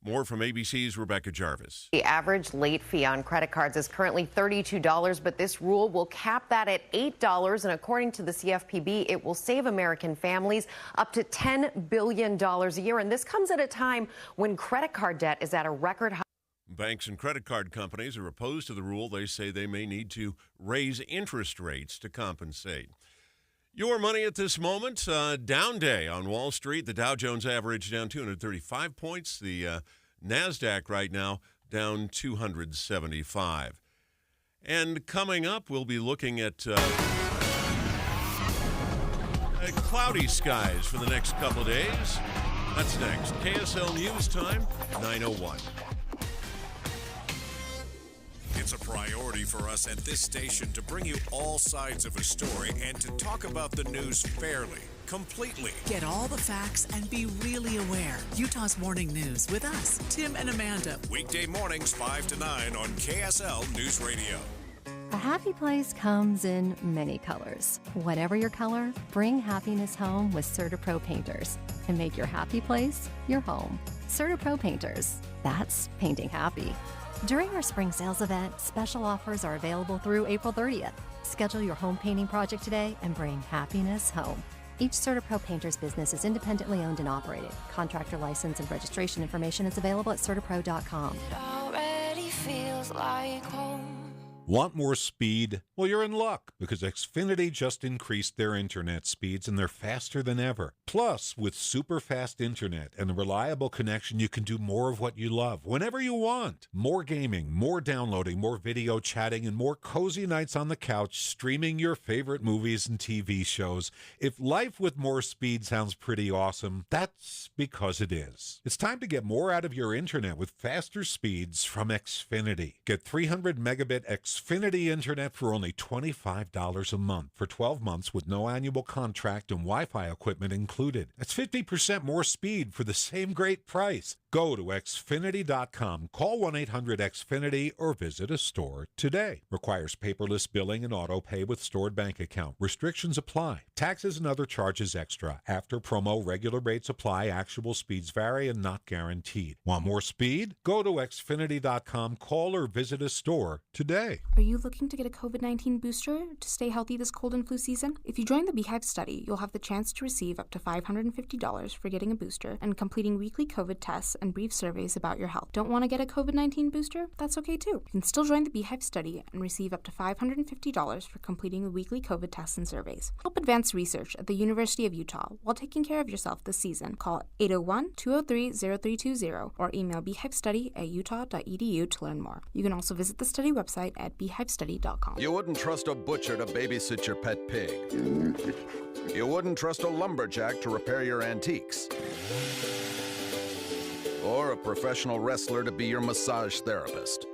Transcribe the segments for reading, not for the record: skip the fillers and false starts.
More from ABC's Rebecca Jarvis. The average late fee on credit cards is currently $32, but this rule will cap that at $8. And according to the CFPB, it will save American families up to $10 billion a year. And this comes at a time when credit card debt is at a record high. Banks and credit card companies are opposed to the rule. They say they may need to raise interest rates to compensate. Your money at this moment, down day on Wall Street. The Dow Jones average down 235 points. The NASDAQ right now down 275. And coming up, we'll be looking at cloudy skies for the next couple of days. That's next. KSL News Time, 9:01. It's a priority for us at this station to bring you all sides of a story and to talk about the news fairly, completely. Get all the facts and be really aware. Utah's Morning News with us, Tim and Amanda. Weekday mornings 5 to 9 on KSL News Radio. A happy place comes in many colors. Whatever your color, bring happiness home with CertaPro Painters and make your happy place your home. CertaPro Painters, that's painting happy. During our spring sales event, special offers are available through April 30th. Schedule your home painting project today and bring happiness home. Each CertaPro Painters business is independently owned and operated. Contractor license and registration information is available at CertaPro.com. It already feels like home. Want more speed? Well, you're in luck because Xfinity just increased their internet speeds and they're faster than ever. Plus, with super fast internet and a reliable connection, you can do more of what you love whenever you want. More gaming, more downloading, more video chatting, and more cozy nights on the couch streaming your favorite movies and TV shows. If life with more speed sounds pretty awesome, that's because it is. It's time to get more out of your internet with faster speeds from Xfinity. Get 300 megabit Xfinity internet for only $25 a month for 12 months with no annual contract and Wi-Fi equipment included. That's 50% more speed for the same great price. Go to Xfinity.com, call 1-800-XFINITY, or visit a store today. Requires paperless billing and auto pay with stored bank account. Restrictions apply. Taxes and other charges extra. After promo, regular rates apply. Actual speeds vary and not guaranteed. Want more speed? Go to Xfinity.com, call or visit a store today. Are you looking to get a COVID-19 booster to stay healthy this cold and flu season? If you join the Beehive study, you'll have the chance to receive up to $550 for getting a booster and completing weekly COVID tests and brief surveys about your health. Don't want to get a COVID-19 booster? That's okay too. You can still join the Beehive study and receive up to $550 for completing the weekly COVID tests and surveys. Help advance research at the University of Utah while taking care of yourself this season. Call 801-203-0320 or email beehivestudy@utah.edu to learn more. You can also visit the study website at beehivestudy.com. You wouldn't trust a butcher to babysit your pet pig. You wouldn't trust a lumberjack to repair your antiques. Or a professional wrestler to be your massage therapist.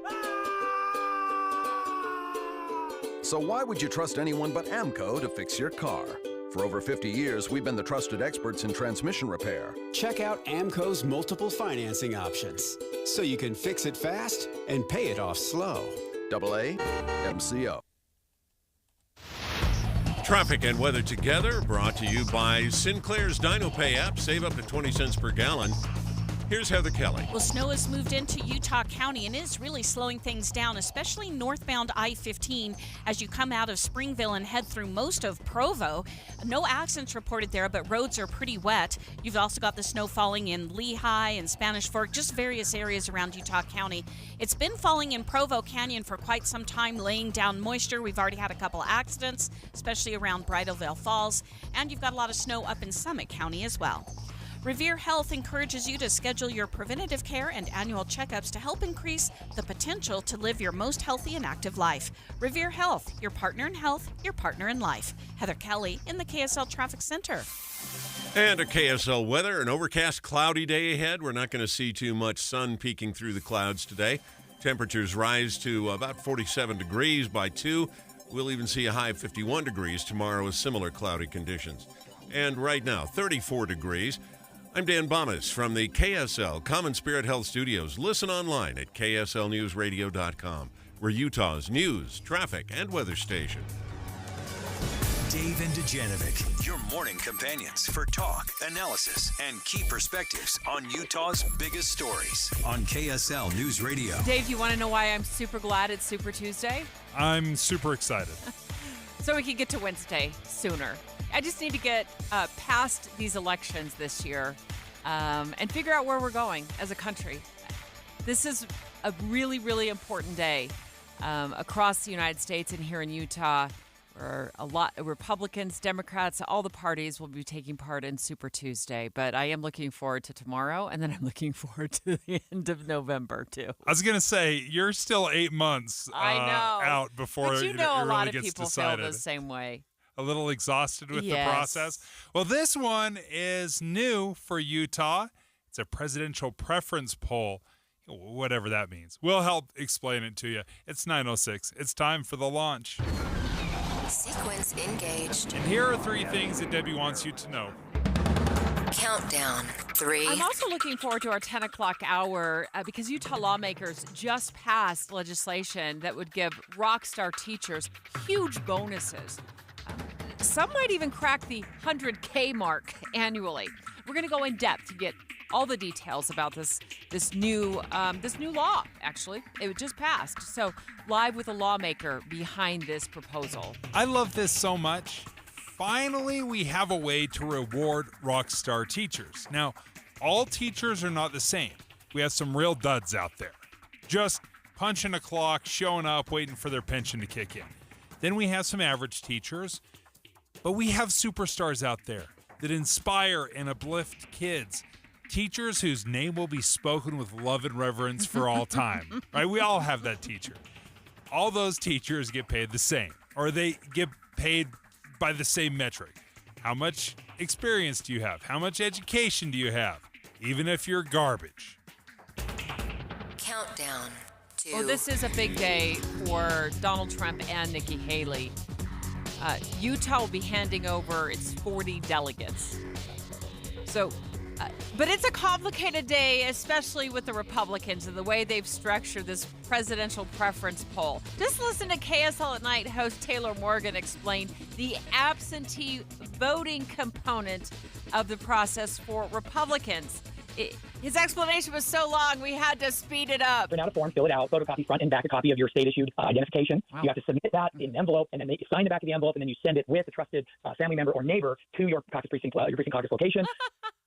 So why would you trust anyone but AMCO to fix your car? For over 50 years, we've been the trusted experts in transmission repair. Check out AMCO's multiple financing options, so you can fix it fast and pay it off slow. AA MCO. Traffic and weather together, brought to you by Sinclair's DinoPay app. Save up to 20 cents per gallon. Here's Heather Kelly. Well, snow has moved into Utah County and is really slowing things down, especially northbound I-15 as you come out of Springville and head through most of Provo. No accidents reported there, but roads are pretty wet. You've also got the snow falling in Lehigh and Spanish Fork, just various areas around Utah County. It's been falling in Provo Canyon for quite some time, laying down moisture. We've already had a couple accidents, especially around Bridalveil Falls, and you've got a lot of snow up in Summit County as well. Revere Health encourages you to schedule your preventative care and annual checkups to help increase the potential to live your most healthy and active life. Revere Health, your partner in health, your partner in life. Heather Kelly in the KSL Traffic Center. And a KSL weather, an overcast, cloudy day ahead. We're not going to see too much sun peeking through the clouds today. Temperatures rise to about 47 degrees by 2. We'll even see a high of 51 degrees tomorrow with similar cloudy conditions. And right now, 34 degrees. I'm Dan Bomas from the KSL Common Spirit Health Studios. Listen online at kslnewsradio.com. We're Utah's news, traffic, and weather station. Dave and Dujanovic, your morning companions for talk, analysis, and key perspectives on Utah's biggest stories on KSL News Radio. Dave, you want to know why I'm super glad it's Super Tuesday? I'm super excited. So we can get to Wednesday sooner. I just need to get past these elections this year and figure out where we're going as a country. This is a really, really important day across the United States and here in Utah. Where a lot of Republicans, Democrats, all the parties will be taking part in Super Tuesday. But I am looking forward to tomorrow, and then I'm looking forward to the end of November, too. I was going to say, you're still 8 months out before but it a really lot of gets people decided. feel the same way. A little exhausted with Yes. the process. Well, this one is new for Utah. It's a presidential preference poll, whatever that means. We'll help explain it to you. It's 9:06. It's time for the launch. Sequence engaged. And here are 3 things that Debbie wants you to know. Countdown. 3. I'm also looking forward to our 10 o'clock hour because Utah lawmakers just passed legislation that would give rock star teachers huge bonuses. Some might even crack the 100K mark annually. We're going to go in depth to get all the details about this new law. Actually, it just passed. So live with a lawmaker behind this proposal. I love this so much. Finally, we have a way to reward rock star teachers. Now, all teachers are not the same. We have some real duds out there, just punching a clock, showing up, waiting for their pension to kick in. Then we have some average teachers, but we have superstars out there that inspire and uplift kids. Teachers whose name will be spoken with love and reverence for all time, right? We all have that teacher. All those teachers get paid the same, or they get paid by the same metric. How much experience do you have? How much education do you have? Even if you're garbage. Countdown. 2. Well, this is a big day for Donald Trump and Nikki Haley. Utah will be handing over its 40 delegates. So, but it's a complicated day, especially with the Republicans and the way they've structured this presidential preference poll. Just listen to KSL at Night host Taylor Morgan explain the absentee voting component of the process for Republicans. His explanation was so long, we had to speed it up. Print out a form, fill it out, photocopy front and back a copy of your state-issued identification. Wow. You have to submit that in an envelope, and then you sign the back of the envelope, and then you send it with a trusted family member or neighbor to your precinct caucus location.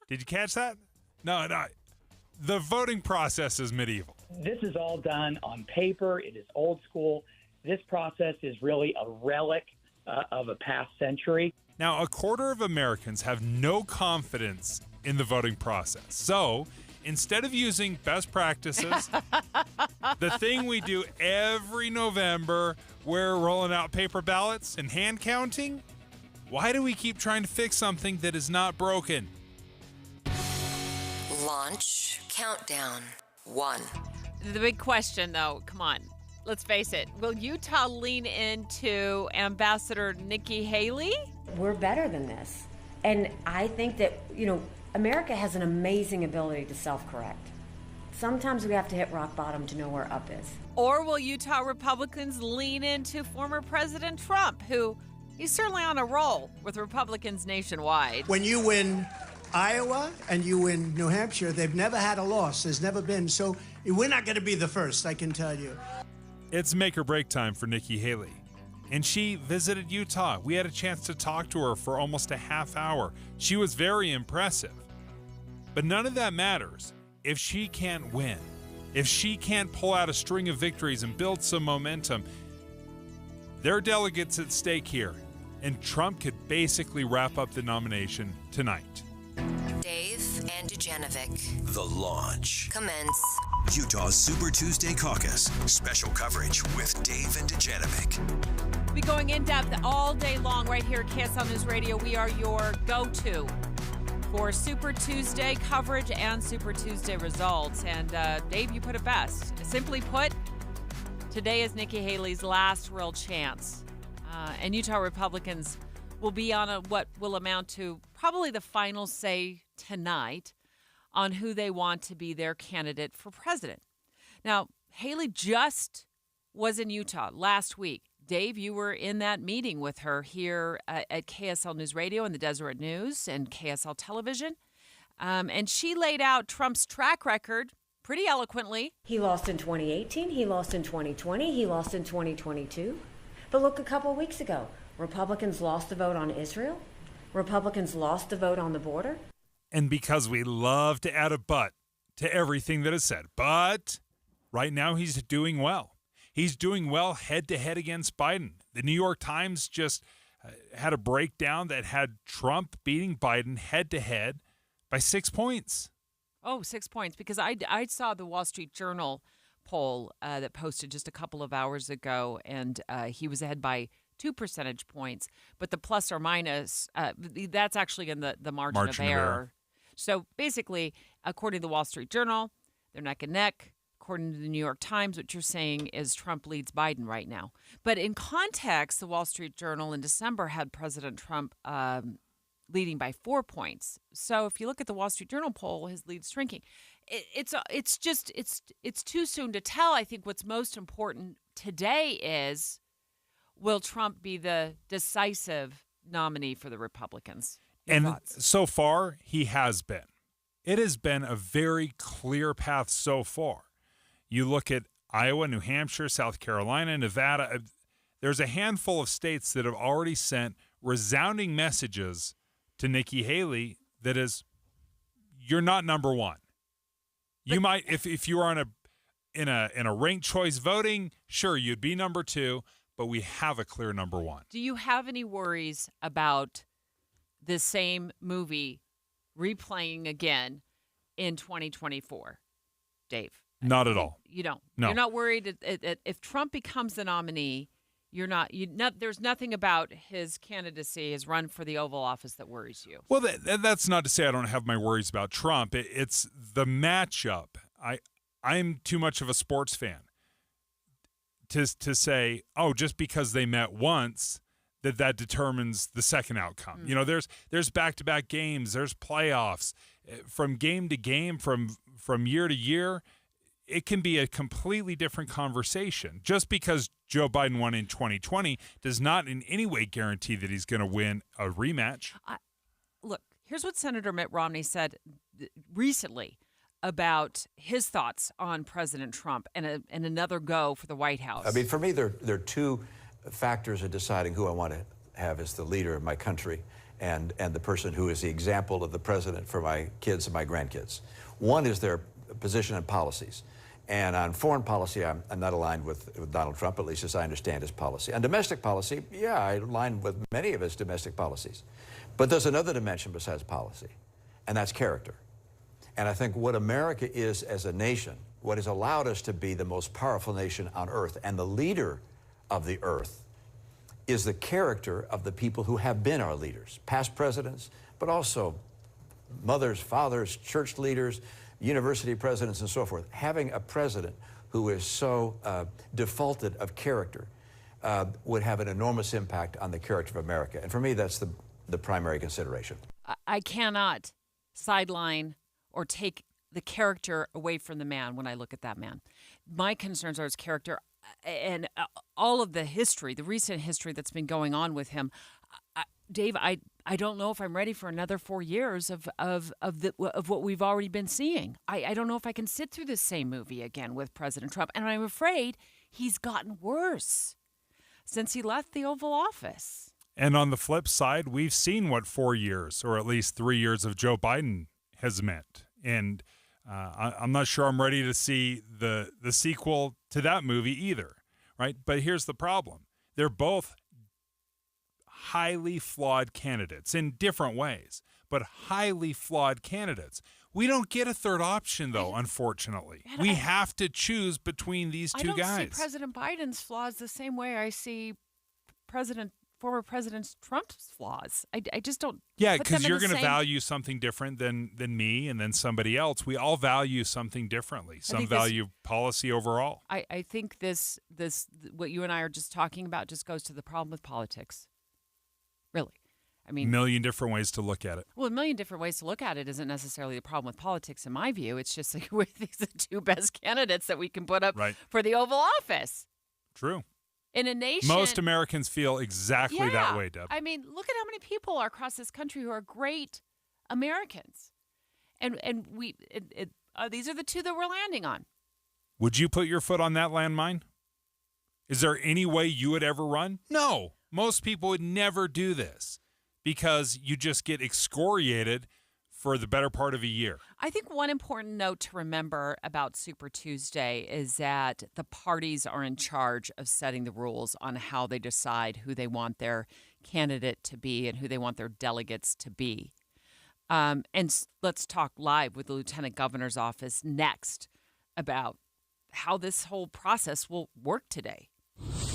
Did you catch that? No. The voting process is medieval. This is all done on paper. It is old school. This process is really a relic of a past century. Now, 1/4 of Americans have no confidence in the voting process. So instead of using best practices, the thing we do every November, we're rolling out paper ballots and hand counting. Why do we keep trying to fix something that is not broken? Launch. Countdown. 1. The big question, though, come on, let's face it. Will Utah lean into Ambassador Nikki Haley? We're better than this. And I think that, America has an amazing ability to self-correct. Sometimes we have to hit rock bottom to know where up is. Or will Utah Republicans lean into former President Trump, who he's certainly on a roll with Republicans nationwide? When you win Iowa and you win New Hampshire, they've never had a loss. There's never been. So we're not going to be the first, I can tell you. It's make or break time for Nikki Haley. And she visited Utah. We had a chance to talk to her for almost a half hour. She was very impressive. But none of that matters if she can't win, if she can't pull out a string of victories and build some momentum. There are delegates at stake here, and Trump could basically wrap up the nomination tonight. Dave and Dujanovic. The launch. Commence. Utah's Super Tuesday Caucus. Special coverage with Dave and Dujanovic. We'll be going in depth all day long right here at KSL News Radio. We are your go-to for Super Tuesday coverage and Super Tuesday results. And Dave, you put it best. Simply put, today is Nikki Haley's last real chance. And Utah Republicans will be on what will amount to probably the final say tonight on who they want to be their candidate for president. Now, Haley just was in Utah last week, Dave, you were in that meeting with her here at KSL News Radio and the Deseret News and KSL Television. And she laid out Trump's track record pretty eloquently. He lost in 2018, he lost in 2020, he lost in 2022. But look, a couple of weeks ago, Republicans lost the vote on Israel. Republicans lost the vote on the border. And because we love to add a but to everything that is said. But right now he's doing well. He's doing well head-to-head against Biden. The New York Times just had a breakdown that had Trump beating Biden head-to-head by 6 points. Oh, 6 points, because I saw the Wall Street Journal poll that posted just a couple of hours ago, and he was ahead by 2 percentage points. But the plus or minus, that's actually in the margin of error. So basically, according to the Wall Street Journal, they're neck and neck. According to the New York Times, what you're saying is Trump leads Biden right now. But in context, the Wall Street Journal in December had President Trump leading by 4 points. So if you look at the Wall Street Journal poll, his lead's shrinking. It's too soon to tell. I think what's most important today is, will Trump be the decisive nominee for the Republicans? Your thoughts? So far, he has been. It has been a very clear path so far. You look at Iowa, New Hampshire, South Carolina, Nevada. There's a handful of states that have already sent resounding messages to Nikki Haley that is, you're not number one. You might, if you are in a ranked choice voting, sure, you'd be number two, but we have a clear number one. Do you have any worries about the same movie replaying again in 2024, Dave? Not at all. You don't. No. You're not worried if Trump becomes the nominee. There's nothing about his candidacy, his run for the Oval Office, that worries you. Well, that's not to say I don't have my worries about Trump. It's the matchup. I'm too much of a sports fan to say, oh, just because they met once, that determines the second outcome. Mm-hmm. You know, there's back-to-back games, there's playoffs. From game to game, from year to year, it can be a completely different conversation. Just because Joe Biden won in 2020 does not in any way guarantee that he's going to win a rematch. Look, here's what Senator Mitt Romney said recently about his thoughts on President Trump and another go for the White House. I mean, for me, there are two factors in deciding who I want to have as the leader of my country and the person who is the example of the president for my kids and my grandkids. One is their position and policies. And on foreign policy, I'm not aligned with Donald Trump, at least as I understand his policy. On domestic policy, yeah, I align with many of his domestic policies. But there's another dimension besides policy, and that's character. And I think what America is as a nation, what has allowed us to be the most powerful nation on earth and the leader of the earth, is the character of the people who have been our leaders, past presidents, but also mothers, fathers, church leaders, university presidents, and so forth. Having a president who is so defaulted of character would have an enormous impact on the character of America. And for me, that's the primary consideration. I cannot sideline or take the character away from the man when I look at that man. My concerns are his character and all of the history, the recent history that's been going on with him. Dave, I don't know if I'm ready for another 4 years of what we've already been seeing. I don't know if I can sit through this same movie again with President Trump. And I'm afraid he's gotten worse since he left the Oval Office. And on the flip side, we've seen what 4 years, or at least 3 years of Joe Biden has meant. And I'm not sure I'm ready to see the sequel to that movie either, right? But here's the problem. They're both highly flawed candidates in different ways, but highly flawed candidates. We don't get a third option, though, unfortunately. We have to choose between these two guys. I don't see President Biden's flaws the same way I see former President Trump's flaws. I just don't. Yeah, because you're going to value something different than me and then somebody else. We all value something differently. Some value policy overall. I think this what you and I are just talking about just goes to the problem with politics. Really. I mean, a million different ways to look at it. Well, a million different ways to look at it isn't necessarily the problem with politics, in my view. It's just like these are the two best candidates that we can put up for the Oval Office. True. In a nation, most Americans feel exactly that way, Deb. I mean, look at how many people are across this country who are great Americans, and these are the two that we're landing on. Would you put your foot on that landmine? Is there any way you would ever run? No. Most people would never do this because you just get excoriated for the better part of a year. I think one important note to remember about Super Tuesday is that the parties are in charge of setting the rules on how they decide who they want their candidate to be and who they want their delegates to be. And let's talk live with the Lieutenant Governor's office next about how this whole process will work today.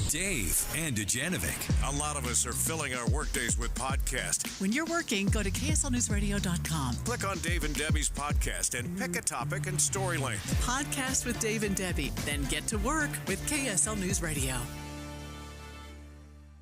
Dave and Dujanovic. A lot of us are filling our workdays with podcasts. When you're working, go to KSLNewsRadio.com. Click on Dave and Debbie's podcast and pick a topic and story length. Podcast with Dave and Debbie. Then get to work with KSL News Radio.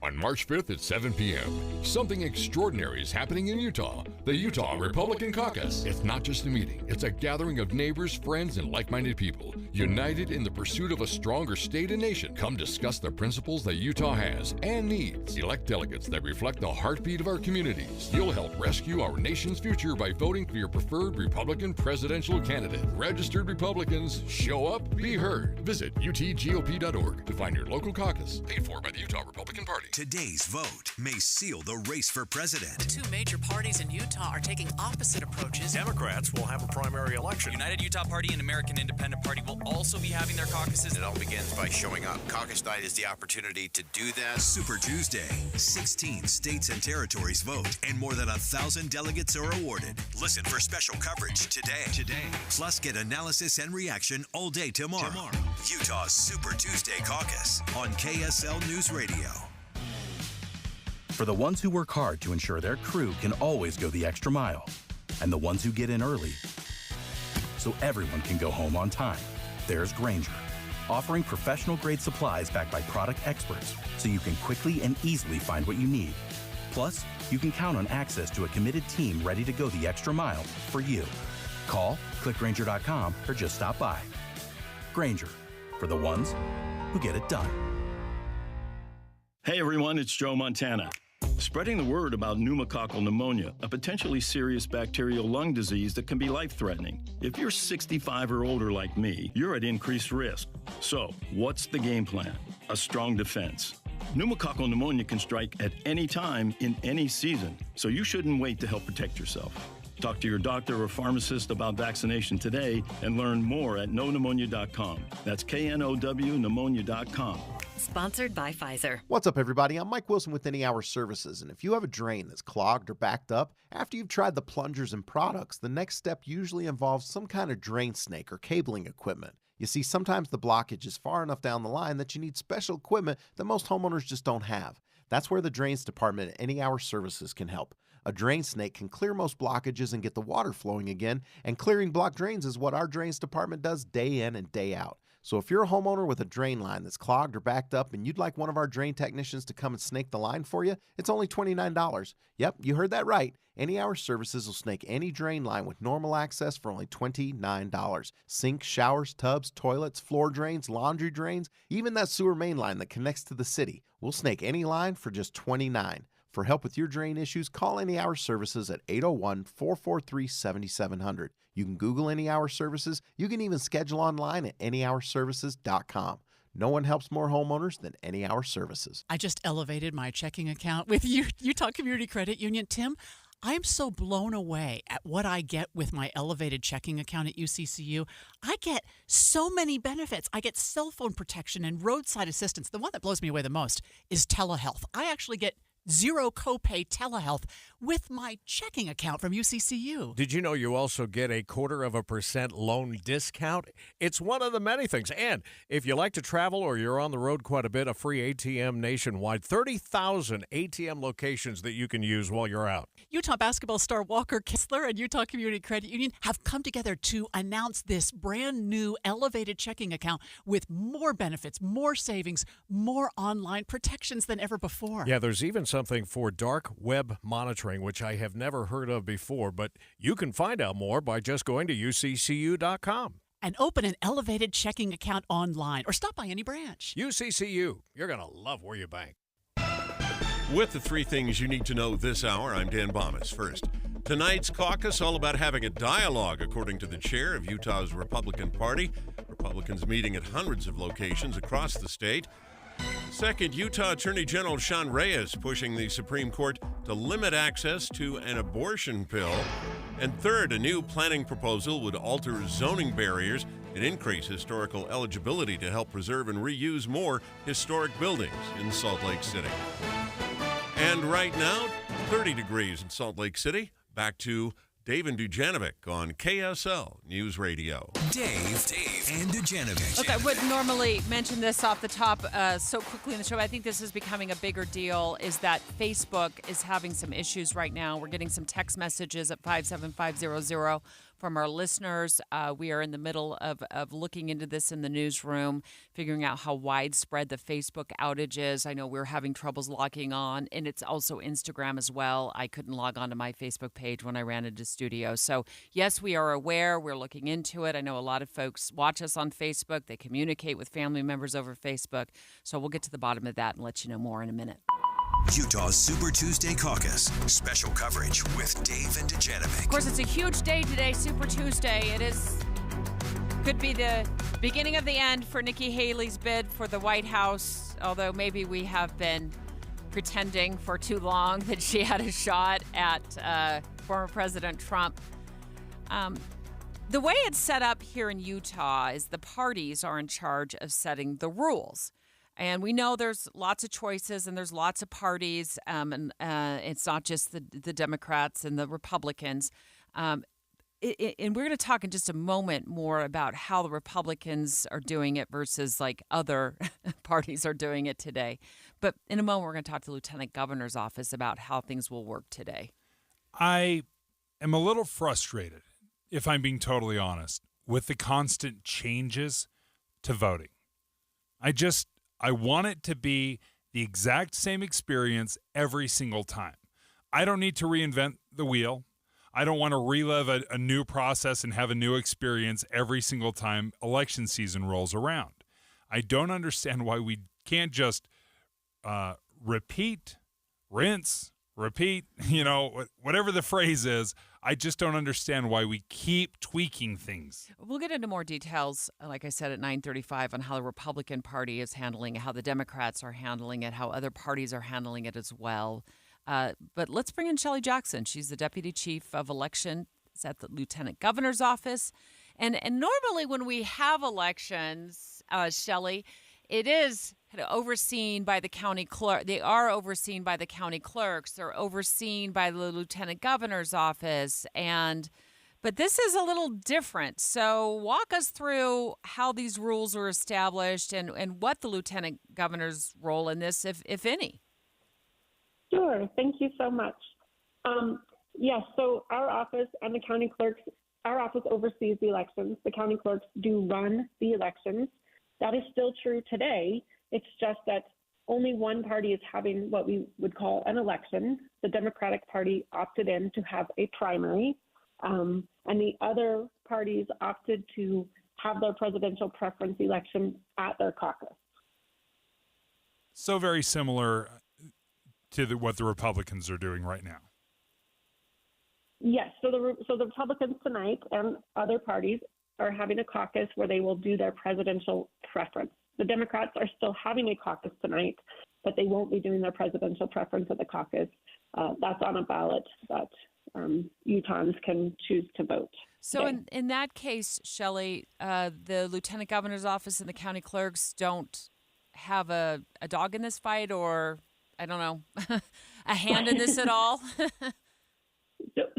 On March 5th at 7 p.m., something extraordinary is happening in Utah. The Utah Republican Caucus. It's not just a meeting. It's a gathering of neighbors, friends, and like-minded people, united in the pursuit of a stronger state and nation. Come discuss the principles that Utah has and needs. Elect delegates that reflect the heartbeat of our communities. You'll help rescue our nation's future by voting for your preferred Republican presidential candidate. Registered Republicans, show up, be heard. Visit utgop.org to find your local caucus. Paid for by the Utah Republican Party. Today's vote may seal the race for president. The two major parties in Utah are taking opposite approaches. Democrats will have a primary election. United Utah Party and American Independent Party will also be having their caucuses. It all begins by showing up. Caucus night is the opportunity to do that. Super Tuesday. 16 states and territories vote, and more than 1,000 delegates are awarded. Listen for special coverage today. Plus, get analysis and reaction all day tomorrow. Utah's Super Tuesday Caucus on KSL News Radio. For the ones who work hard to ensure their crew can always go the extra mile, and the ones who get in early so everyone can go home on time, there's Grainger, offering professional-grade supplies backed by product experts so you can quickly and easily find what you need. Plus, you can count on access to a committed team ready to go the extra mile for you. Call, click Grainger.com, or just stop by. Grainger, for the ones who get it done. Hey everyone, it's Joe Montana. Spreading the word about pneumococcal pneumonia, a potentially serious bacterial lung disease that can be life-threatening. If you're 65 or older like me, you're at increased risk. So, what's the game plan? A strong defense. Pneumococcal pneumonia can strike at any time in any season, so you shouldn't wait to help protect yourself. Talk to your doctor or pharmacist about vaccination today and learn more at knowpneumonia.com. That's KNOW pneumonia.com. Sponsored by Pfizer. What's up, everybody? I'm Mike Wilson with Any Hour Services, and if you have a drain that's clogged or backed up, after you've tried the plungers and products, the next step usually involves some kind of drain snake or cabling equipment. You see, sometimes the blockage is far enough down the line that you need special equipment that most homeowners just don't have. That's where the Drains Department at Any Hour Services can help. A drain snake can clear most blockages and get the water flowing again, and clearing blocked drains is what our Drains Department does day in and day out. So if you're a homeowner with a drain line that's clogged or backed up and you'd like one of our drain technicians to come and snake the line for you, it's only $29. Yep, you heard that right. Any Hour Services will snake any drain line with normal access for only $29. Sinks, showers, tubs, toilets, floor drains, laundry drains, even that sewer main line that connects to the city. We'll snake any line for just $29. For help with your drain issues, call Any Hour Services at 801-443-7700. You can Google Any Hour Services. You can even schedule online at anyhourservices.com. No one helps more homeowners than Any Hour Services. I just elevated my checking account with Utah Community Credit Union. Tim, I'm so blown away at what I get with my elevated checking account at UCCU. I get so many benefits. I get cell phone protection and roadside assistance. The one that blows me away the most is telehealth. I actually get zero copay telehealth with my checking account from UCCU. Did you know you also get a 0.25% loan discount? It's one of the many things. And if you like to travel or you're on the road quite a bit, a free ATM nationwide, 30,000 ATM locations that you can use while you're out. Utah basketball star Walker Kessler and Utah Community Credit Union have come together to announce this brand new elevated checking account with more benefits, more savings, more online protections than ever before. Yeah, there's even something for dark web monitoring, which I have never heard of before, but you can find out more by just going to uccu.com. and open an elevated checking account online or stop by any branch. UCCU, you're going to love where you bank. With the three things you need to know this hour, I'm Dan Bomas. First, tonight's caucus all about having a dialogue, according to the chair of Utah's Republican Party. Republicans meeting at hundreds of locations across the state. Second, Utah Attorney General Sean Reyes pushing the Supreme Court to limit access to an abortion pill. And third, a new planning proposal would alter zoning barriers and increase historical eligibility to help preserve and reuse more historic buildings in Salt Lake City. And right now, 30 degrees in Salt Lake City. Back to Dave and Dujanovic on KSL News Radio. Dave and Dujanovic. Look, I wouldn't normally mention this off the top so quickly in the show. I think this is becoming a bigger deal, is that Facebook is having some issues right now. We're getting some text messages at 57500 from our listeners. We are in the middle of looking into this in the newsroom, figuring out how widespread the Facebook outage is. I know we're having troubles logging on, and it's also Instagram as well. I couldn't log on to my Facebook page when I ran into studio. So, yes, we are aware. We're looking into it. I know a lot of folks watch us on Facebook. They communicate with family members over Facebook. So we'll get to the bottom of that and let you know more in a minute. Utah's Super Tuesday Caucus. Special coverage with Dave and Dujanovic. Of course, it's a huge day today, Super Tuesday. Could be the beginning of the end for Nikki Haley's bid for the White House, although maybe we have been pretending for too long that she had a shot at former President Trump. The way it's set up here in Utah is the parties are in charge of setting the rules. And we know there's lots of choices and there's lots of parties, and it's not just the Democrats and the Republicans. And we're going to talk in just a moment more about how the Republicans are doing it versus like other parties are doing it today. But in a moment, we're going to talk to the Lieutenant Governor's office about how things will work today. I am a little frustrated, if I'm being totally honest, with the constant changes to voting. I want it to be the exact same experience every single time. I don't need to reinvent the wheel. I don't want to relive a new process and have a new experience every single time election season rolls around. I don't understand why we can't just repeat, rinse, repeat, whatever the phrase is. I just don't understand why we keep tweaking things. We'll get into more details, like I said, at 9:35 on how the Republican Party is handling it, how the Democrats are handling it, how other parties are handling it as well. But let's bring in Shelley Jackson. She's the Deputy Chief of Elections at the Lieutenant Governor's Office. And normally when we have elections, Shelley, it is overseen by the county clerk. They are overseen by the county clerks. They're overseen by the Lieutenant Governor's office. But this is a little different. So walk us through how these rules are established and what the Lieutenant Governor's role in this, if any. Sure. Thank you so much. Yes, so our office and the county clerks, our office oversees the elections. The county clerks do run the elections. That is still true today. It's just that only one party is having what we would call an election. The Democratic Party opted in to have a primary, and the other parties opted to have their presidential preference election at their caucus. So very similar to what the Republicans are doing right now. Yes, so the Republicans tonight and other parties are having a caucus where they will do their presidential preference. The Democrats are still having a caucus tonight, but they won't be doing their presidential preference at the caucus. That's on a ballot that Utahns can choose to vote. So in that case, Shelley, the Lieutenant Governor's office and the county clerks don't have a dog in this fight, or, I don't know, a hand in this at all?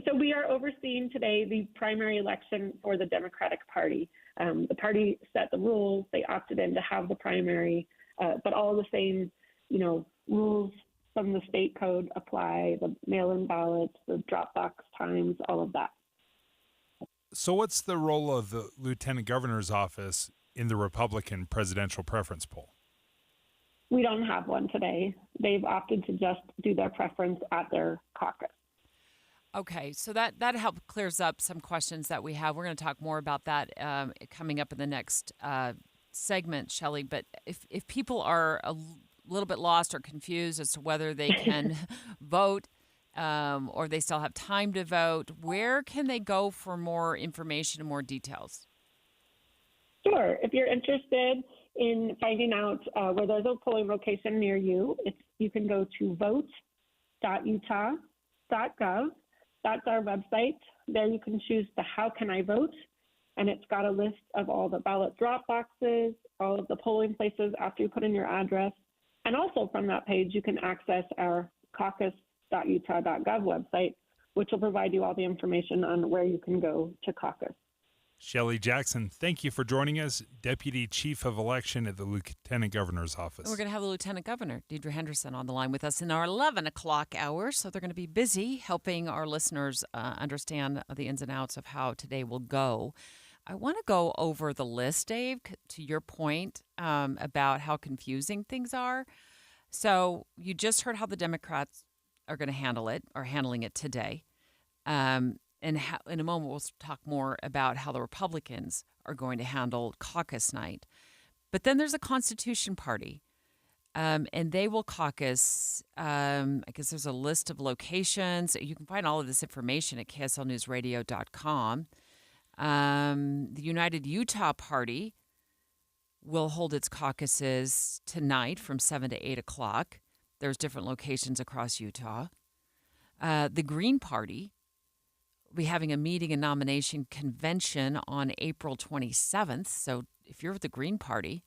So we are overseeing today the primary election for the Democratic Party. The party set the rules. They opted in to have the primary, but all the same, rules from the state code apply, the mail-in ballots, the drop box times, all of that. So what's the role of the Lieutenant Governor's office in the Republican presidential preference poll? We don't have one today. They've opted to just do their preference at their caucus. Okay, so that help clears up some questions that we have. We're going to talk more about that coming up in the next segment, Shelley. But if people are a little bit lost or confused as to whether they can vote or they still have time to vote, where can they go for more information and more details? Sure. If you're interested in finding out where there's a polling location near you, you can go to vote.utah.gov. That's our website. There you can choose the How Can I Vote? And it's got a list of all the ballot drop boxes, all of the polling places after you put in your address. And also from that page, you can access our caucus.utah.gov website, which will provide you all the information on where you can go to caucus. Shelley Jackson, thank you for joining us, Deputy Chief of Election at the Lieutenant Governor's Office. And we're going to have the Lieutenant Governor, Deidre Henderson, on the line with us in our 11 o'clock hour. So they're going to be busy helping our listeners understand the ins and outs of how today will go. I want to go over the list, Dave, to your point about how confusing things are. So you just heard how the Democrats are going to handle it, or handling it today. And in a moment, we'll talk more about how the Republicans are going to handle caucus night. But then there's a Constitution Party, and they will caucus. I guess there's a list of locations. You can find all of this information at kslnewsradio.com. The United Utah Party will hold its caucuses tonight from 7 to 8 o'clock. There's different locations across Utah. The Green Party will be having a meeting and nomination convention on April 27th. So if you're with the Green Party,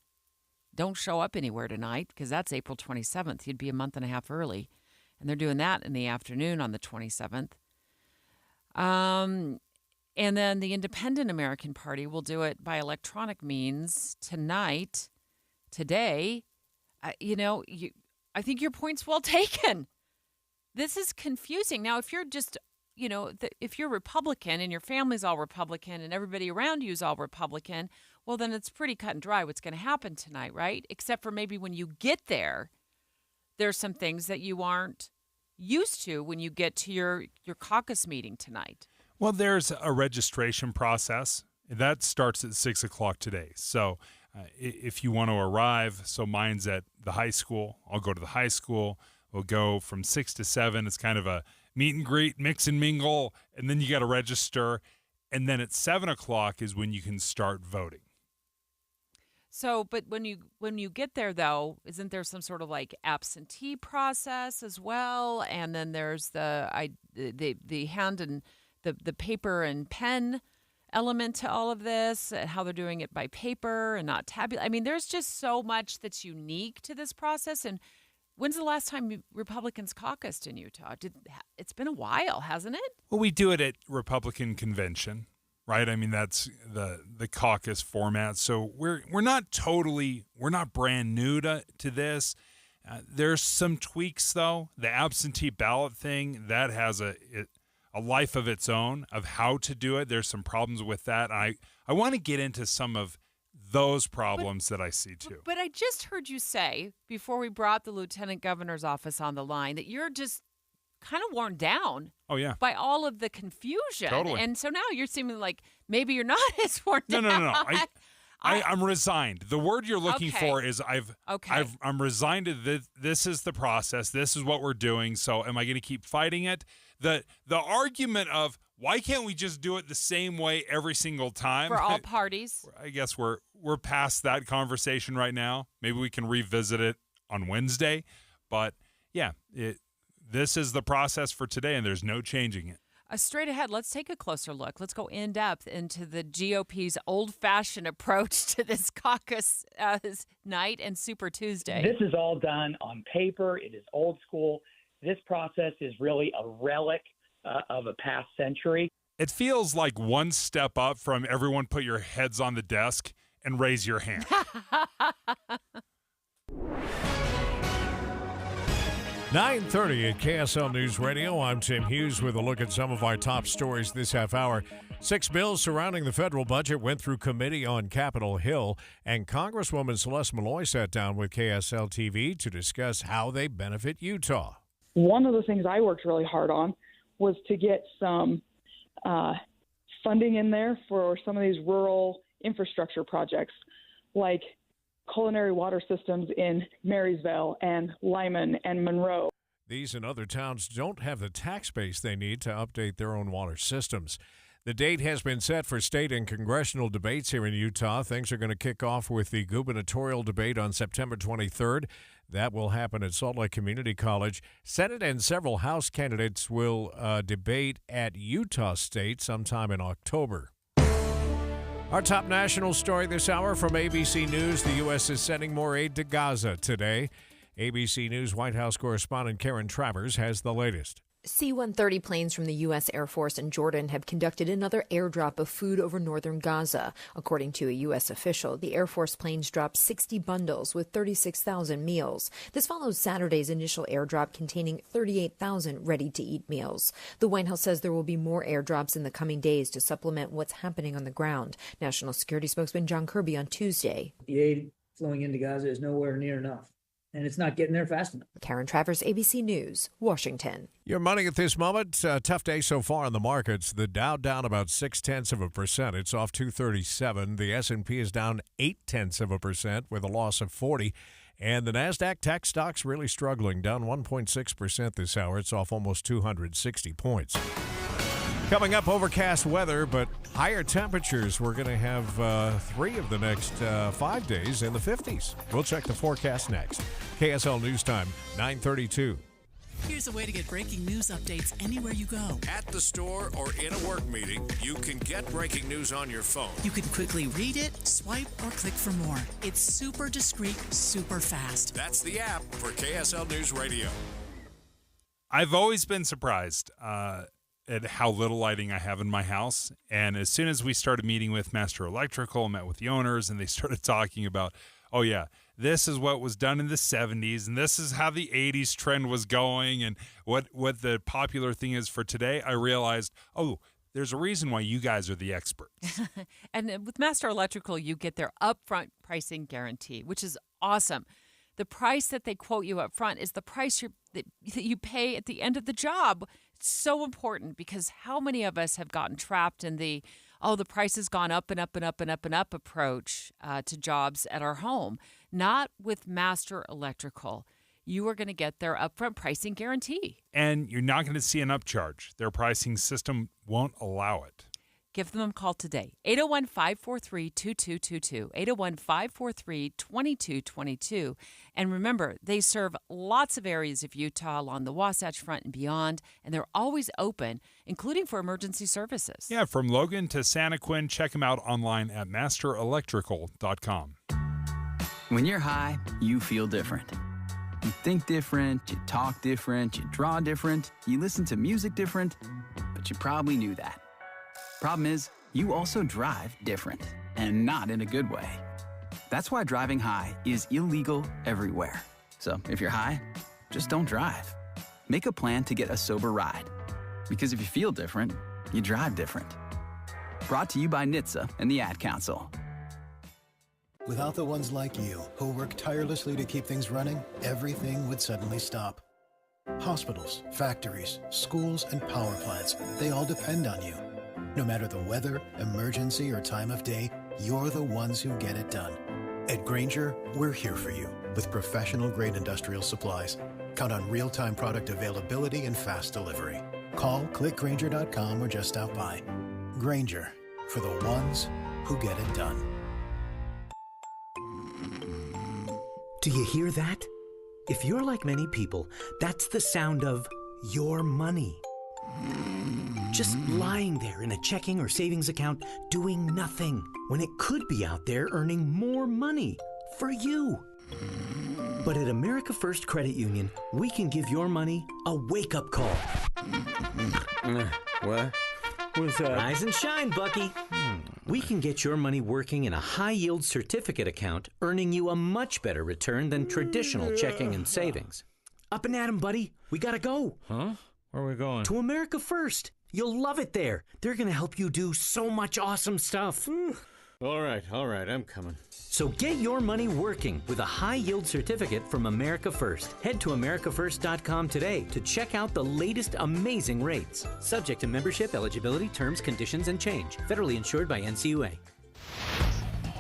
don't show up anywhere tonight because that's April 27th. You'd be a month and a half early. And they're doing that in the afternoon on the 27th. And then the Independent American Party will do it by electronic means today. I think your point's well taken. This is confusing. Now, if you're just, if you're Republican and your family's all Republican and everybody around you is all Republican, well, then it's pretty cut and dry what's going to happen tonight, right? Except for maybe when you get there, there's some things that you aren't used to when you get to your caucus meeting tonight. Well, there's a registration process. That starts at 6 o'clock today. So if you want to arrive, so mine's at the high school. I'll go to the high school. We'll go from 6 to 7. It's kind of a meet and greet, mix and mingle, and then you got to register. And then at 7 o'clock is when you can start voting. So, but when you get there, though, isn't there some sort of like absentee process as well? And then there's the hand and the paper and pen element to all of this, and how they're doing it by paper and not tabular. I mean, there's just so much that's unique to this process. And when's the last time Republicans caucused in Utah? It's been a while, hasn't it? Well, we do it at Republican convention, right? I mean, that's the caucus format. So we're not brand new to this. There's some tweaks, though. The absentee ballot thing, that has a life of its own of how to do it. There's some problems with that. I want to get into some of those problems that I see too. But I just heard you say before we brought the Lieutenant Governor's office on the line that you're just kind of worn down. Oh, yeah. By all of the confusion. Totally. And so now you're seeming like maybe you're not as worn down. No. I'm resigned. The word you're looking for is I'm resigned to this is the process. This is what we're doing. So am I going to keep fighting it? The argument of why can't we just do it the same way every single time? For all parties. I guess we're past that conversation right now. Maybe we can revisit it on Wednesday. But yeah, this is the process for today, and there's no changing it. Straight ahead, let's take a closer look. Let's go in depth into the GOP's old-fashioned approach to this caucus night and Super Tuesday. This is all done on paper. It is old school. This process is really a relic of a past century. It feels like one step up from everyone put your heads on the desk and raise your hand. 9:30 at KSL News Radio. I'm Tim Hughes with a look at some of our top stories this half hour. 6 bills surrounding the federal budget went through committee on Capitol Hill, and Congresswoman Celeste Malloy sat down with KSL TV to discuss how they benefit Utah. One of the things I worked really hard on was to get some funding in there for some of these rural infrastructure projects, like culinary water systems in Marysville and Lyman and Monroe. These and other towns don't have the tax base they need to update their own water systems. The date has been set for state and congressional debates here in Utah. Things are going to kick off with the gubernatorial debate on September 23rd. That will happen at Salt Lake Community College. Senate and several House candidates will debate at Utah State sometime in October. Our top national story this hour from ABC News. The U.S. is sending more aid to Gaza today. ABC News White House correspondent Karen Travers has the latest. C-130 planes from the U.S. Air Force and Jordan have conducted another airdrop of food over northern Gaza. According to a U.S. official, the Air Force planes dropped 60 bundles with 36,000 meals. This follows Saturday's initial airdrop containing 38,000 ready-to-eat meals. The White House says there will be more airdrops in the coming days to supplement what's happening on the ground. National Security spokesman John Kirby on Tuesday. The aid flowing into Gaza is nowhere near enough, and it's not getting there fast enough. Karen Travers, ABC News, Washington. Your money at this moment, tough day so far in the markets. The Dow down about 0.6%. It's off 237. The S&P is down 0.8% with a loss of 40. And the NASDAQ tech stocks really struggling, down 1.6% this hour. It's off almost 260 points. Coming up, overcast weather, but higher temperatures. We're going to have 3 of the next 5 days in the 50s. We'll check the forecast next. KSL News Time, 9:32. Here's a way to get breaking news updates anywhere you go. At the store or in a work meeting, you can get breaking news on your phone. You can quickly read it, swipe, or click for more. It's super discreet, super fast. That's the app for KSL News Radio. I've always been surprised at how little lighting I have in my house. And as soon as we started meeting with Master Electrical, met with the owners, and they started talking about, oh yeah, this is what was done in the 70s, and this is how the 80s trend was going, and what the popular thing is for today, I realized, oh, there's a reason why you guys are the experts. And with Master Electrical, you get their upfront pricing guarantee, which is awesome. The price that they quote you up front is the price that you pay at the end of the job. It's so important because how many of us have gotten trapped in the price has gone up and up and up and up and up approach to jobs at our home. Not with Master Electrical. You are going to get their upfront pricing guarantee. And you're not going to see an upcharge. Their pricing system won't allow it. Give them a call today. 801-543-2222. 801-543-2222. And remember, they serve lots of areas of Utah along the Wasatch Front and beyond, and they're always open, including for emergency services. Yeah, from Logan to Santaquin, check them out online at masterelectrical.com. When you're high, you feel different. You think different, you talk different, you draw different, you listen to music different, but you probably knew that. Problem is, you also drive different, and not in a good way. That's why driving high is illegal everywhere. So if you're high, just don't drive. Make a plan to get a sober ride. Because if you feel different, you drive different. Brought to you by NHTSA and the Ad Council. Without the ones like you, who work tirelessly to keep things running, everything would suddenly stop. Hospitals, factories, schools, and power plants, they all depend on you. No matter the weather, emergency, or time of day, you're the ones who get it done. At Grainger, we're here for you with professional-grade industrial supplies. Count on real-time product availability and fast delivery. Call, clickgrainger.com, or just stop by. Grainger, for the ones who get it done. Do you hear that? If you're like many people, that's the sound of your money. Just lying there in a checking or savings account doing nothing when it could be out there earning more money for you. But at America First Credit Union, we can give your money a wake-up call. What? What's that? Rise and shine, Bucky. We can get your money working in a high-yield certificate account, earning you a much better return than traditional checking and savings. Up and at 'em, buddy. We gotta go. Huh? Where are we going? To America First. You'll love it there. They're going to help you do so much awesome stuff. All right, I'm coming. So get your money working with a high-yield certificate from America First. Head to americafirst.com today to check out the latest amazing rates. Subject to membership, eligibility, terms, conditions, and change. Federally insured by NCUA.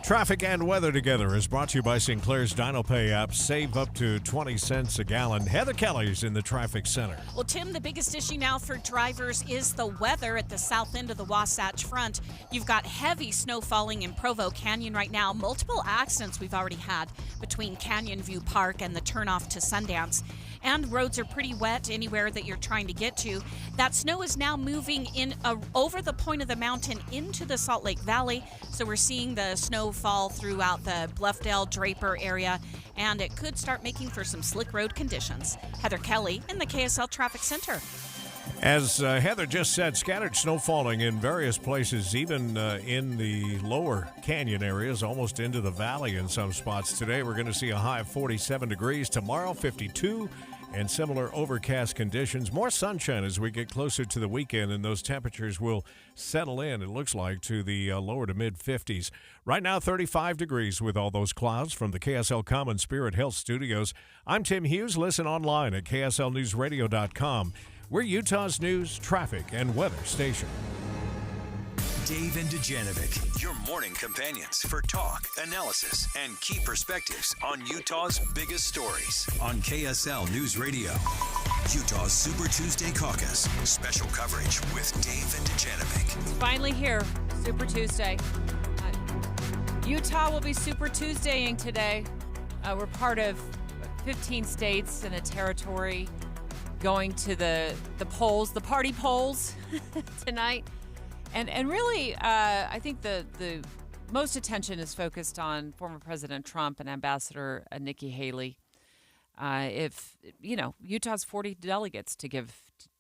Traffic and weather together is brought to you by Sinclair's DinoPay app. Save up to 20 cents a gallon. Heather Kelly's in the traffic center. Well, Tim, the biggest issue now for drivers is the weather at the south end of the Wasatch Front. You've got heavy snow falling in Provo Canyon right now. Multiple accidents we've already had between Canyon View Park and the turnoff to Sundance. And roads are pretty wet anywhere that you're trying to get to. That snow is now moving in over the point of the mountain into the Salt Lake Valley. So we're seeing the snow fall throughout the Bluffdale, Draper area, and it could start making for some slick road conditions. Heather Kelly in the KSL Traffic Center. As Heather just said, scattered snow falling in various places, even in the lower canyon areas, almost into the valley in some spots. Today, we're going to see a high of 47 degrees. Tomorrow, 52, and similar overcast conditions. More sunshine as we get closer to the weekend, and those temperatures will settle in, it looks like, to the lower to mid-50s. Right now, 35 degrees with all those clouds from the KSL Common Spirit Health Studios. I'm Tim Hughes. Listen online at kslnewsradio.com. We're Utah's news, traffic, and weather station. Dave and Dujanovic, your morning companions for talk, analysis, and key perspectives on Utah's biggest stories on KSL News Radio. Utah's Super Tuesday Caucus. Special coverage with Dave and Dujanovic. Finally here, Super Tuesday. Utah will be Super Tuesdaying today. We're part of 15 states and a territory going to the polls, the party polls tonight. And really, I think the most attention is focused on former President Trump and Ambassador Nikki Haley. If, Utah's 40 delegates to give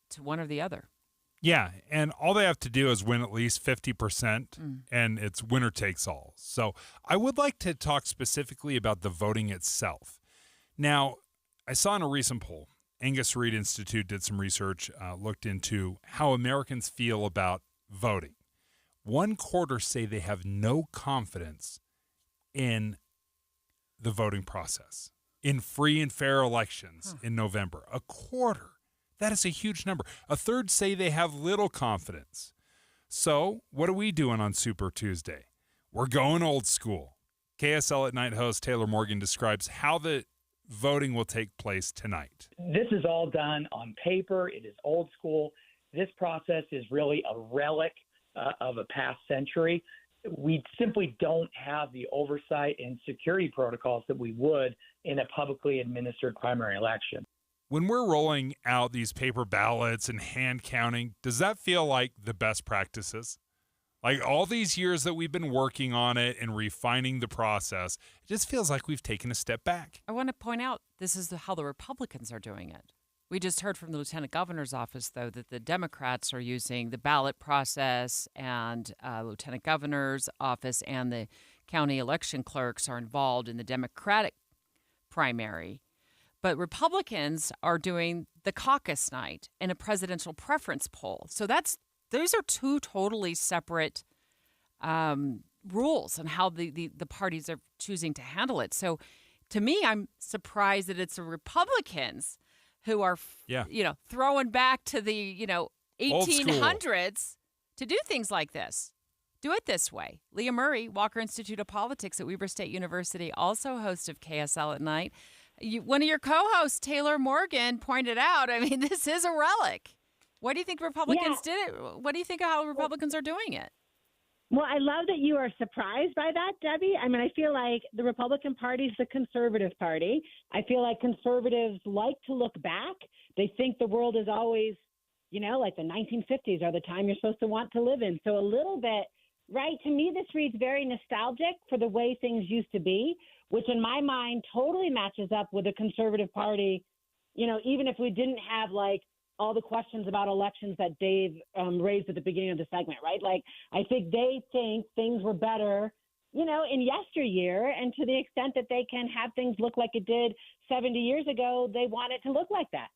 to one or the other. Yeah, and all they have to do is win at least 50%, and it's winner takes all. So I would like to talk specifically about the voting itself. Now, I saw in a recent poll, Angus Reid Institute did some research, looked into how Americans feel about voting. 1/4 say they have no confidence in the voting process, in free and fair elections in November. 1/4. That is a huge number. 1/3 say they have little confidence. So what are we doing on Super Tuesday? We're going old school. KSL at Night host Taylor Morgan describes how the voting will take place tonight. This is all done on paper. It is old school. This process is really a relic of a past century. We simply don't have the oversight and security protocols that we would in a publicly administered primary election. When we're rolling out these paper ballots and hand counting, does that feel like the best practices? Like all these years that we've been working on it and refining the process, it just feels like we've taken a step back. I want to point out this is how the Republicans are doing it. We just heard from the Lieutenant Governor's office, though, that the Democrats are using the ballot process, and Lieutenant Governor's office and the county election clerks are involved in the Democratic primary. But Republicans are doing the caucus night and a presidential preference poll. So those are two totally separate rules on how the parties are choosing to handle it. So to me, I'm surprised that it's the Republicans who are, throwing back to the, 1800s to do things like this. Do it this way. Leah Murray, Walker Institute of Politics at Weber State University, also host of KSL at Night. One of your co-hosts, Taylor Morgan, pointed out, I mean, this is a relic. Why do you think Republicans did it? What do you think of how Republicans are doing it? Well, I love that you are surprised by that, Debbie. I mean, I feel like the Republican Party is the conservative party. I feel like conservatives like to look back. They think the world is always, like the 1950s are the time you're supposed to want to live in. So a little bit, right, to me, this reads very nostalgic for the way things used to be, which in my mind totally matches up with the conservative party, even if we didn't have all the questions about elections that Dave raised at the beginning of the segment, right? Like, I think they think things were better, in yesteryear, and to the extent that they can have things look like it did 70 years ago, they want it to look like that.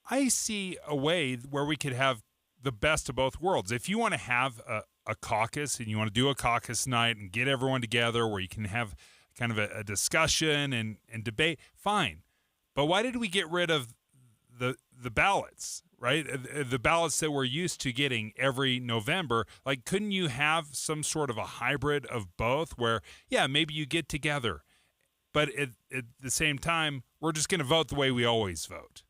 I see a way where we could have the best of both worlds. If you want to have a caucus and you want to do a caucus night and get everyone together where you can have kind of a discussion and debate, fine. But why did we get rid of the ballots, right? The ballots that we're used to getting every November? Like, couldn't you have some sort of a hybrid of both where, yeah, maybe you get together, but at the same time, we're just going to vote the way we always vote?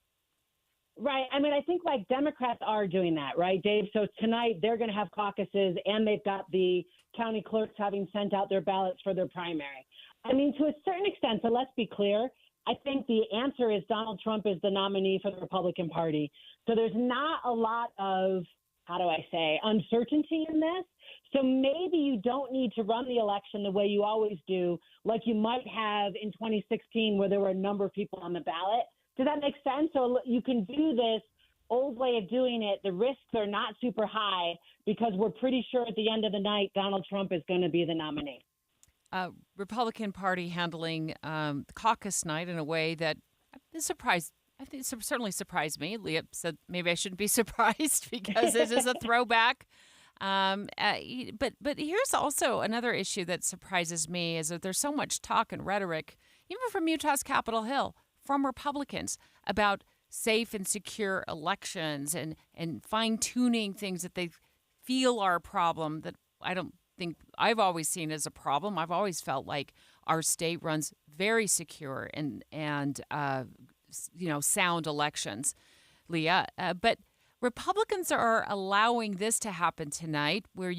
Right. I mean, I think like Democrats are doing that, right, Dave? So tonight they're going to have caucuses and they've got the county clerks having sent out their ballots for their primary. I mean, to a certain extent, so let's be clear, I think the answer is Donald Trump is the nominee for the Republican Party. So there's not a lot of, how do I say, uncertainty in this. So maybe you don't need to run the election the way you always do, like you might have in 2016 where there were a number of people on the ballot. Does that make sense? So you can do this old way of doing it. The risks are not super high because we're pretty sure at the end of the night Donald Trump is going to be the nominee. Republican Party handling caucus night in a way that surprised. I think it certainly surprised me. Leah said maybe I shouldn't be surprised because it is a throwback. But here's also another issue that surprises me is that there's so much talk and rhetoric, even from Utah's Capitol Hill, from Republicans about safe and secure elections and fine-tuning things that they feel are a problem that I don't think I've always seen as a problem. I've always felt like our state runs very secure and sound elections, Leah. But Republicans are allowing this to happen tonight, where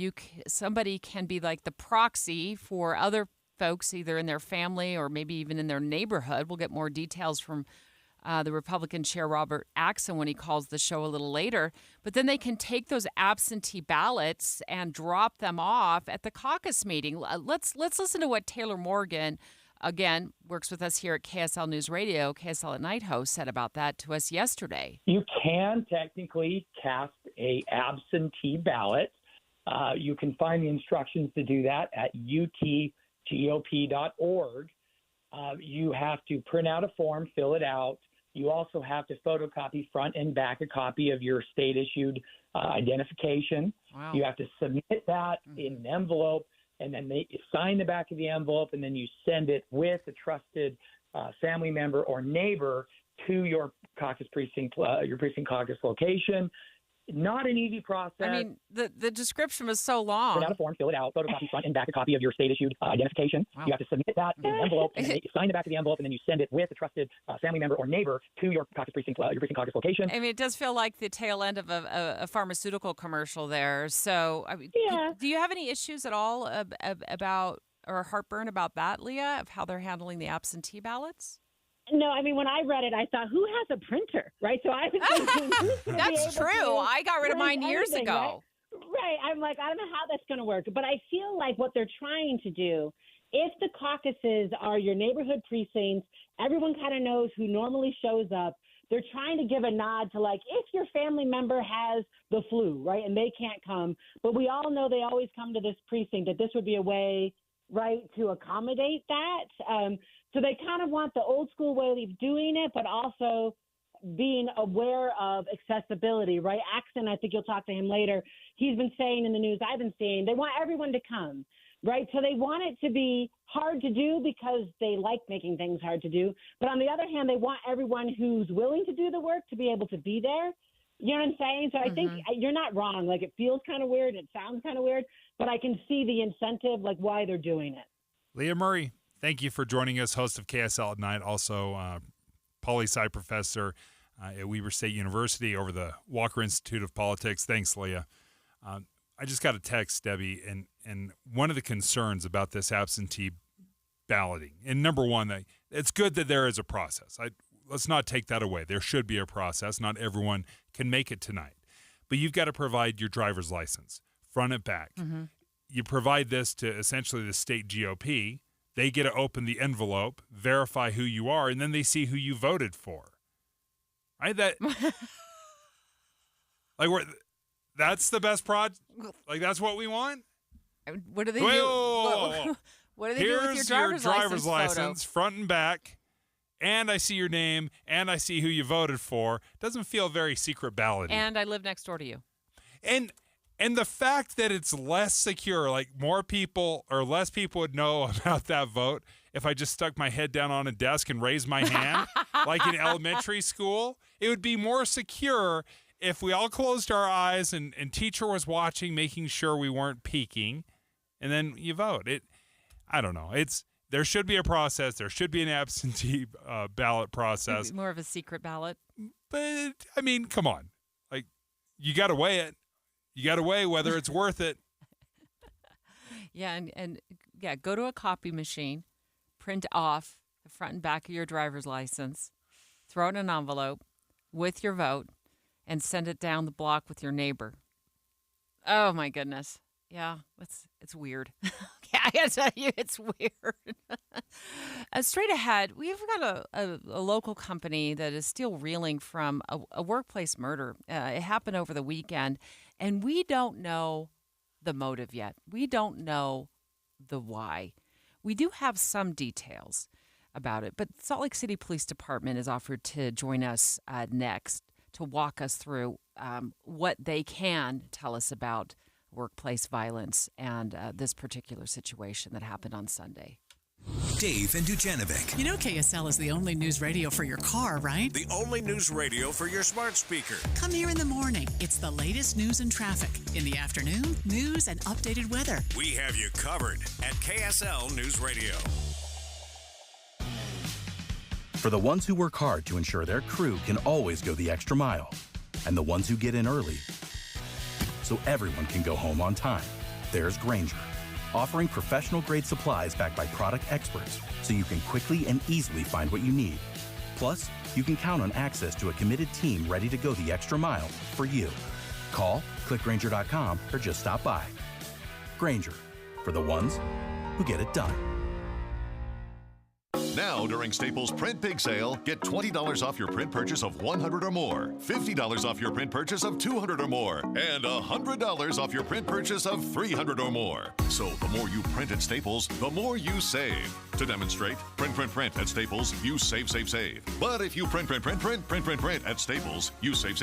somebody can be like the proxy for other folks, either in their family or maybe even in their neighborhood. We'll get more details from the Republican chair, Robert Axon, when he calls the show a little later. But then they can take those absentee ballots and drop them off at the caucus meeting. Let's listen to what Taylor Morgan, again, works with us here at KSL News Radio, KSL at Night host, said about that to us yesterday. You can technically cast a absentee ballot. You can find the instructions to do that at utgop.org. You have to print out a form, fill it out. You also have to photocopy front and back a copy of your state-issued identification. Wow. You have to submit that in an envelope, and then they sign the back of the envelope, and then you send it with a trusted family member or neighbor to your caucus precinct, your precinct caucus location. Not an easy process. I mean, the description was so long. Print out a form, fill it out, photocopy front and back a copy of your state-issued identification. Wow. You have to submit that in an envelope, and then you sign the back of the envelope, and then you send it with a trusted family member or neighbor to your caucus precinct, your precinct caucus location. I mean, it does feel like the tail end of a pharmaceutical commercial there. So, I mean, do you have any issues at all about or heartburn about that, Leah, of how they're handling the absentee ballots? No, I mean, when I read it, I thought, who has a printer, right? So I was thinking, that's true. I got rid of mine years ago. Right. I'm like, I don't know how that's going to work. But I feel like what they're trying to do, if the caucuses are your neighborhood precincts, everyone kind of knows who normally shows up. They're trying to give a nod to, like, if your family member has the flu, right, and they can't come, but we all know they always come to this precinct, that this would be a way, right, to accommodate that. So they kind of want the old school way of doing it, but also being aware of accessibility, right? Axon, I think you'll talk to him later. He's been saying in the news, I've been seeing, they want everyone to come, right? So they want it to be hard to do because they like making things hard to do. But on the other hand, they want everyone who's willing to do the work to be able to be there. You know what I'm saying? So I think you're not wrong. Like, it feels kind of weird. It sounds kind of weird, but I can see the incentive, like why they're doing it. Leah Murray, thank you for joining us, host of KSL at Night, also poli-sci professor at Weber State University over the Walker Institute of Politics. Thanks, Leah. I just got a text, Debbie, and one of the concerns about this absentee balloting, and number one, it's good that there is a process. Let's not take that away. There should be a process. Not everyone can make it tonight. But you've got to provide your driver's license, front and back. Mm-hmm. You provide this to essentially the state GOP. They get to open the envelope, verify who you are, and then they see who you voted for. Right? That's the best project. Like, that's what we want? What do they do? Whoa. What do they do with your driver's license, front and back, and I see your name, and I see who you voted for. Doesn't feel very secret balloting. And I live next door to you. And And the fact that it's less secure, like more people or less people would know about that vote if I just stuck my head down on a desk and raised my hand, like in elementary school. It would be more secure if we all closed our eyes and teacher was watching, making sure we weren't peeking, and then you vote. I don't know. There should be a process. There should be an absentee ballot process. More of a secret ballot. But, I mean, come on. Like, you got to weigh it. You got to weigh whether it's worth it. Yeah, and go to a copy machine, print off the front and back of your driver's license, throw it in an envelope with your vote, and send it down the block with your neighbor. Oh, my goodness. Yeah, it's weird. Yeah, I gotta tell you, it's weird. Straight ahead, we've got a local company that is still reeling from a workplace murder. It happened over the weekend, and we don't know the motive yet. We don't know the why. We do have some details about it, but Salt Lake City Police Department is offered to join us next to walk us through what they can tell us about workplace violence and this particular situation that happened on Sunday. Dave and Dujanovic. You know KSL is the only news radio for your car, right? The only news radio for your smart speaker. Come here in the morning. It's the latest news and traffic. In the afternoon, news and updated weather. We have you covered at KSL News Radio. For the ones who work hard to ensure their crew can always go the extra mile, and the ones who get in early so everyone can go home on time, there's Grainger, offering professional-grade supplies backed by product experts so you can quickly and easily find what you need. Plus, you can count on access to a committed team ready to go the extra mile for you. Call, click Grainger.com, or just stop by. Grainger, for the ones who get it done. Now, during Staples Print Big Sale, get $20 off your print purchase of $100 or more, $50 off your print purchase of $200 or more, and $100 off your print purchase of $300 or more. So the more you print at Staples, the more you save. To demonstrate, print at Staples, you save. But if you print at Staples, you save.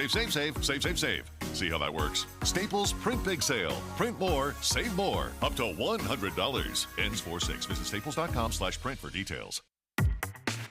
See how that works? Staples Print Big Sale. Print more, save more. Up to $100. Ends 4/6. Visit staples.com/print for details.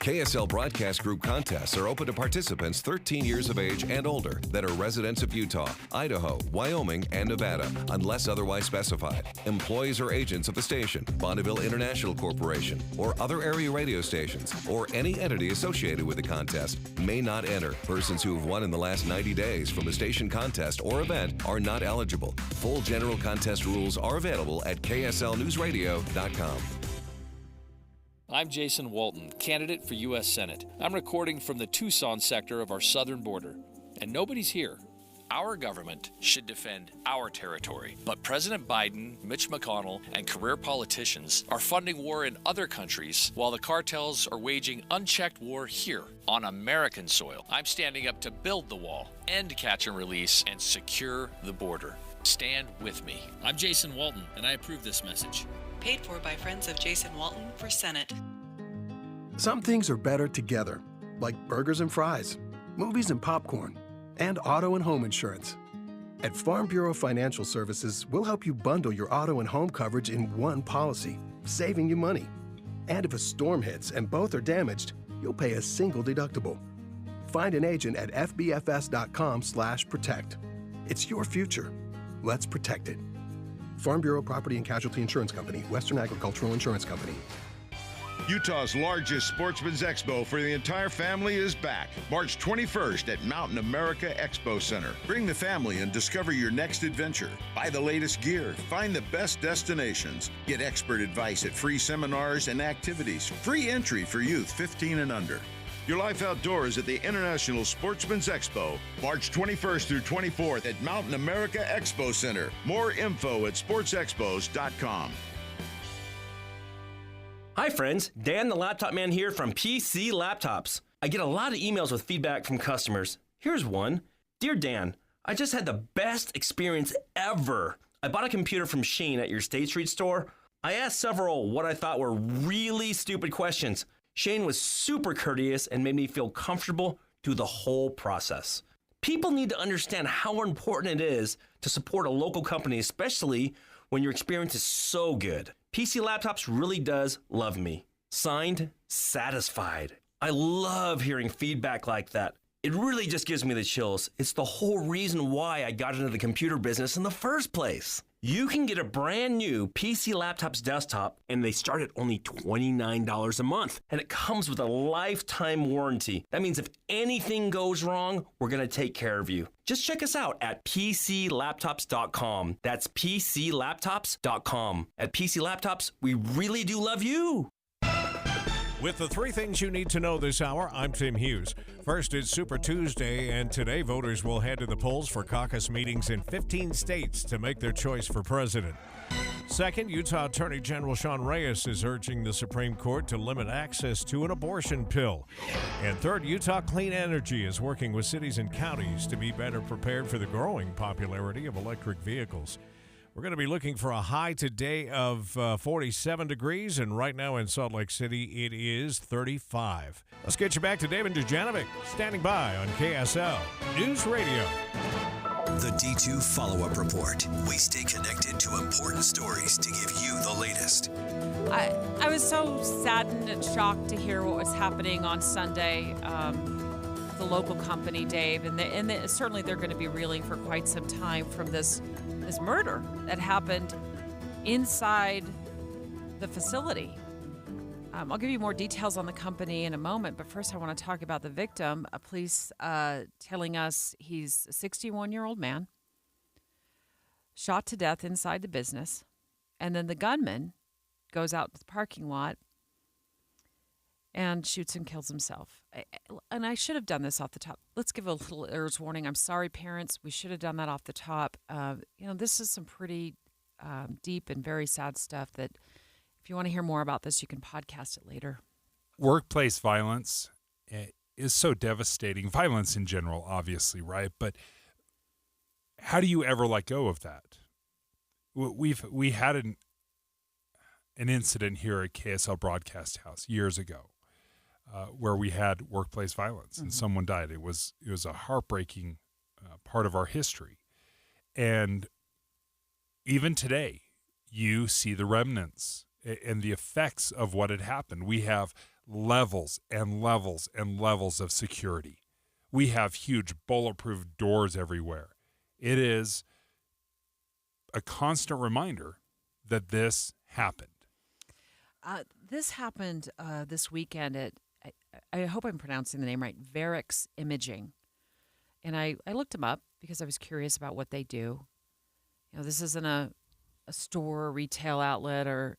KSL Broadcast Group contests are open to participants 13 years of age and older that are residents of Utah, Idaho, Wyoming, and Nevada, unless otherwise specified. Employees or agents of the station, Bonneville International Corporation, or other area radio stations, or any entity associated with the contest may not enter. Persons who have won in the last 90 days from a station contest or event are not eligible. Full general contest rules are available at kslnewsradio.com. I'm Jason Walton, candidate for U.S. Senate. I'm recording from the Tucson sector of our southern border, and nobody's here. Our government should defend our territory, but President Biden, Mitch McConnell, and career politicians are funding war in other countries while the cartels are waging unchecked war here on American soil. I'm standing up to build the wall, end catch and release, and secure the border. Stand with me. I'm Jason Walton, and I approve this message. Paid for by Friends of Jason Walton for Senate. Some things are better together, like burgers and fries, movies and popcorn, and auto and home insurance. At Farm Bureau Financial Services, we'll help you bundle your auto and home coverage in one policy, saving you money. And if a storm hits and both are damaged, you'll pay a single deductible. Find an agent at fbfs.com/protect. It's your future. Let's protect it. Farm Bureau Property and Casualty Insurance Company, Western Agricultural Insurance Company. Utah's largest sportsman's expo for the entire family is back, March 21st at Mountain America Expo Center. Bring the family and discover your next adventure. Buy the latest gear, find the best destinations, get expert advice at free seminars and activities, free entry for youth 15 and under. Your life outdoors at the International Sportsman's Expo, March 21st through 24th at Mountain America Expo Center. More info at sportsexpos.com. Hi friends, Dan the Laptop Man here from PC Laptops. I get a lot of emails with feedback from customers. Here's one. Dear Dan, I just had the best experience ever. I bought a computer from Shane at your State Street store. I asked several what I thought were really stupid questions. Shane was super courteous and made me feel comfortable through the whole process. People need to understand how important it is to support a local company, especially when your experience is so good. PC Laptops really does love me. Signed, Satisfied. I love hearing feedback like that. It really just gives me the chills. It's the whole reason why I got into the computer business in the first place. You can get a brand new PC Laptops desktop, and they start at only $29 a month. And it comes with a lifetime warranty. That means if anything goes wrong, we're going to take care of you. Just check us out at PCLaptops.com. That's PCLaptops.com. At PC Laptops, we really do love you. With the three things you need to know this hour, I'm Tim Hughes. First, it's Super Tuesday, and today voters will head to the polls for caucus meetings in 15 states to make their choice for president. Second, Utah Attorney General Sean Reyes is urging the Supreme Court to limit access to an abortion pill. And third, Utah Clean Energy is working with cities and counties to be better prepared for the growing popularity of electric vehicles. We're going to be looking for a high today of 47 degrees, and right now in Salt Lake City, it is 35. Let's get you back to David Dujanovic, standing by on KSL News Radio. The D2 Follow-Up Report. We stay connected to important stories to give you the latest. I was so saddened and shocked to hear what was happening on Sunday. The local company, Dave, and certainly they're going to be reeling for quite some time from this murder that happened inside the facility. I'll give you more details on the company in a moment, but first I want to talk about the victim. Police telling us he's a 61-year-old man, shot to death inside the business, and then the gunman goes out to the parking lot and shoots and kills himself. And I should have done this off the top. Let's give a little errors warning. I'm sorry, parents. We should have done that off the top. This is some pretty deep and very sad stuff that if you want to hear more about this, you can podcast it later. Workplace violence is so devastating. Violence in general, obviously, right? But how do you ever let go of that? We had an incident here at KSL Broadcast House years ago. Where we had workplace violence and someone died. It was a heartbreaking part of our history. And even today, you see the remnants and the effects of what had happened. We have levels and levels and levels of security. We have huge bulletproof doors everywhere. It is a constant reminder that this happened. This happened this weekend at, I hope I'm pronouncing the name right, Verix Imaging. And I looked them up because I was curious about what they do. This isn't a store or retail outlet or,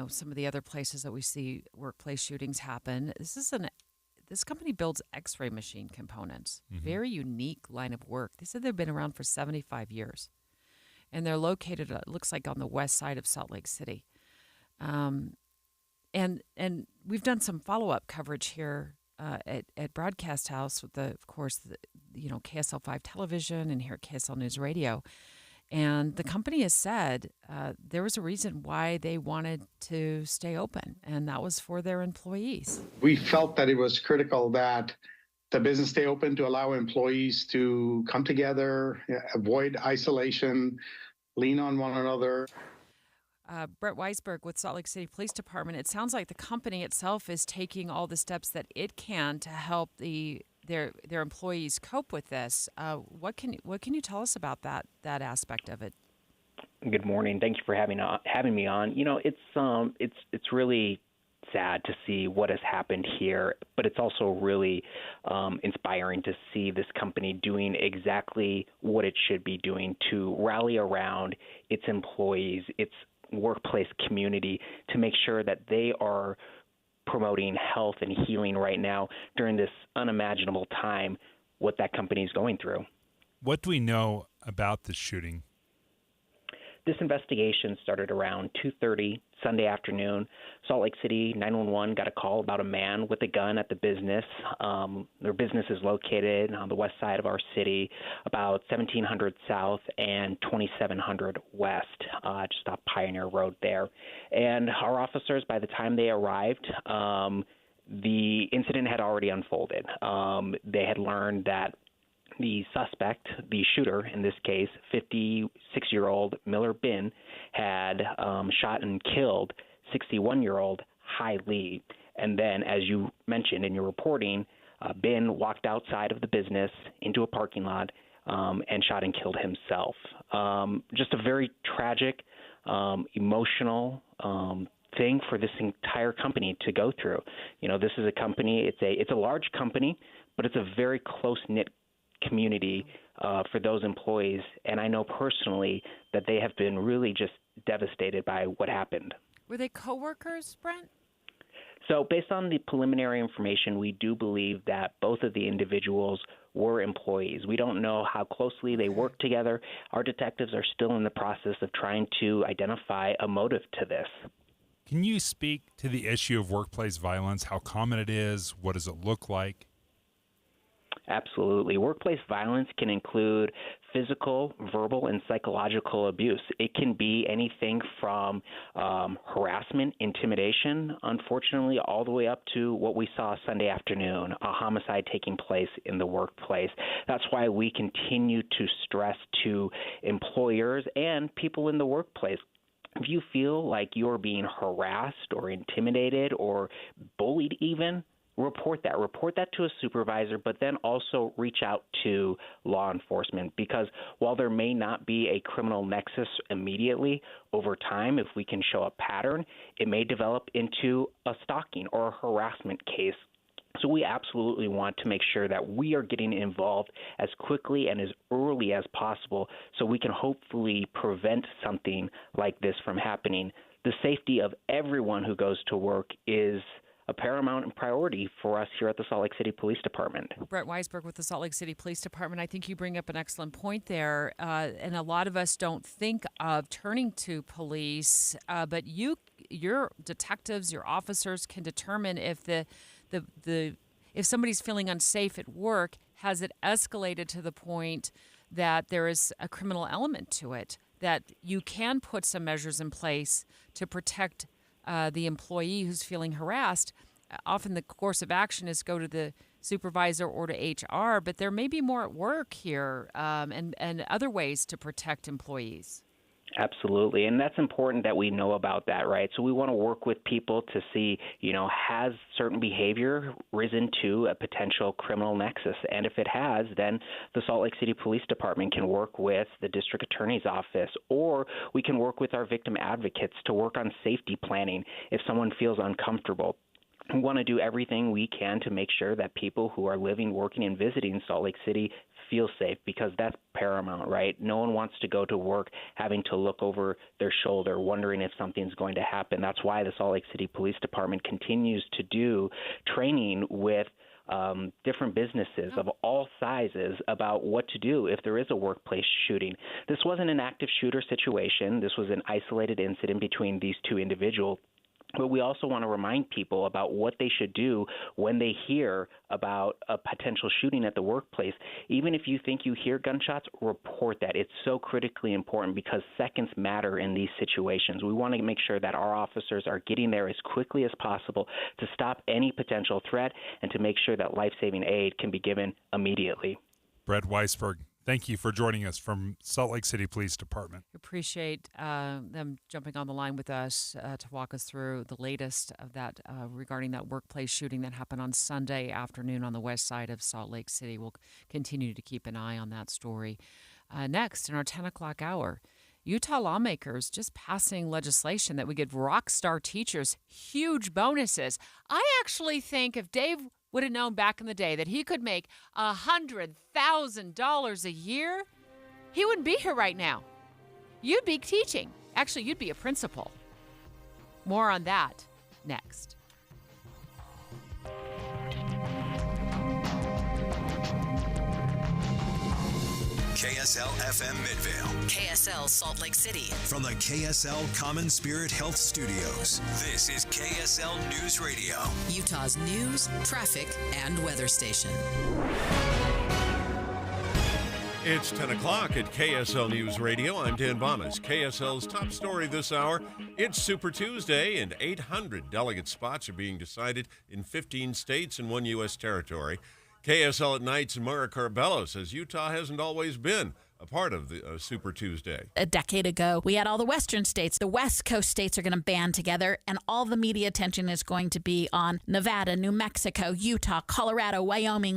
some of the other places that we see workplace shootings happen. This company builds X-ray machine components. Mm-hmm. Very unique line of work. They said they've been around for 75 years. And they're located, it looks like, on the west side of Salt Lake City. And we've done some follow-up coverage here at Broadcast House with of course, KSL 5 Television and here at KSL News Radio. And the company has said there was a reason why they wanted to stay open, and that was for their employees. We felt that it was critical that the business stay open to allow employees to come together, avoid isolation, lean on one another. Brett Weisberg with Salt Lake City Police Department. It sounds like the company itself is taking all the steps that it can to help their employees cope with this. What can you tell us about that aspect of it? Good morning. Thank you for having me on. It's really sad to see what has happened here, but it's also really inspiring to see this company doing exactly what it should be doing to rally around its employees, its workplace community, to make sure that they are promoting health and healing right now during this unimaginable time, what that company is going through. What do we know about the shooting? This investigation started around 2:30 Sunday afternoon. Salt Lake City 911 got a call about a man with a gun at the business. Their business is located on the west side of our city, about 1700 South and 2700 West, just off Pioneer Road there. And our officers, by the time they arrived, the incident had already unfolded. They had learned that the suspect, the shooter in this case, 56-year-old Miller Bin, had shot and killed 61-year-old Hai Lee. And then, as you mentioned in your reporting, Bin walked outside of the business into a parking lot and shot and killed himself. Just a very tragic, emotional thing for this entire company to go through. This is a company, it's a large company, but it's a very close-knit community for those employees. And I know personally that they have been really just devastated by what happened. Were they coworkers, Brent? So based on the preliminary information, we do believe that both of the individuals were employees. We don't know how closely they worked together. Our detectives are still in the process of trying to identify a motive to this. Can you speak to the issue of workplace violence, how common it is, what does it look like? Absolutely. Workplace violence can include physical, verbal, and psychological abuse. It can be anything from harassment, intimidation, unfortunately, all the way up to what we saw Sunday afternoon, a homicide taking place in the workplace. That's why we continue to stress to employers and people in the workplace. If you feel like you're being harassed or intimidated or bullied even, report that. Report that to a supervisor, but then also reach out to law enforcement, because while there may not be a criminal nexus immediately, over time, if we can show a pattern, it may develop into a stalking or a harassment case. So we absolutely want to make sure that we are getting involved as quickly and as early as possible so we can hopefully prevent something like this from happening. The safety of everyone who goes to work is a paramount priority for us here at the Salt Lake City Police Department. Brett Weisberg with the Salt Lake City Police Department. I think you bring up an excellent point there, and a lot of us don't think of turning to police, but your detectives, your officers can determine if if somebody's feeling unsafe at work, has it escalated to the point that there is a criminal element to it, that you can put some measures in place to protect the employee who's feeling harassed. Often the course of action is go to the supervisor or to HR, but there may be more at work here and other ways to protect employees. Absolutely. And that's important that we know about that, right? So we want to work with people to see, has certain behavior risen to a potential criminal nexus? And if it has, then the Salt Lake City Police Department can work with the district attorney's office, or we can work with our victim advocates to work on safety planning if someone feels uncomfortable. We want to do everything we can to make sure that people who are living, working, and visiting Salt Lake City feel safe, because that's paramount, right? No one wants to go to work having to look over their shoulder, wondering if something's going to happen. That's why the Salt Lake City Police Department continues to do training with different businesses of all sizes about what to do if there is a workplace shooting. This wasn't an active shooter situation. This was an isolated incident between these two individuals. But we also want to remind people about what they should do when they hear about a potential shooting at the workplace. Even if you think you hear gunshots, report that. It's so critically important because seconds matter in these situations. We want to make sure that our officers are getting there as quickly as possible to stop any potential threat and to make sure that life-saving aid can be given immediately. Brett Weisberg, thank you for joining us from Salt Lake City Police Department. Appreciate them jumping on the line with us to walk us through the latest of that regarding that workplace shooting that happened on Sunday afternoon on the west side of Salt Lake City. We'll continue to keep an eye on that story. Next, in our 10 o'clock hour, Utah lawmakers just passing legislation that would give rock star teachers huge bonuses. I actually think if Dave would have known back in the day that he could make $100,000 a year, he wouldn't be here right now. You'd be teaching. Actually, you'd be a principal. More on that next. KSL FM Midvale. KSL Salt Lake City. From the KSL Common Spirit Health Studios, this is KSL News Radio. Utah's news, traffic, and weather station. It's 10 o'clock at KSL News Radio. I'm Dan Bomas. KSL's top story this hour. It's Super Tuesday, and 800 delegate spots are being decided in 15 states and one U.S. territory. KSL at Night's Mara Carbello says Utah hasn't always been a part of the Super Tuesday. A decade ago, we had all the Western states. The West Coast states are going to band together, and all the media attention is going to be on Nevada, New Mexico, Utah, Colorado, Wyoming.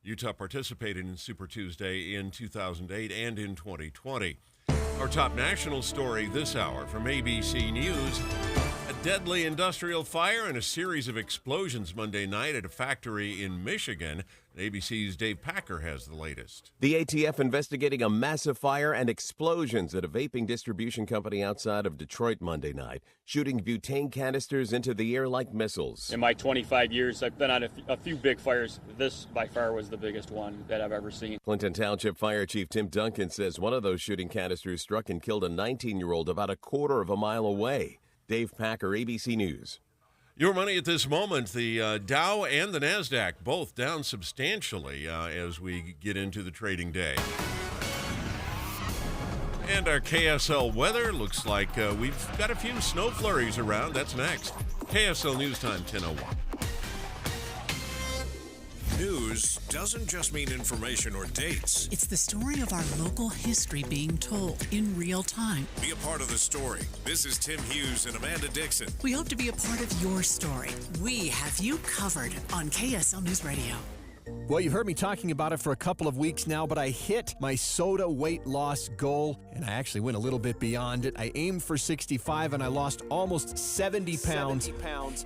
Utah participated in Super Tuesday in 2008 and in 2020. Our top national story this hour from ABC News. A deadly industrial fire and a series of explosions Monday night at a factory in Michigan. ABC's Dave Packer has the latest. The ATF investigating a massive fire and explosions at a vaping distribution company outside of Detroit Monday night, shooting butane canisters into the air like missiles. In my 25 years, I've been on a few big fires. This, by far, was the biggest one that I've ever seen. Clinton Township Fire Chief Tim Duncan says one of those shooting canisters struck and killed a 19-year-old about a quarter of a mile away. Dave Packer, ABC News. Your money at this moment, the Dow and the NASDAQ both down substantially as we get into the trading day. And our KSL weather looks like we've got a few snow flurries around. That's next. KSL News Time, 10:01. News doesn't just mean information or dates. It's the story of our local history being told in real time. Be a part of the story. This is Tim Hughes and Amanda Dixon. We hope to be a part of your story. We have you covered on KSL News Radio. Well, you've heard me talking about it for a couple of weeks now, but I hit my soda weight loss goal, and I actually went a little bit beyond it. I aimed for 65, and I lost almost 70 pounds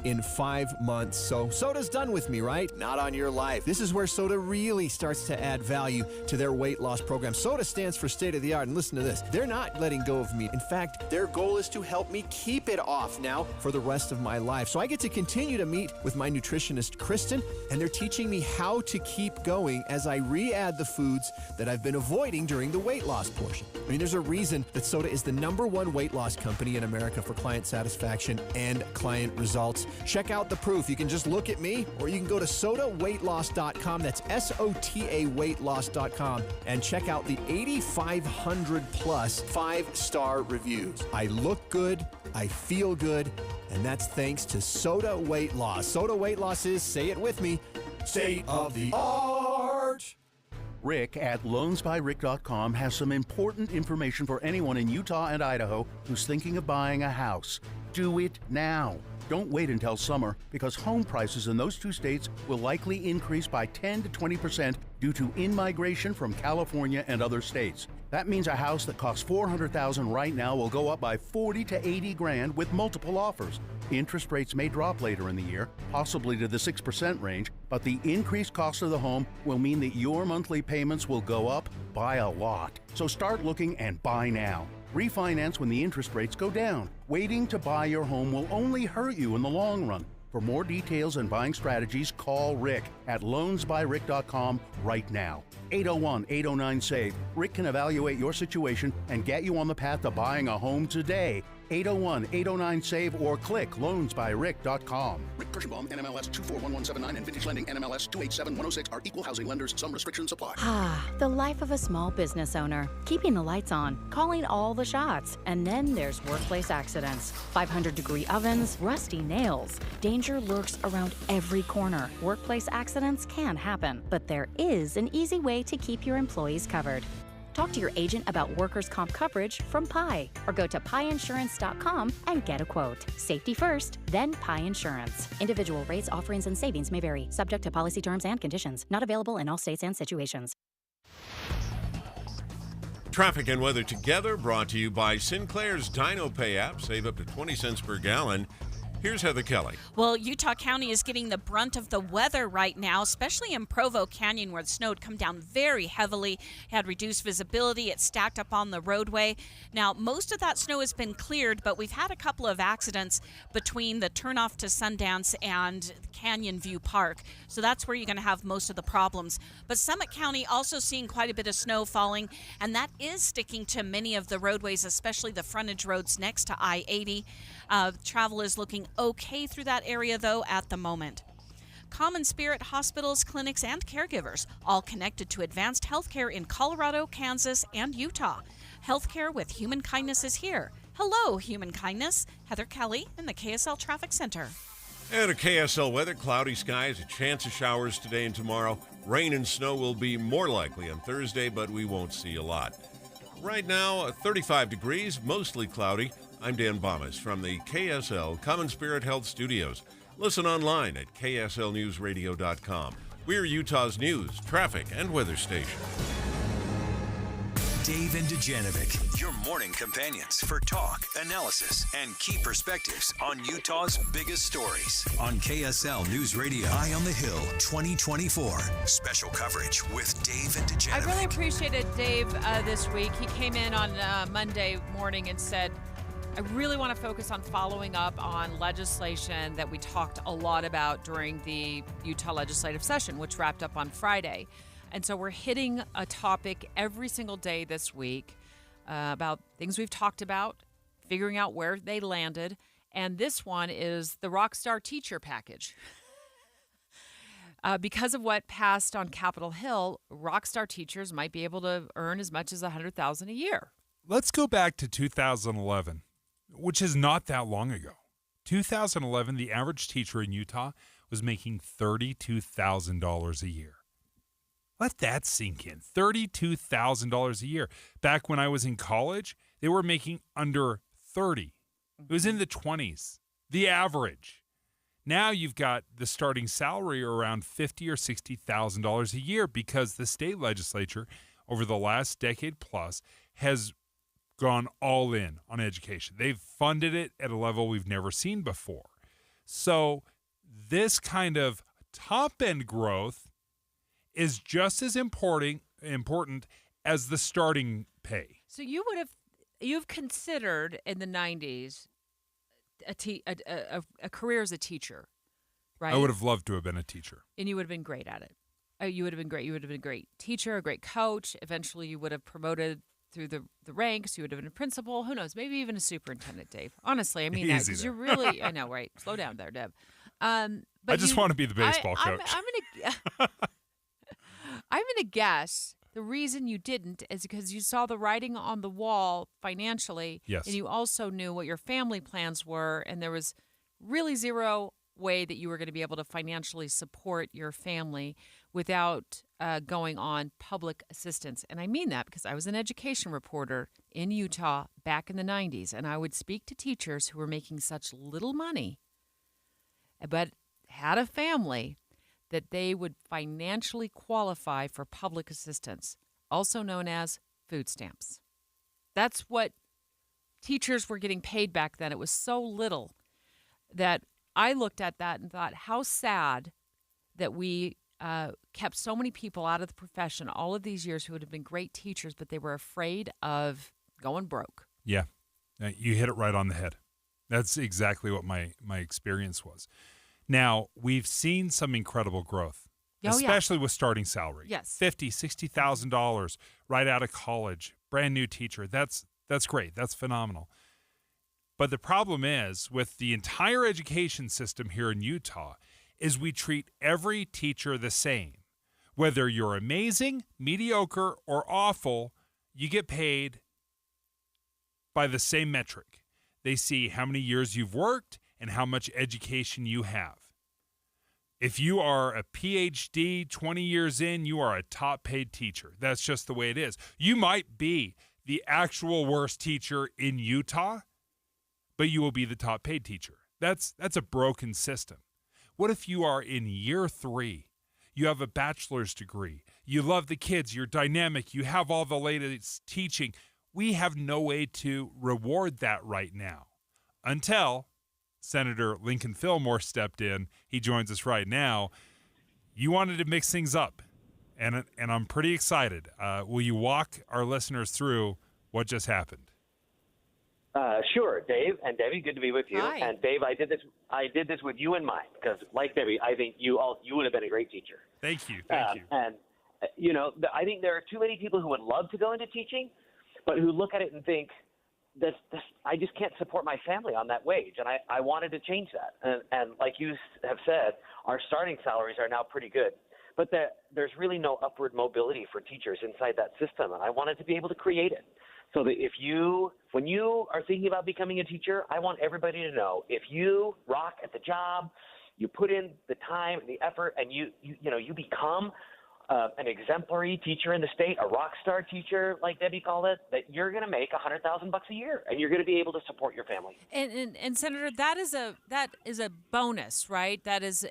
in 5 months. So soda's done with me, right? Not on your life. This is where soda really starts to add value to their weight loss program. Soda stands for state of the art, and listen to this. They're not letting go of me. In fact, their goal is to help me keep it off now for the rest of my life. So I get to continue to meet with my nutritionist, Kristen, and they're teaching me how to keep going as I re-add the foods that I've been avoiding during the weight loss portion. I mean, there's a reason that Soda is the #1 weight loss company in America for client satisfaction and client results. Check out the proof. You can just look at me, or you can go to sodaweightloss.com. That's SOTA weightloss.com, and check out the 8,500 plus 5-star reviews. I look good, I feel good, and that's thanks to Soda Weight Loss. Soda Weight Loss is, say it with me, state of the art. Rick at loansbyrick.com has some important information for anyone in Utah and Idaho who's thinking of buying a house. Do it now. Don't wait until summer, because home prices in those two states will likely increase by 10 to 20% due to in-migration from California and other states. That means a house that costs $400,000 right now will go up by $40 to $80,000 with multiple offers. Interest rates may drop later in the year, possibly to the 6% range, but the increased cost of the home will mean that your monthly payments will go up by a lot. So start looking and buy now. Refinance when the interest rates go down. Waiting to buy your home will only hurt you in the long run. For more details and buying strategies, call Rick at loansbyrick.com right now. 801-809-SAVE. Rick can evaluate your situation and get you on the path to buying a home today. 801-809-SAVE or click loansbyrick.com. Rick Kirschenbaum, NMLS 241179 and Vintage Lending, NMLS 287106 are equal housing lenders. Some restrictions apply. The life of a small business owner. Keeping the lights on, calling all the shots. And then there's workplace accidents. 500-degree ovens, rusty nails. Danger lurks around every corner. Workplace accidents can happen, but there is an easy way to keep your employees covered. Talk to your agent about workers' comp coverage from Pi, or go to piinsurance.com and get a quote. Safety first, then Pi Insurance. Individual rates, offerings, and savings may vary, subject to policy terms and conditions. Not available in all states and situations. Traffic and weather together, brought to you by Sinclair's Dino Pay app. Save up to 20 cents per gallon. Here's Heather Kelly. Well, Utah County is getting the brunt of the weather right now, especially in Provo Canyon, where the snow had come down very heavily, had reduced visibility, it stacked up on the roadway. Now, most of that snow has been cleared, but we've had a couple of accidents between the turnoff to Sundance and Canyon View Park. So that's where you're going to have most of the problems. But Summit County also seeing quite a bit of snow falling, and that is sticking to many of the roadways, especially the frontage roads next to I-80. Travel is looking okay through that area, though, at the moment. Common Spirit hospitals, clinics, and caregivers, all connected to advanced healthcare in Colorado, Kansas, and Utah. Healthcare with Human Kindness is here. Hello, Human Kindness. Heather Kelly in the KSL Traffic Center. And a KSL weather, cloudy skies, a chance of showers today and tomorrow. Rain and snow will be more likely on Thursday, but we won't see a lot. Right now, 35 degrees, mostly cloudy. I'm Dan Bomas from the KSL Common Spirit Health Studios. Listen online at kslnewsradio.com. We're Utah's news, traffic, and weather station. Dave and Dujanovic, your morning companions for talk, analysis, and key perspectives on Utah's biggest stories. On KSL News Radio, Eye on the Hill 2024. Special coverage with Dave and Dujanovic. I really appreciated Dave this week. He came in on Monday morning and said, I really want to focus on following up on legislation that we talked a lot about during the Utah legislative session, which wrapped up on Friday. And so we're hitting a topic every single day this week about things we've talked about, figuring out where they landed. And this one is the Rockstar Teacher Package. Because of what passed on Capitol Hill, Rockstar teachers might be able to earn as much as $100,000 a year. Let's go back to 2011, which is not that long ago. 2011, the average teacher in Utah was making $32,000 a year. Let that sink in. $32,000 a year. Back when I was in college, they were making under 30. It was in the 20s, the average. Now you've got the starting salary around $50,000 or $60,000 a year because the state legislature over the last decade plus has gone all in on education. They've funded it at a level we've never seen before. So this kind of top-end growth is just as important as the starting pay. So you've considered in the 90s a career as a teacher, right? I would have loved to have been a teacher. And you would have been great at it. You would have been great. You would have been a great teacher, a great coach. Eventually you would have promoted through the ranks. You would have been a principal. Who knows? Maybe even a superintendent, Dave. Honestly, I mean that because you're really, I know, right? Slow down there, Deb. But I just want to be the baseball coach. I'm going to guess the reason you didn't is because you saw the writing on the wall financially. Yes. And you also knew what your family plans were, and there was really zero way that you were going to be able to financially support your family without going on public assistance. And I mean that because I was an education reporter in Utah back in the 90s, and I would speak to teachers who were making such little money but had a family that they would financially qualify for public assistance, also known as food stamps. That's what teachers were getting paid back then. It was so little that I looked at that and thought, how sad that we kept so many people out of the profession all of these years who would have been great teachers, but they were afraid of going broke. Yeah, you hit it right on the head. That's exactly what my experience was. Now, we've seen some incredible growth, especially with starting salary. Yes. $50,000, $60,000 right out of college, brand new teacher. That's great. That's phenomenal. But the problem is with the entire education system here in Utah is we treat every teacher the same. Whether you're amazing, mediocre, or awful, you get paid by the same metric. They see how many years you've worked and how much education you have. If you are a PhD 20 years in, you are a top paid teacher. That's just the way it is. You might be the actual worst teacher in Utah, but you will be the top paid teacher. That's a broken system. What if you are in year 3? You have a bachelor's degree. You love the kids. You're dynamic. You have all the latest teaching. We have no way to reward that right now until Senator Lincoln Fillmore stepped in. He joins us right now. You wanted to mix things up, and I'm pretty excited. Will you walk our listeners through what just happened? Sure, Dave and Debbie. Good to be with you. Hi. And Dave, I did this with you in mind because, like Debbie, I think you would have been a great teacher. Thank you. And I think there are too many people who would love to go into teaching, but who look at it and think, I just can't support my family on that wage, and I wanted to change that. And like you have said, our starting salaries are now pretty good, but there's really no upward mobility for teachers inside that system, and I wanted to be able to create it. So that when you are thinking about becoming a teacher, I want everybody to know if you rock at the job, you put in the time, the effort, and you become an exemplary teacher in the state, a rock star teacher, like Debbie called it, that you're going to make $100,000 a year, and you're going to be able to support your family. And Senator, that is a bonus, right? That is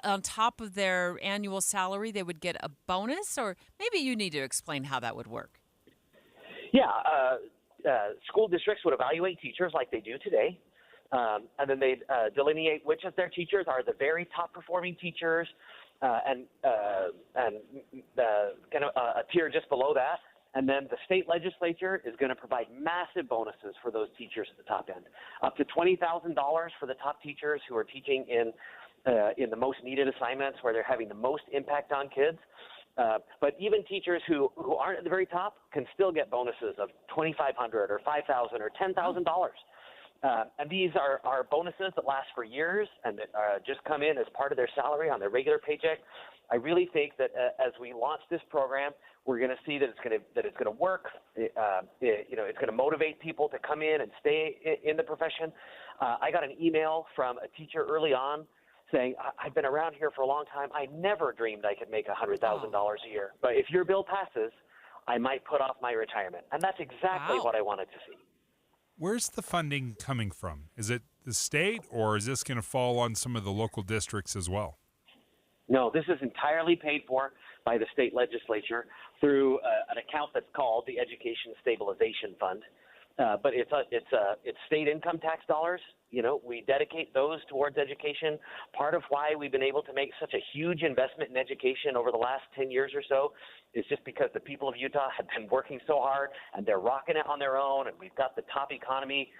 on top of their annual salary, they would get a bonus, or maybe you need to explain how that would work. Yeah, school districts would evaluate teachers like they do today, and then they'd delineate which of their teachers are the very top performing teachers, and kind of a tier just below that. And then the state legislature is going to provide massive bonuses for those teachers at the top end, up to $20,000 for the top teachers who are teaching in the most needed assignments where they're having the most impact on kids. But even teachers who aren't at the very top can still get bonuses of $2,500 or $5,000 or $10,000. And these are bonuses that last for years and that just come in as part of their salary on their regular paycheck. I really think that as we launch this program, we're going to see that it's going to work. It's going to motivate people to come in and stay in the profession. I got an email from a teacher early on saying, I've been around here for a long time. I never dreamed I could make $100,000 a year. But if your bill passes, I might put off my retirement. And that's exactly what I wanted to see. Where's the funding coming from? Is it the state, or is this going to fall on some of the local districts as well? No, this is entirely paid for by the state legislature through an account that's called the Education Stabilization Fund. But it's state income tax dollars. You know, we dedicate those towards education. Part of why we've been able to make such a huge investment in education over the last 10 years or so is just because the people of Utah have been working so hard and they're rocking it on their own, and we've got the top economy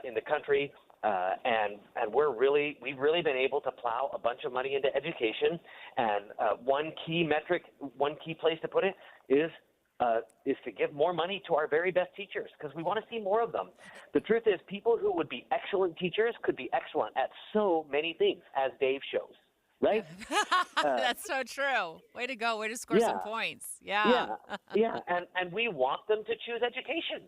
in the country. And we've really been able to plow a bunch of money into education. And one key place to put it is to give more money to our very best teachers, because we want to see more of them. The truth is, people who would be excellent teachers could be excellent at so many things, as Dave shows, right? That's so true. Way to go. Way to score some points. Yeah. And we want them to choose education.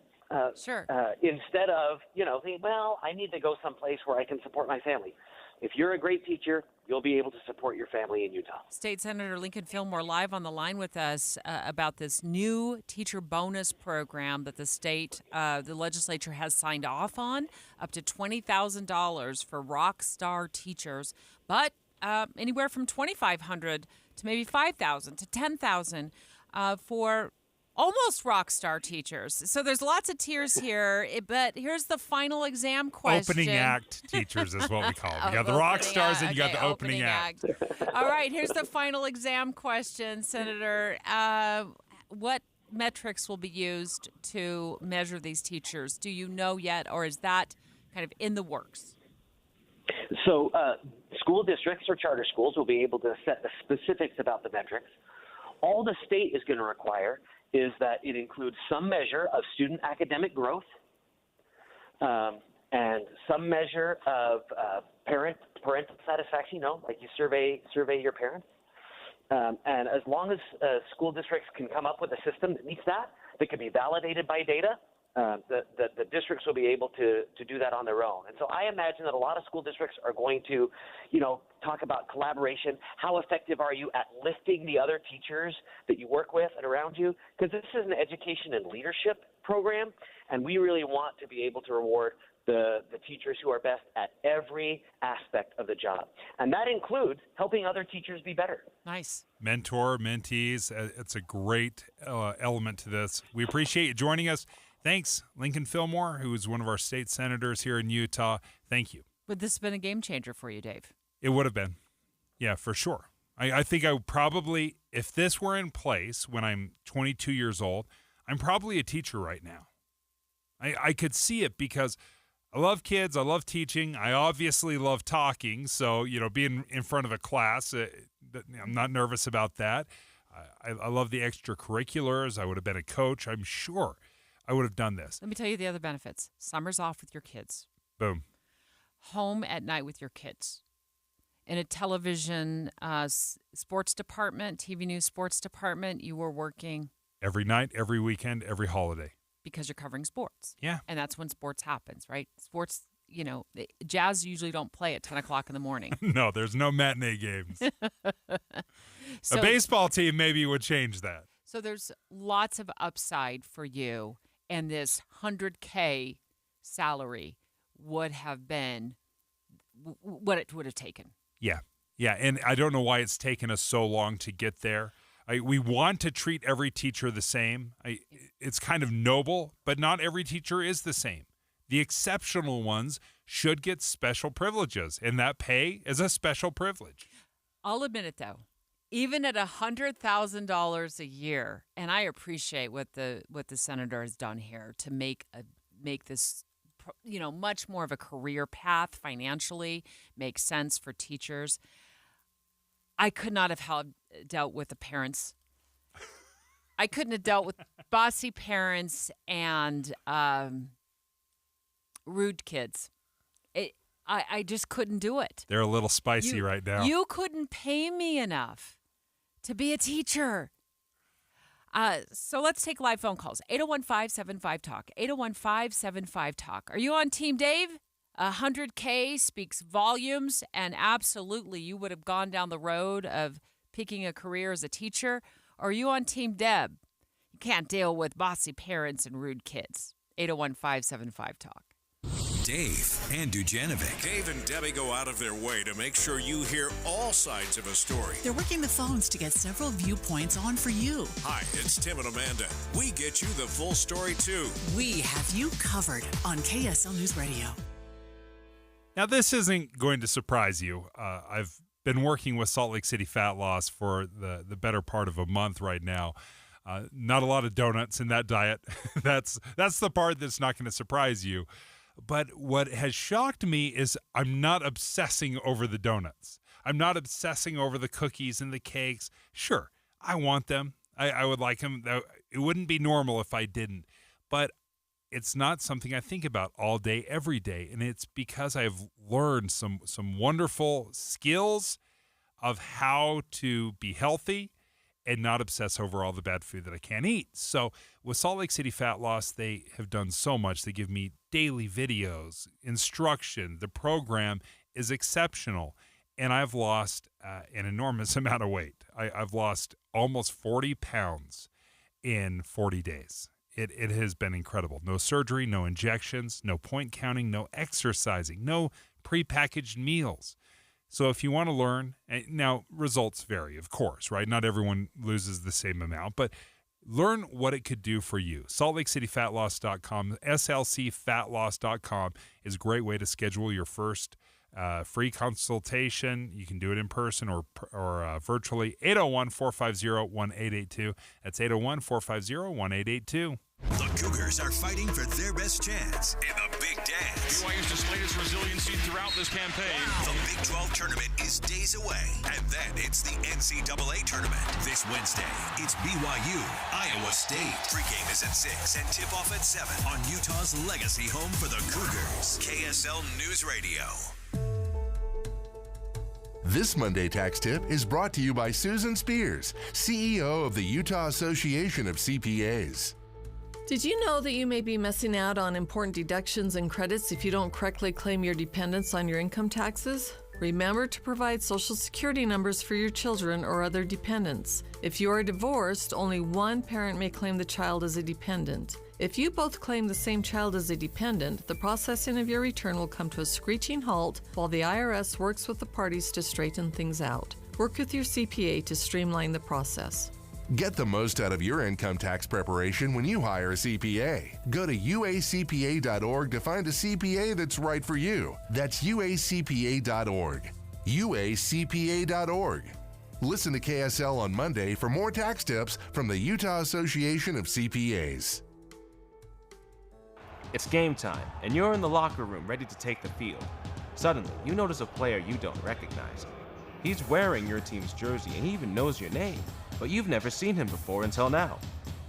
Sure. Instead of, thinking, well, I need to go someplace where I can support my family. If you're a great teacher, you'll be able to support your family in Utah. State Senator Lincoln Fillmore live on the line with us about this new teacher bonus program that the state, the legislature has signed off on, up to $20,000 for rock star teachers, but anywhere from $2,500 to maybe $5,000 to $10,000 for almost rock star teachers. So there's lots of tiers here, but here's the final exam question. Opening act teachers is what we call them. You got the rock stars and you got the opening act. All right, here's the final exam question, Senator. What metrics will be used to measure these teachers? Do you know yet, or is that kind of in the works? So school districts or charter schools will be able to set the specifics about the metrics. All the state is going to require is that it includes some measure of student academic growth and some measure of parental satisfaction, like you survey your parents. And as long as school districts can come up with a system that meets that can be validated by data, the districts will be able to do that on their own. And so I imagine that a lot of school districts are going to, talk about collaboration. How effective are you at lifting the other teachers that you work with and around you? Because this is an education and leadership program, and we really want to be able to reward the teachers who are best at every aspect of the job. And that includes helping other teachers be better. Nice. Mentor, mentees, it's a great element to this. We appreciate you joining us. Thanks, Lincoln Fillmore, who is one of our state senators here in Utah. Thank you. Would this have been a game changer for you, Dave? It would have been. Yeah, for sure. I think I would probably, if this were in place when I'm 22 years old, I'm probably a teacher right now. I could see it because I love kids. I love teaching. I obviously love talking. So, being in front of a class, I'm not nervous about that. I love the extracurriculars. I would have been a coach. I'm sure I would have done this. Let me tell you the other benefits. Summers off with your kids. Boom. Home at night with your kids. In a television sports department, TV news sports department, you were working every night, every weekend, every holiday. Because you're covering sports. Yeah. And that's when sports happens, right? Sports, Jazz usually don't play at 10 o'clock in the morning. No, there's no matinee games. So, a baseball team maybe would change that. So there's lots of upside for you, and this $100K salary would have been what it would have taken. Yeah. Yeah, and I don't know why it's taken us so long to get there. We want to treat every teacher the same. It's kind of noble, but not every teacher is the same. The exceptional ones should get special privileges, and that pay is a special privilege. I'll admit it, though. Even at $100,000 a year, and I appreciate what the senator has done here to make this, much more of a career path financially, make sense for teachers. I could not have dealt with the parents. I couldn't have dealt with bossy parents and rude kids. I just couldn't do it. They're a little spicy right now. You couldn't pay me enough to be a teacher. So let's take live phone calls. 801-575-TALK. 801-575-TALK. Are you on Team Dave? 100K speaks volumes, and absolutely you would have gone down the road of picking a career as a teacher. Or are you on Team Deb? You can't deal with bossy parents and rude kids. 801-575-TALK. Dave and Dujanovic. Dave and Debbie go out of their way to make sure you hear all sides of a story. They're working the phones to get several viewpoints on for you. Hi, it's Tim and Amanda. We get you the full story, too. We have you covered on KSL News Radio. Now, this isn't going to surprise you. I've been working with Salt Lake City Fat Loss for the better part of a month right now. Not a lot of donuts in that diet. That's the part that's not going to surprise you. But what has shocked me is I'm not obsessing over the donuts. I'm not obsessing over the cookies and the cakes. Sure, I want them. I would like them. It wouldn't be normal if I didn't. But it's not something I think about all day, every day. And it's because I've learned some wonderful skills of how to be healthy and not obsess over all the bad food that I can't eat. So with Salt Lake City Fat Loss, they have done so much. They give me daily videos, instruction. The program is exceptional. And I've lost an enormous amount of weight. I've lost almost 40 pounds in 40 days. It has been incredible. No surgery, no injections, no point counting, no exercising, no prepackaged meals. So if you want to learn, now results vary, of course, right? Not everyone loses the same amount, but learn what it could do for you. SaltLakeCityFatLoss.com, SLCFatLoss.com is a great way to schedule your first free consultation. You can do it in person or virtually. 801-450-1882. That's 801-450-1882. The Cougars are fighting for their best chance in the Big Dance. BYU's displayed its resiliency throughout this campaign. The Big 12 tournament is days away, and then it's the NCAA tournament. This Wednesday, it's BYU, Iowa State. Pregame is at 6 and tip-off at 7 on Utah's legacy home for the Cougars. KSL News Radio. This Monday Tax Tip is brought to you by Susan Spears, CEO of the Utah Association of CPAs. Did you know that you may be missing out on important deductions and credits if you don't correctly claim your dependents on your income taxes? Remember to provide Social Security numbers for your children or other dependents. If you are divorced, only one parent may claim the child as a dependent. If you both claim the same child as a dependent, the processing of your return will come to a screeching halt while the IRS works with the parties to straighten things out. Work with your CPA to streamline the process. Get the most out of your income tax preparation when you hire a CPA. Go to uacpa.org to find a CPA that's right for you. That's uacpa.org. uacpa.org. Listen to KSL on Monday for more tax tips from the Utah Association of CPAs. It's game time, and you're in the locker room ready to take the field. Suddenly, you notice a player you don't recognize. He's wearing your team's jersey, and he even knows your name, but you've never seen him before until now.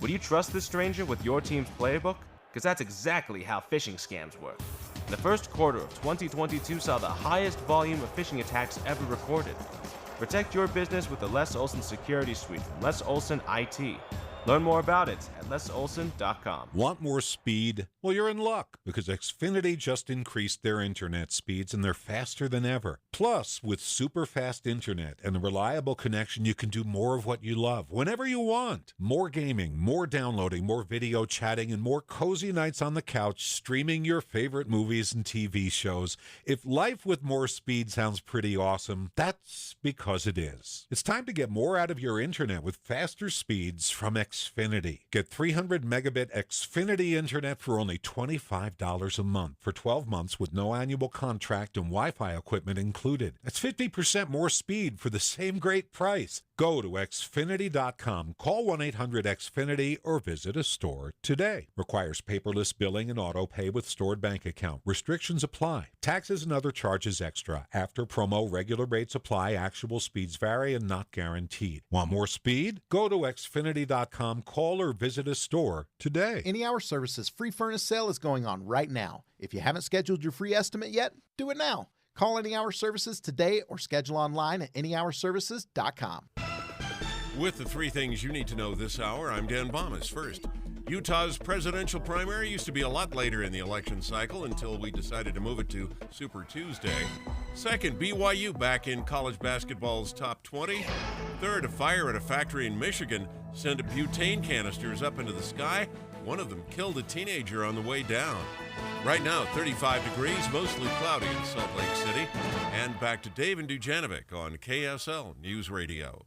Would you trust this stranger with your team's playbook? Because that's exactly how phishing scams work. The first quarter of 2022 saw the highest volume of phishing attacks ever recorded. Protect your business with the Les Olson Security Suite from Les Olson IT. Learn more about it at lesolson.com. Want more speed? Well, you're in luck because Xfinity just increased their internet speeds and they're faster than ever. Plus, with super fast internet and a reliable connection, you can do more of what you love whenever you want. More gaming, more downloading, more video chatting, and more cozy nights on the couch streaming your favorite movies and TV shows. If life with more speed sounds pretty awesome, that's because it is. It's time to get more out of your internet with faster speeds from Xfinity. Get 300 megabit Xfinity internet for only $25 a month for 12 months with no annual contract and Wi-Fi equipment included. That's 50% more speed for the same great price. Go to Xfinity.com, call 1-800-XFINITY, or visit a store today. Requires paperless billing and auto pay with stored bank account. Restrictions apply. Taxes and other charges extra. After promo, regular rates apply. Actual speeds vary and not guaranteed. Want more speed? Go to Xfinity.com, call or visit a store today. Any Hour Services free furnace sale is going on right now. If you haven't scheduled your free estimate yet, do it now. Call Any Hour Services today or schedule online at anyhourservices.com. With the three things you need to know this hour, I'm Dan Bomas. First, Utah's presidential primary used to be a lot later in the election cycle until we decided to move it to Super Tuesday. Second, BYU back in college basketball's top 20. Third, a fire at a factory in Michigan sent butane canisters up into the sky. One of them killed a teenager on the way down. Right now, 35 degrees, mostly cloudy in Salt Lake City. And back to Dave and Dujanovic on KSL News Radio.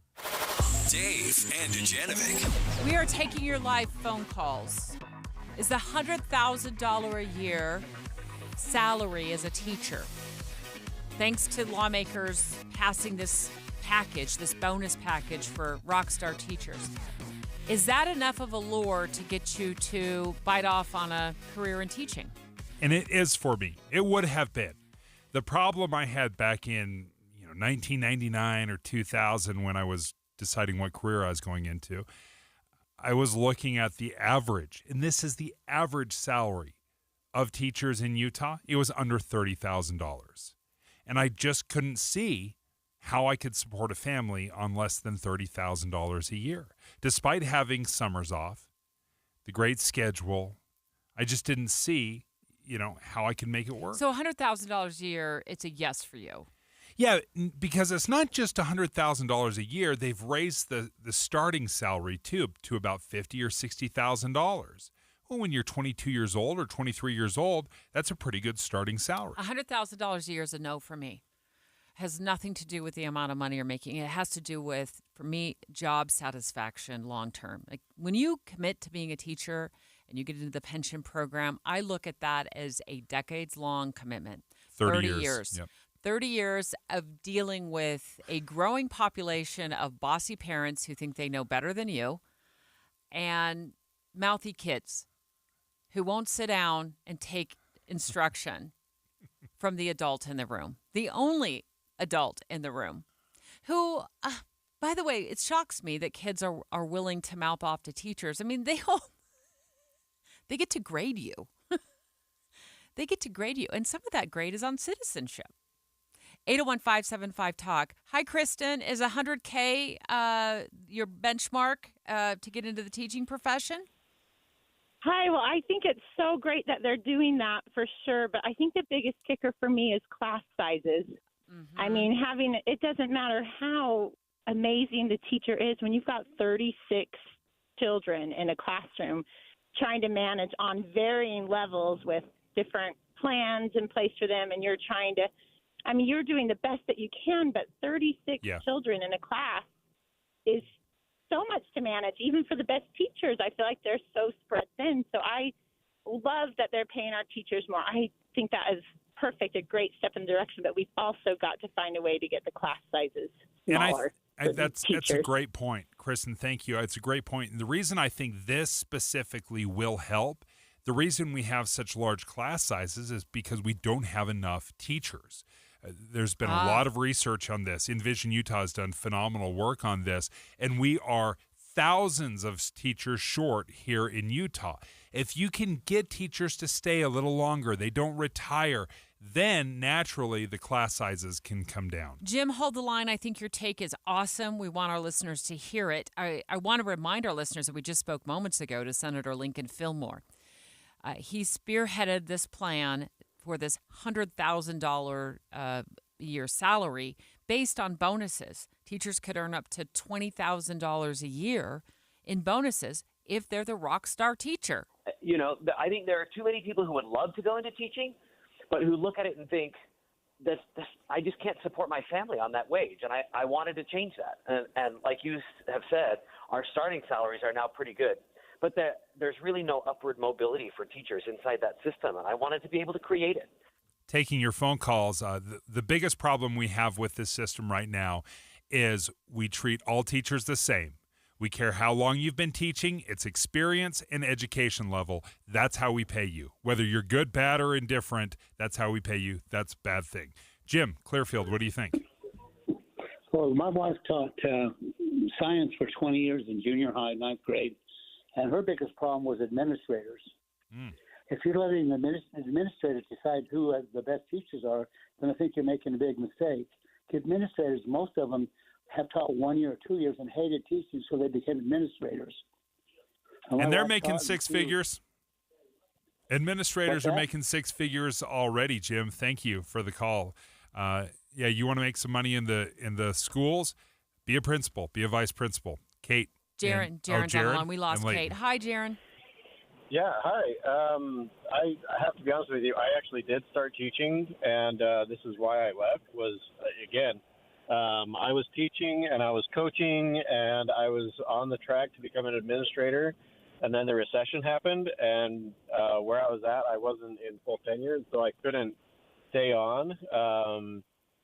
Dave and Dujanovic. We are taking your live phone calls. Is the $100,000 a year salary as a teacher, thanks to lawmakers passing this package, this bonus package for rockstar teachers, is that enough of a lure to get you to bite off on a career in teaching? And it is for me. It would have been. The problem I had back in 1999 or 2000 when I was deciding what career I was going into, I was looking at the average, and this is the average salary of teachers in Utah. It was under $30,000. And I just couldn't see how I could support a family on less than $30,000 a year. Despite having summers off, the great schedule, I just didn't see, how I could make it work. So $100,000 a year, it's a yes for you. Yeah, because it's not just $100,000 a year. They've raised the starting salary to about $50,000 or $60,000. Well, when you're 22 years old or 23 years old, that's a pretty good starting salary. $100,000 a year is a no for me. Has nothing to do with the amount of money you're making. It has to do with, for me, job satisfaction long term. Like when you commit to being a teacher and you get into the pension program, I look at that as a decades-long commitment. 30 years. Yep. 30 years of dealing with a growing population of bossy parents who think they know better than you and mouthy kids who won't sit down and take instruction from the adult in the room, the only adult in the room, who, by the way, it shocks me that kids are willing to mouth off to teachers. I mean, they get to grade you. They get to grade you, and some of that grade is on citizenship. 801-575-TALK. Hi, Kristen. Is $100K your benchmark to get into the teaching profession? Hi. Well, I think it's so great that they're doing that for sure. But I think the biggest kicker for me is class sizes. Mm-hmm. I mean, it doesn't matter how amazing the teacher is when you've got 36 children in a classroom trying to manage on varying levels with different plans in place for them. And you're you're doing the best that you can, but 36 children in a class is so much to manage, even for the best teachers. I feel like they're so spread thin. So I love that they're paying our teachers more. I think that is perfect, a great step in the direction, but we've also got to find a way to get the class sizes smaller. And that's a great point, Kristen. Thank you. It's a great point. And the reason I think this specifically will help, the reason we have such large class sizes is because we don't have enough teachers. There's been a lot of research on this. Envision Utah has done phenomenal work on this, and we are thousands of teachers short here in Utah. If you can get teachers to stay a little longer, they don't retire, then naturally the class sizes can come down. Jim, hold the line. I think your take is awesome. We want our listeners to hear it. I want to remind our listeners that we just spoke moments ago to Senator Lincoln Fillmore. He spearheaded this plan for this $100,000 year salary based on bonuses. Teachers could earn up to $20,000 a year in bonuses if they're the rock star teacher. I think there are too many people who would love to go into teaching, but who look at it and think, I just can't support my family on that wage. And I wanted to change that. And like you have said, our starting salaries are now pretty good. But there's really no upward mobility for teachers inside that system, and I wanted to be able to create it. Taking your phone calls, the biggest problem we have with this system right now is we treat all teachers the same. We care how long you've been teaching, it's experience and education level. That's how we pay you. Whether you're good, bad, or indifferent, that's how we pay you. That's a bad thing. Jim, Clearfield, what do you think? Well, my wife taught science for 20 years in junior high, ninth grade, and her biggest problem was administrators. If you're letting administrators decide who the best teachers are, then I think you're making a big mistake. The administrators, most of them, have taught 1 year or 2 years and hated teaching, so they became administrators. And they're making six figures? Administrators are making six figures already, Jim. Thank you for the call. You want to make some money in the schools? Be a principal. Be a vice principal. Kate. Jaron down the line. We lost Kate. Hi, Jaron. Yeah, hi. I have to be honest with you. I actually did start teaching, and this is why I left. I was teaching and I was coaching, and I was on the track to become an administrator, and then the recession happened, and where I was at, I wasn't in full tenure, so I couldn't stay on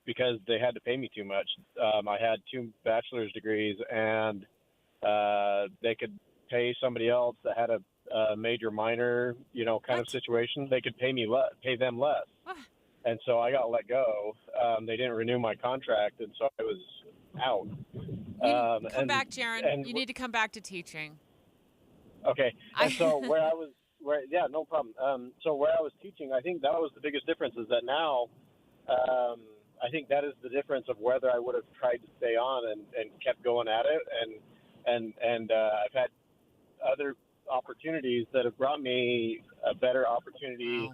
because they had to pay me too much. I had 2 bachelor's degrees, and they could pay somebody else that had a major minor, kind of situation. They could pay them less. And so I got let go. They didn't renew my contract, and so I was out. Come back, Jaron. You need to come back to teaching. Okay. And so no problem. So where I was teaching, I think that was the biggest difference, is that now I think that is the difference of whether I would have tried to stay on and kept going at it. And I've had other opportunities that have brought me a better opportunity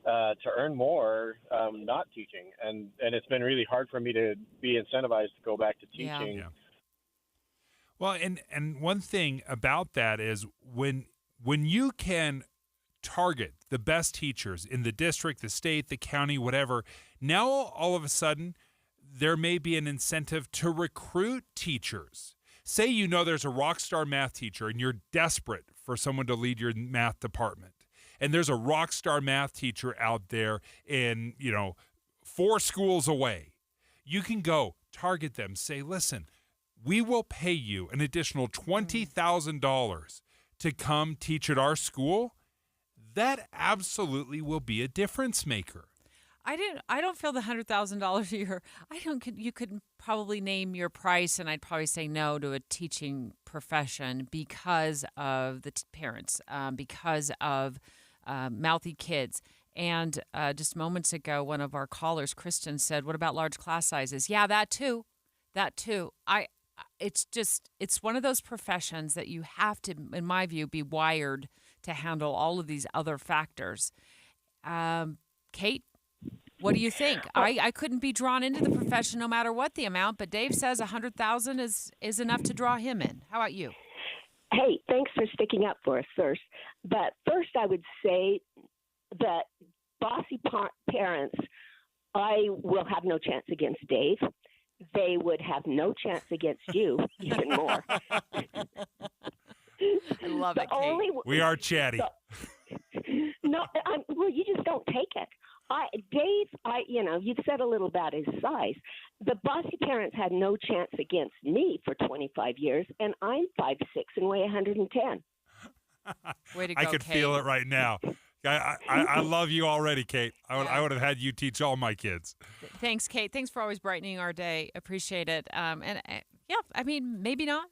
to earn more, not teaching. And it's been really hard for me to be incentivized to go back to teaching. Yeah. Well, and one thing about that is when you can target the best teachers in the district, the state, the county, whatever, now all of a sudden there may be an incentive to recruit teachers. Say there's a rock star math teacher and you're desperate for someone to lead your math department. And there's a rock star math teacher out there in, 4 schools away. You can go target them, say, listen, we will pay you an additional $20,000 to come teach at our school. That absolutely will be a difference maker. I don't feel the $100,000 a year. You could probably name your price, and I'd probably say no to a teaching profession because of the parents, because of mouthy kids. And just moments ago, one of our callers, Kristen, said, "What about large class sizes?" Yeah, that too. It's one of those professions that you have to, in my view, be wired to handle all of these other factors. Kate, what do you think? I couldn't be drawn into the profession no matter what the amount, but Dave says $100,000 is enough to draw him in. How about you? Hey, thanks for sticking up for us first. But first, I would say that bossy parents, I will have no chance against Dave. They would have no chance against you, even more. I love it, Kate. We are chatty. Well, you just don't take it. Dave, you've said a little about his size. The bossy parents had no chance against me for 25 years, and I'm 5'6" and weigh 110. Way to go, I could Kate. feel it right now. I love you already, Kate. I would have had you teach all my kids. Thanks, Kate. Thanks for always brightening our day. Appreciate it. Maybe not.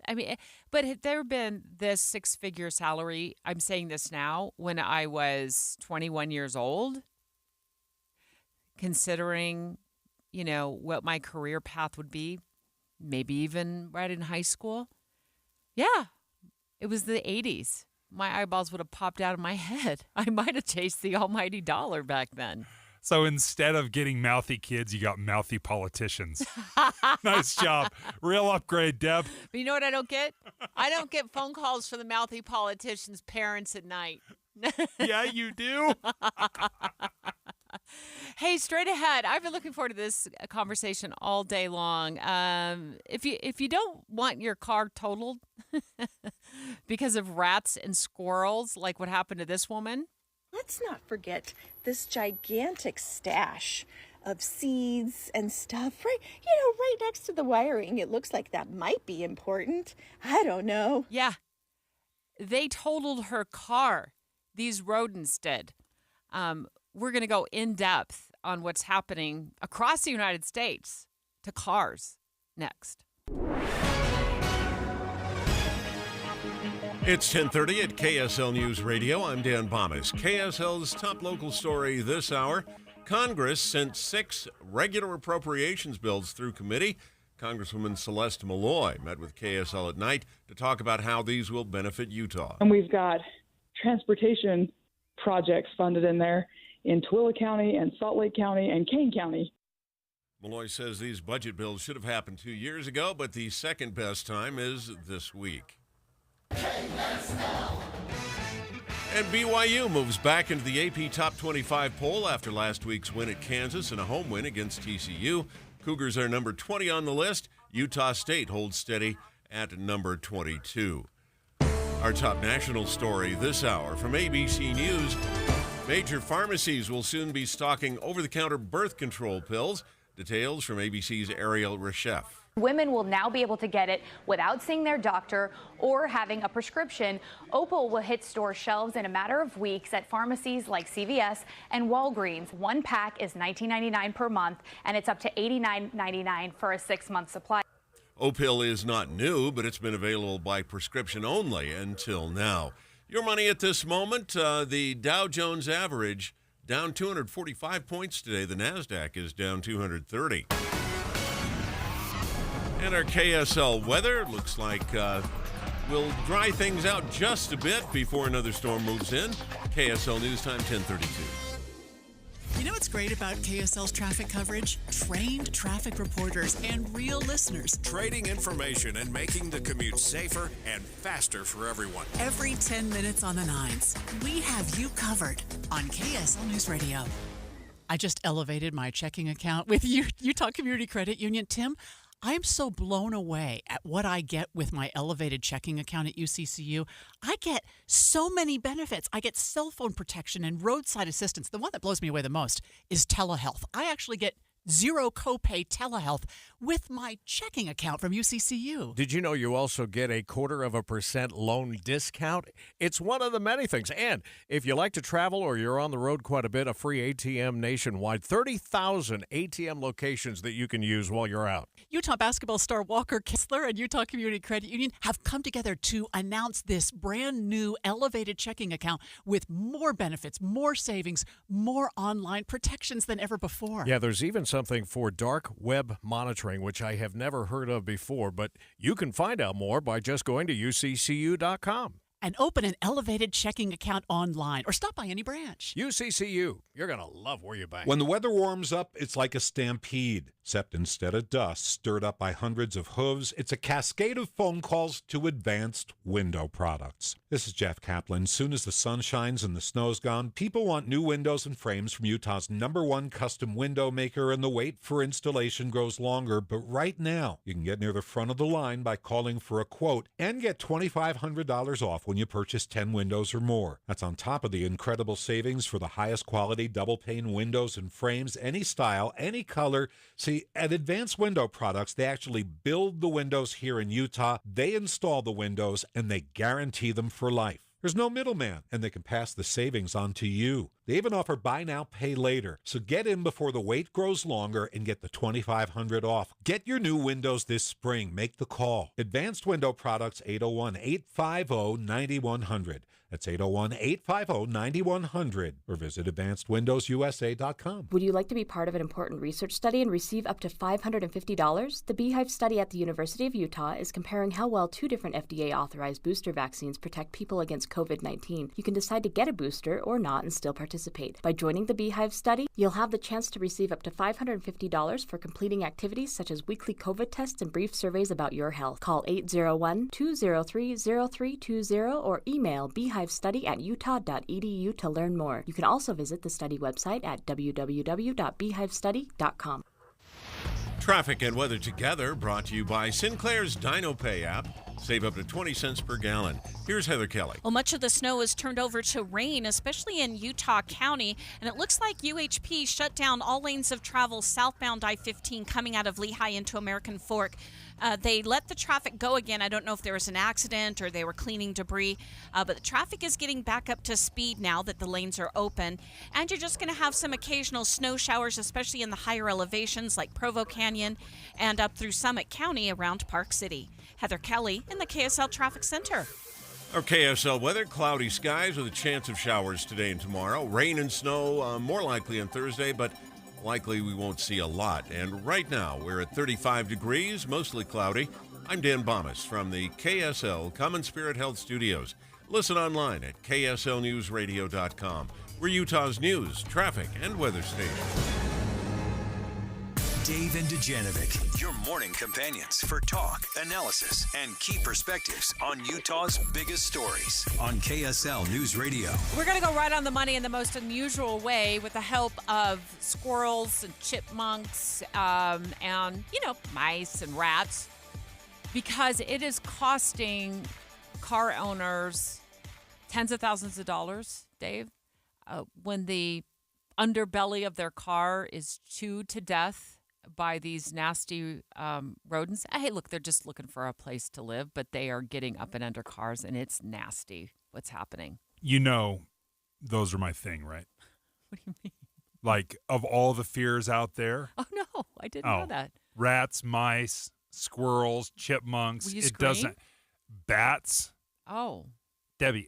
But had there been this 6-figure salary, I'm saying this now, when I was 21 years old, considering, what my career path would be, maybe even right in high school. Yeah, it was the 80s. My eyeballs would have popped out of my head. I might have chased the almighty dollar back then. So instead of getting mouthy kids, you got mouthy politicians. Nice job. Real upgrade, Deb. But you know what I don't get? I don't get phone calls from the mouthy politicians' parents at night. Yeah, you do. Hey, straight ahead. I've been looking forward to this conversation all day long. If you don't want your car totaled because of rats and squirrels, like what happened to this woman, let's not forget this gigantic stash of seeds and stuff right next to the wiring. It looks like that might be important. I don't know. Yeah. They totaled her car. These rodents did. We're going to go in depth on what's happening across the United States to cars next. It's 10:30 at KSL News Radio. I'm Dan Bomas. KSL's top local story this hour. Congress sent 6 regular appropriations bills through committee. Congresswoman Celeste Malloy met with KSL at night to talk about how these will benefit Utah. And we've got transportation projects funded in there in Tooele County and Salt Lake County and Kane County. Malloy says these budget bills should have happened 2 years ago, but the second best time is this week. And BYU moves back into the AP Top 25 poll after last week's win at Kansas and a home win against TCU. Cougars are number 20 on the list. Utah State holds steady at number 22. Our top national story this hour from ABC News. Major pharmacies will soon be stocking over-the-counter birth control pills. Details from ABC's Ariel Reshef. Women will now be able to get it without seeing their doctor or having a prescription. Opal will hit store shelves in a matter of weeks at pharmacies like CVS and Walgreens. One pack is $19.99 per month, and it's up to $89.99 for a 6-month supply. Opal is not new, but it's been available by prescription only until now. Your money at this moment, the Dow Jones average down 245 points today. The NASDAQ is down 230. And our KSL weather looks like we'll dry things out just a bit before another storm moves in. KSL News Time, 10:32. You know what's great about KSL's traffic coverage? Trained traffic reporters and real listeners. Trading information and making the commute safer and faster for everyone. Every 10 minutes on the 9s, we have you covered on KSL News Radio. I just elevated my checking account with Utah Community Credit Union. Tim, I'm so blown away at what I get with my elevated checking account at UCCU. I get so many benefits. I get cell phone protection and roadside assistance. The one that blows me away the most is telehealth. I actually get zero copay telehealth with my checking account from UCCU. Did you know you also get a 0.25% loan discount? It's one of the many things. And if you like to travel or you're on the road quite a bit, a free ATM nationwide, 30,000 ATM locations that you can use while you're out. Utah basketball star Walker Kessler and Utah Community Credit Union have come together to announce this brand new elevated checking account with more benefits, more savings, more online protections than ever before. Yeah, there's even something for dark web monitoring, which I have never heard of before, but you can find out more by just going to uccu.com. And open an elevated checking account online or stop by any branch. UCCU, you're going to love where you bank. When the weather warms up, it's like a stampede, except instead of dust stirred up by hundreds of hooves, it's a cascade of phone calls to Advanced Window Products. This is Jeff Kaplan. Soon as the sun shines and the snow's gone, people want new windows and frames from Utah's #1 custom window maker, and the wait for installation grows longer. But right now, you can get near the front of the line by calling for a quote and get $2,500 off when you purchase 10 windows or more. That's on top of the incredible savings for the highest quality double-pane windows and frames, any style, any color. See, at Advanced Window Products, they actually build the windows here in Utah, they install the windows, and they guarantee them for life. There's no middleman, and they can pass the savings on to you. They even offer buy now, pay later. So get in before the wait grows longer and get the $2,500 off. Get your new windows this spring. Make the call. Advanced Window Products, 801-850-9100. That's 801-850-9100. Or visit AdvancedWindowsUSA.com. Would you like to be part of an important research study and receive up to $550? The Beehive study at the University of Utah is comparing how well 2 different FDA-authorized booster vaccines protect people against COVID-19. You can decide to get a booster or not and still participate. participate. By joining the Beehive study, you'll have the chance to receive up to $550 for completing activities such as weekly COVID tests and brief surveys about your health. Call 801-203-0320 or email beehivestudy@utah.edu to learn more. You can also visit the study website at www.beehivestudy.com. Traffic and weather together brought to you by Sinclair's DinoPay app. Save up to 20 cents per gallon. Here's Heather Kelly. Well, much of the snow is turned over to rain, especially in Utah County, and it looks like UHP shut down all lanes of travel southbound I-15 coming out of Lehigh into American Fork. They let the traffic go again. I don't know if there was an accident or they were cleaning debris, but the traffic is getting back up to speed now that the lanes are open. And you're just going to have some occasional snow showers, especially in the higher elevations like Provo Canyon and up through Summit County around Park City. Heather Kelly in the KSL Traffic Center. Our KSL weather, cloudy skies with a chance of showers today and tomorrow. Rain and snow more likely on Thursday, but likely we won't see a lot. And right now we're at 35 degrees, mostly cloudy. I'm Dan Bomas from the KSL Common Spirit Health Studios. Listen online at kslnewsradio.com. We're Utah's news, traffic, and weather station. Dave and Dujanovic, your morning companions for talk, analysis, and key perspectives on Utah's biggest stories on KSL News Radio. We're going to go right on the money in the most unusual way with the help of squirrels and chipmunks and, mice and rats, because it is costing car owners tens of thousands of dollars, Dave, when the underbelly of their car is chewed to death by these nasty rodents. Hey, look, they're just looking for a place to live, but they are getting up and under cars, and it's nasty what's happening. Those are my thing, right? What do you mean? Like, of all the fears out there. Oh, no, I didn't know that. Rats, mice, squirrels, chipmunks. Will you it scream? doesn't. Bats. Oh. Debbie,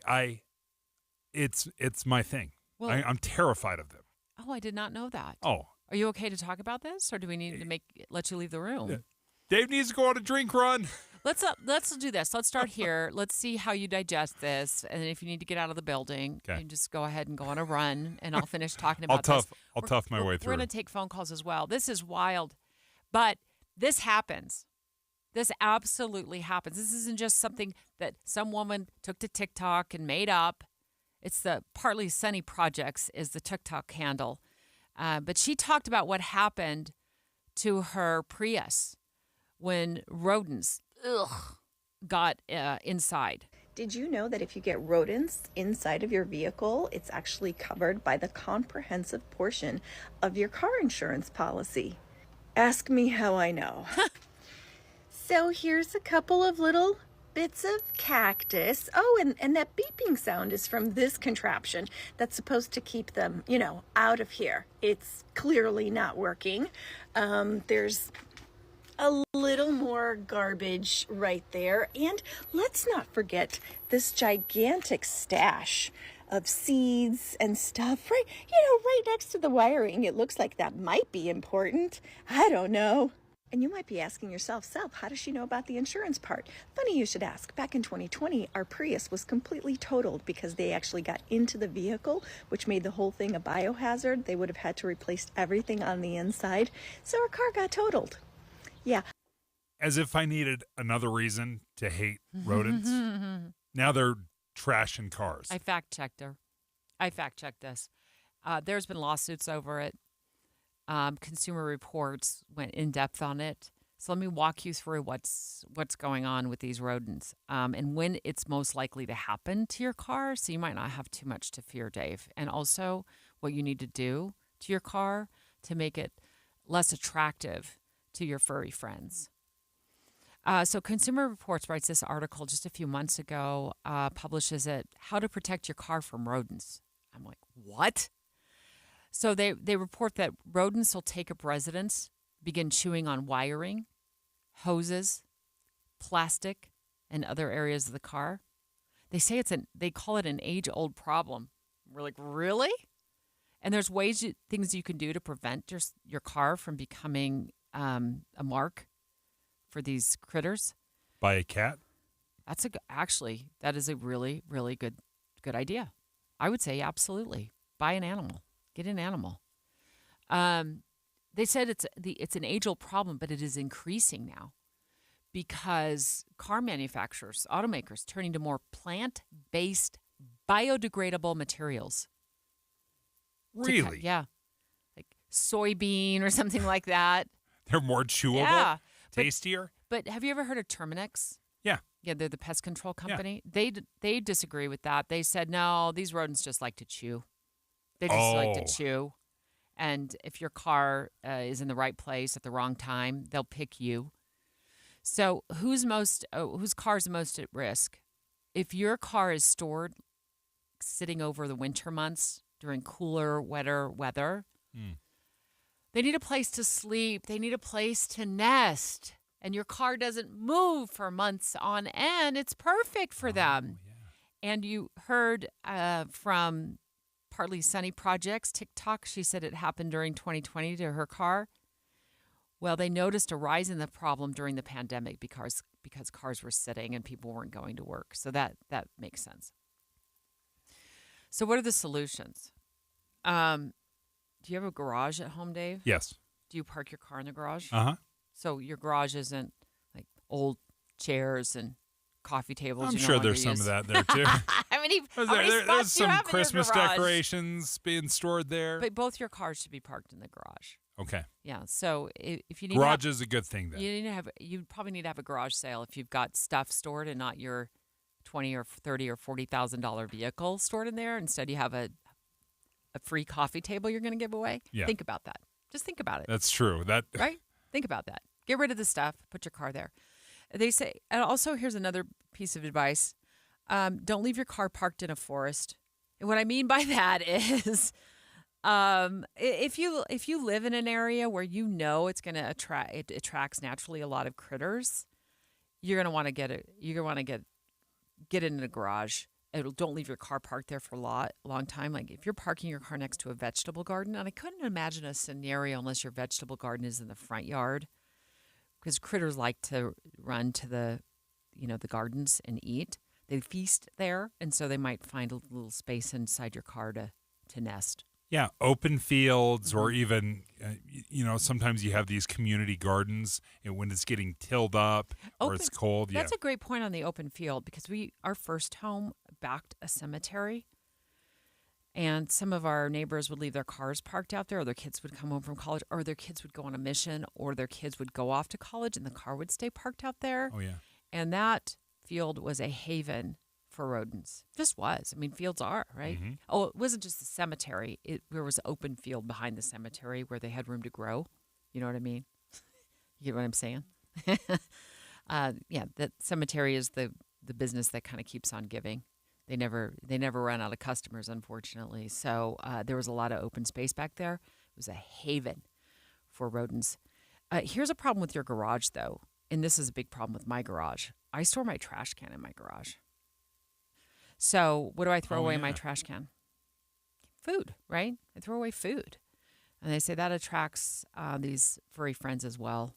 it's my thing. Well, I'm terrified of them. Oh, I did not know that. Oh. Are you okay to talk about this, or do we need to let you leave the room? Dave needs to go on a drink run. Let's do this. Let's start here. Let's see how you digest this, and if you need to get out of the building, you can just go ahead and go on a run, and I'll finish talking about this. I'll tough my way through. We're going to take phone calls as well. This is wild, but this happens. This absolutely happens. This isn't just something that some woman took to TikTok and made up. It's the Partly Sunny Projects is the TikTok handle. But she talked about what happened to her Prius when rodents got inside. Did you know that if you get rodents inside of your vehicle, it's actually covered by the comprehensive portion of your car insurance policy? Ask me how I know. So here's a couple of little bits of cactus. Oh, and that beeping sound is from this contraption that's supposed to keep them, out of here. It's clearly not working. There's a little more garbage right there. And let's not forget this gigantic stash of seeds and stuff right next to the wiring. It looks like that might be important. I don't know. And you might be asking yourself, how does she know about the insurance part? Funny you should ask. Back in 2020, our Prius was completely totaled because they actually got into the vehicle, which made the whole thing a biohazard. They would have had to replace everything on the inside. So our car got totaled. Yeah. As if I needed another reason to hate rodents. Now they're trashing cars. I fact-checked her. I fact-checked this. There's been lawsuits over it. Consumer Reports went in depth on it. So let me walk you through what's going on with these rodents and when it's most likely to happen to your car. So you might not have too much to fear, Dave. And also what you need to do to your car to make it less attractive to your furry friends. So Consumer Reports writes this article just a few months ago, publishes it, How to Protect Your Car from Rodents. I'm like, what? So they report that rodents will take up residence, begin chewing on wiring, hoses, plastic, and other areas of the car. They say they call it an age-old problem. We're like, really? And there's things you can do to prevent your car from becoming a mark for these critters. By a cat? That is a really, really good idea. I would say absolutely. buy an animal. Get an animal. They said it's an age-old problem, but it is increasing now because car manufacturers, automakers, turning to more plant-based, biodegradable materials. Really? Yeah, like soybean or something like that. They're more chewable, Yeah, tastier. But have you ever heard of Terminix? Yeah. Yeah, they're the pest control company. They disagree with that. They said, no, these rodents just like to chew. They just like to chew. And if your car is in the right place at the wrong time, they'll pick you. So whose car is most at risk? If your car is stored sitting over the winter months during cooler, wetter weather, they need a place to sleep. They need a place to nest. And your car doesn't move for months on end. It's perfect for them. Yeah. And you heard from Partly Sunny Projects, TikTok, she said it happened during 2020 to her car. Well, they noticed a rise in the problem during the pandemic because cars were sitting and people weren't going to work. So that makes sense. So what are the solutions? Do you have a garage at home, Dave? Yes. Do you park your car in the garage? Uh-huh. So your garage isn't like old chairs and coffee tables. I'm sure there's some of that there too. How many There's spots do you some have Christmas in your garage? decorations being stored there. But both your cars should be parked in the garage. Okay. Yeah. So if you need garage is a good thing then. You probably need to have a garage sale if you've got stuff stored and not your $20,000 or $30,000 or $40,000 vehicle stored in there. Instead, you have a free coffee table you're going to give away. Yeah. Think about that. Just think about it. That's true. Right? Think about that. Get rid of the stuff. Put your car there. They say, and also here's another piece of advice. Don't leave your car parked in a forest. And what I mean by that is if you live in an area where you know it's going to attracts naturally a lot of critters, you're going to want to get it. You're going to want to get it in a garage. Don't leave your car parked there for a long time. Like if you're parking your car next to a vegetable garden, and I couldn't imagine a scenario unless your vegetable garden is in the front yard, because critters like to run to the gardens and eat. They feast there, and so they might find a little space inside your car to nest. Yeah, open fields or even, sometimes you have these community gardens and when it's getting tilled up or it's cold. That's a great point on the open field because our first home backed a cemetery and some of our neighbors would leave their cars parked out there or their kids would come home from college or their kids would go on a mission or their kids would go off to college and the car would stay parked out there. Oh, yeah. And that field was a haven for rodents. Just was. I mean, fields are, right? Mm-hmm. Oh, it wasn't just the cemetery. There was an open field behind the cemetery where they had room to grow. You know what I mean? You get what I'm saying? The cemetery is the business that kind of keeps on giving. They never run out of customers, unfortunately. So there was a lot of open space back there. It was a haven for rodents. Here's a problem with your garage, though, and this is a big problem with my garage. I store my trash can in my garage. So what do I throw away in my trash can? Food, right? I throw away food. And they say that attracts these furry friends as well.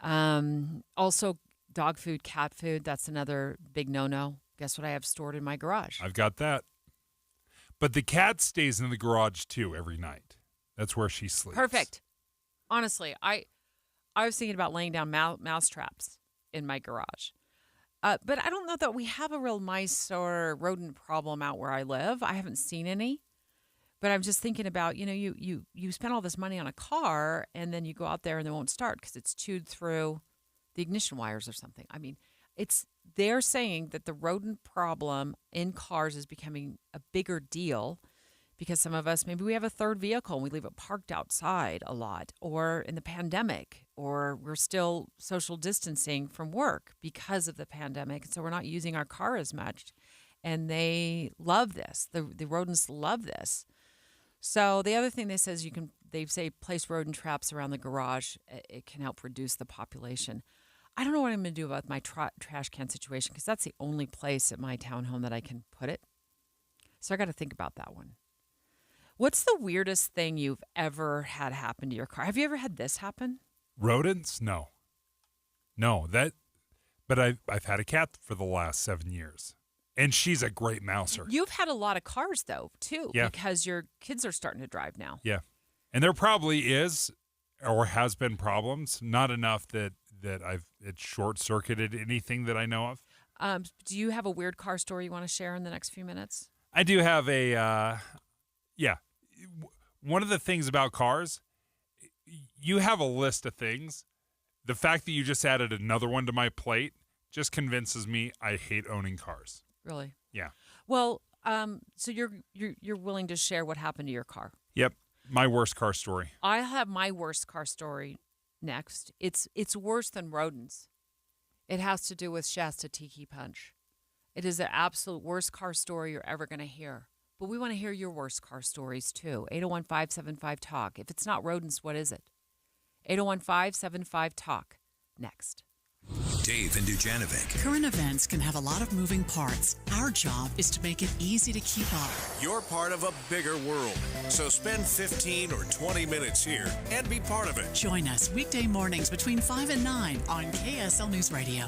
Also, dog food, cat food, that's another big no-no. Guess what I have stored in my garage? I've got that. But the cat stays in the garage, too, every night. That's where she sleeps. Perfect. Honestly, I was thinking about laying down mouse traps in my garage. But I don't know that we have a real mice or rodent problem out where I live. I haven't seen any. But I'm just thinking about, you spend all this money on a car and then you go out there and it won't start because it's chewed through the ignition wires or something. I mean, they're saying that the rodent problem in cars is becoming a bigger deal because some of us, maybe we have a third vehicle and we leave it parked outside a lot, or in the pandemic, or we're still social distancing from work because of the pandemic. So we're not using our car as much. And they love this. The rodents love this. So the other thing they say place rodent traps around the garage. It can help reduce the population. I don't know what I'm going to do about my trash can situation because that's the only place at my townhome that I can put it. So I got to think about that one. What's the weirdest thing you've ever had happen to your car? Have you ever had this happen? Rodents? No. But I've had a cat for the last 7 years. And she's a great mouser. You've had a lot of cars, though, too, Yeah. because your kids are starting to drive now. Yeah. And there probably is or has been problems, not enough that it short-circuited anything that I know of. Do you have a weird car story you want to share in the next few minutes? I do have one of the things about cars, you have a list of things. The fact that you just added another one to my plate just convinces me I hate owning cars. Really? Yeah. Well, so you're willing to share what happened to your car? Yep. My worst car story. I have my worst car story next. It's worse than rodents. It has to do with Shasta Tiki Punch. It is the absolute worst car story you're ever going to hear. But we want to hear your worst car stories, too. 801-575-TALK. If it's not rodents, what is it? 801-575-TALK. Next. Dave and Dujanovic. Current events can have a lot of moving parts. Our job is to make it easy to keep up. You're part of a bigger world, so spend 15 or 20 minutes here and be part of it. Join us weekday mornings between 5 and 9 on KSL News Radio.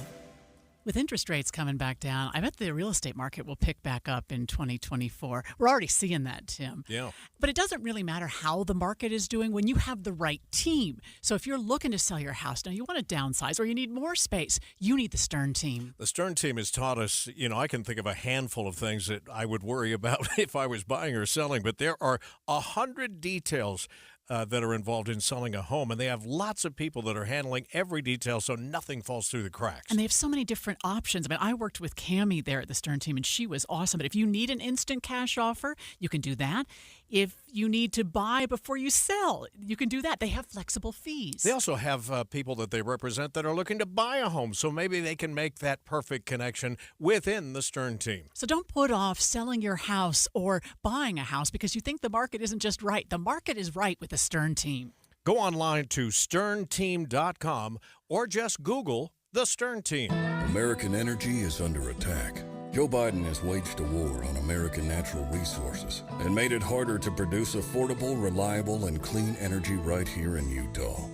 With interest rates coming back down, I bet the real estate market will pick back up in 2024. We're already seeing that, Tim. Yeah. But it doesn't really matter how the market is doing when you have the right team. So if you're looking to sell your house, now you want to downsize or you need more space, you need the Stern team. The Stern team has taught us, I can think of a handful of things that I would worry about if I was buying or selling, but there are 100 details that are involved in selling a home, and they have lots of people that are handling every detail so nothing falls through the cracks. And they have so many different options. I mean, I worked with Cammie there at the Stern team, and she was awesome. But if you need an instant cash offer, you can do that. If you need to buy before you sell, you can do that. They have flexible fees. They also have people that they represent that are looking to buy a home, so maybe they can make that perfect connection within the Stern team. So don't put off selling your house or buying a house because you think the market isn't just right. The market is right with the Stern team. Go online to sternteam.com or just Google the Stern team. American energy is under attack. Joe Biden has waged a war on American natural resources and made it harder to produce affordable, reliable, and clean energy right here in Utah.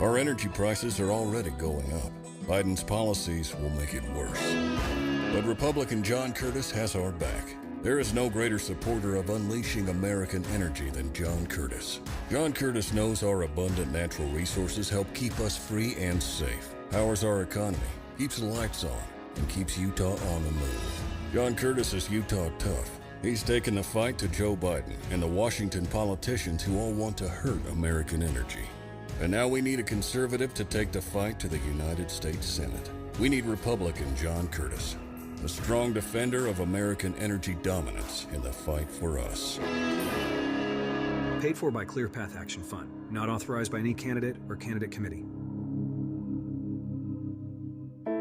Our energy prices are already going up. Biden's policies will make it worse. But Republican John Curtis has our back. There is no greater supporter of unleashing American energy than John Curtis. John Curtis knows our abundant natural resources help keep us free and safe, powers our economy, keeps the lights on, and keeps Utah on the move. John Curtis is Utah tough. He's taken the fight to Joe Biden and the Washington politicians who all want to hurt American energy. And now we need a conservative to take the fight to the United States Senate. We need Republican John Curtis, a strong defender of American energy dominance in the fight for us. Paid for by Clear Path Action Fund. Not authorized by any candidate or candidate committee.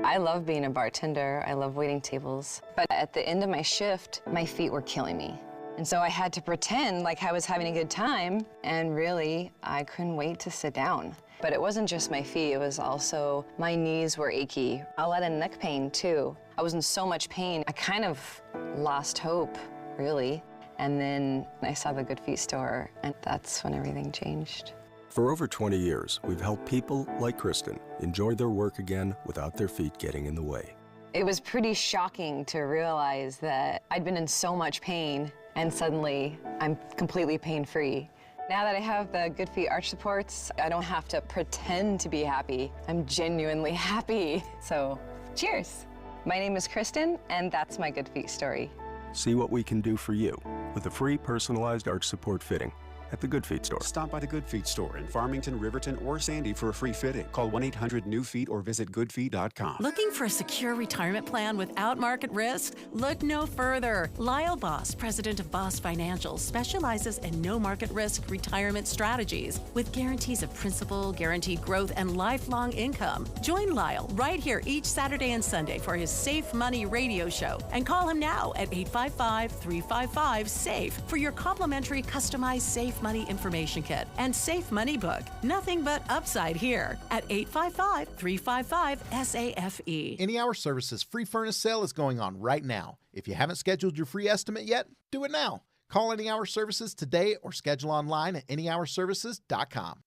I love being a bartender. I love waiting tables. But at the end of my shift, my feet were killing me. And so I had to pretend like I was having a good time, and really, I couldn't wait to sit down. But it wasn't just my feet, it was also my knees were achy. A lot of neck pain, too. I was in so much pain, I kind of lost hope, really. And then I saw the Good Feet store, and that's when everything changed. For over 20 years, we've helped people like Kristen enjoy their work again without their feet getting in the way. It was pretty shocking to realize that I'd been in so much pain, and suddenly I'm completely pain-free. Now that I have the Good Feet arch supports, I don't have to pretend to be happy. I'm genuinely happy. So, cheers. My name is Kristen, and that's my Good Feet story. See what we can do for you with a free personalized arch support fitting at the Good Feet store. Stop by the Good Feet store in Farmington, Riverton, or Sandy for a free fitting. Call 1-800-NEW-FEET or visit goodfeet.com. Looking for a secure retirement plan without market risk? Look no further. Lyle Boss, president of Boss Financial, specializes in no market risk retirement strategies with guarantees of principal, guaranteed growth, and lifelong income. Join Lyle right here each Saturday and Sunday for his Safe Money radio show, and call him now at 855-355-SAFE for your complimentary customized Safe Money information kit and Safe Money book. Nothing but upside here at 855-355-SAFE. Any Hour Services free furnace sale is going on right now. If you haven't scheduled your free estimate yet, do it now. Call Any Hour Services today or schedule online at anyhourservices.com.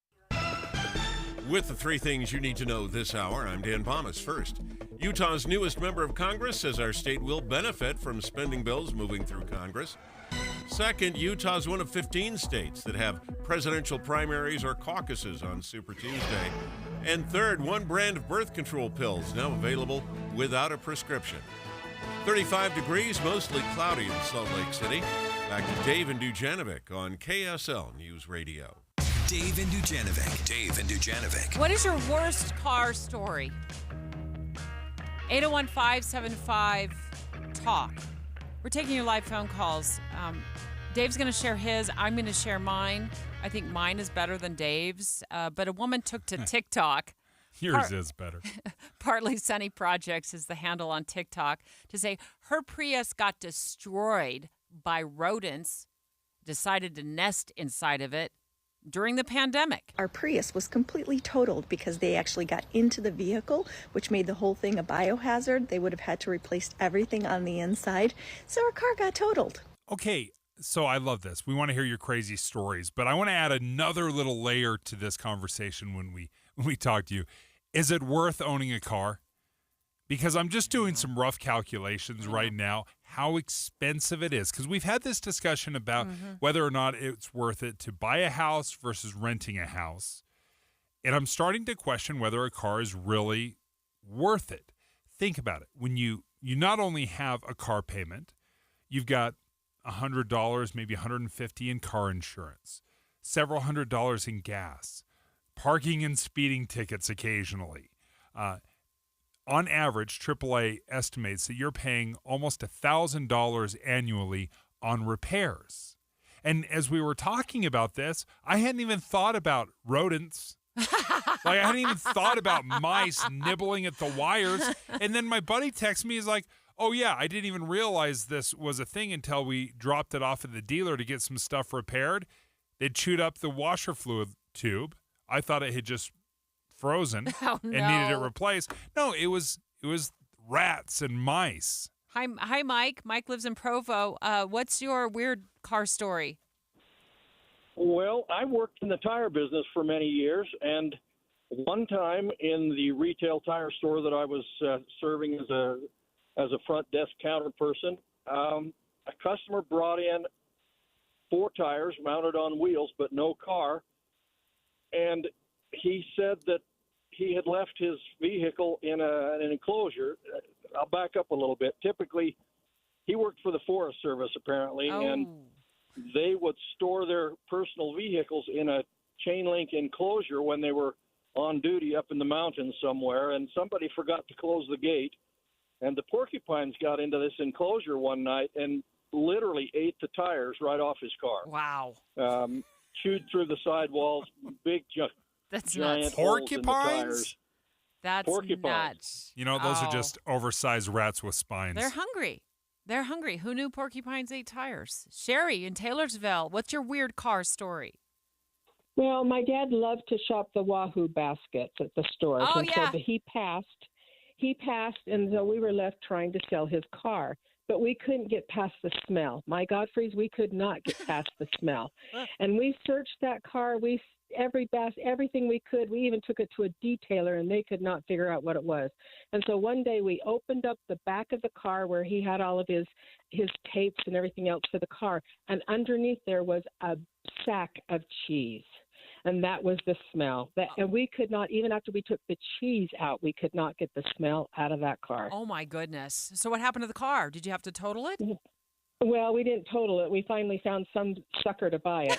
With the three things you need to know this hour, I'm Dan Palmas. First, Utah's newest member of Congress says our state will benefit from spending bills moving through Congress. Second, Utah's one of 15 states that have presidential primaries or caucuses on Super Tuesday. And third, one brand of birth control pills now available without a prescription. 35 degrees, mostly cloudy in Salt Lake City. Back to Dave and Dujanovic on KSL News Radio. Dave and Dujanovic. Dave and Dujanovic. What is your worst car story? 801-575-TALK. We're taking your live phone calls. Dave's going to share his. I'm going to share mine. I think mine is better than Dave's. But a woman took to TikTok. Yours is better. Partly Sunny Projects is the handle on TikTok to say her Prius got destroyed by rodents, decided to nest inside of it during the pandemic. Our Prius was completely totaled because they actually got into the vehicle, which made the whole thing a biohazard. They would have had to replace everything on the inside. So our car got totaled. Okay, so I love this. We want to hear your crazy stories, but I want to add another little layer to this conversation when we talk to you. Is it worth owning a car? Because I'm just doing some rough calculations right now, how expensive it is. Because we've had this discussion about whether or not it's worth it to buy a house versus renting a house. And I'm starting to question whether a car is really worth it. Think about it. When you not only have a car payment, you've got $100, maybe $150 in car insurance, several $100s in gas, parking and speeding tickets occasionally. On average, AAA estimates that you're paying almost $1,000 annually on repairs. And as we were talking about this, I hadn't even thought about rodents. I hadn't even thought about mice nibbling at the wires. And then my buddy texts me, he's like, oh yeah, I didn't even realize this was a thing until we dropped it off at the dealer to get some stuff repaired. They'd chewed up the washer fluid tube. I thought it had just frozen and needed it replaced. No, it was rats and mice. Hi, Mike. Mike lives in Provo. What's your weird car story? Well, I worked in the tire business for many years, and one time in the retail tire store that I was serving as a front desk counter person, a customer brought in 4 tires mounted on wheels, but no car, and he said that he had left his vehicle in an enclosure. I'll back up a little bit. Typically, he worked for the Forest Service, apparently, and they would store their personal vehicles in a chain link enclosure when they were on duty up in the mountains somewhere, and somebody forgot to close the gate, and the porcupines got into this enclosure one night and literally ate the tires right off his car. Wow. Chewed through the sidewalls, big That's giant nuts. holes in the tires. That's Porcupines. nuts. You know, those are just oversized rats with spines. They're hungry. They're hungry. Who knew porcupines ate tires? Sherry in Taylorsville, what's your weird car story? Well, my dad loved to shop the Wahoo baskets at the stores. Oh, and yeah. So he passed, and so we were left trying to sell his car. But we couldn't get past the smell. My Godfreys, we could not get past the smell. And we searched that car. Everything we could. We even took it to a detailer, and they could not figure out what it was. And so one day we opened up the back of the car where he had all of his tapes and everything else for the car, and underneath there was a sack of cheese. And that was the smell. And we could not, even after we took the cheese out, we could not get the smell out of that car. Oh, my goodness. So what happened to the car? Did you have to total it? Well, we didn't total it. We finally found some sucker to buy it.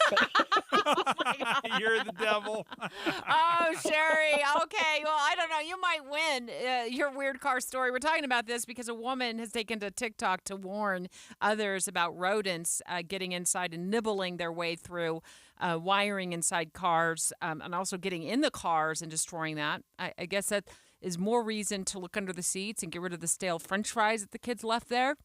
You're the devil. Oh, Sherry. Okay. Well, I don't know. You might win your weird car story. We're talking about this because a woman has taken to TikTok to warn others about rodents getting inside and nibbling their way through wiring inside cars and also getting in the cars and destroying that. I guess that is more reason to look under the seats and get rid of the stale French fries that the kids left there.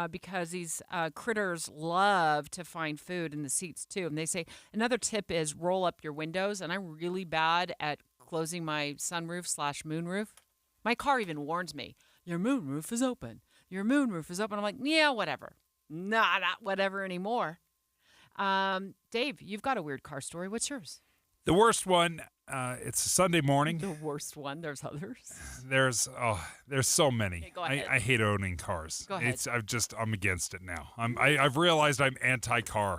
Because these critters love to find food in the seats, too. And they say another tip is roll up your windows. And I'm really bad at closing my sunroof/moonroof. My car even warns me, your moonroof is open. Your moonroof is open. I'm like, yeah, whatever. Nah, not whatever anymore. Dave, you've got a weird car story. What's yours? The worst one, it's a Sunday morning. The worst one. There's others. There's so many. Okay, go ahead. I hate owning cars. Go ahead. I'm against it now. I've realized I'm anti-car.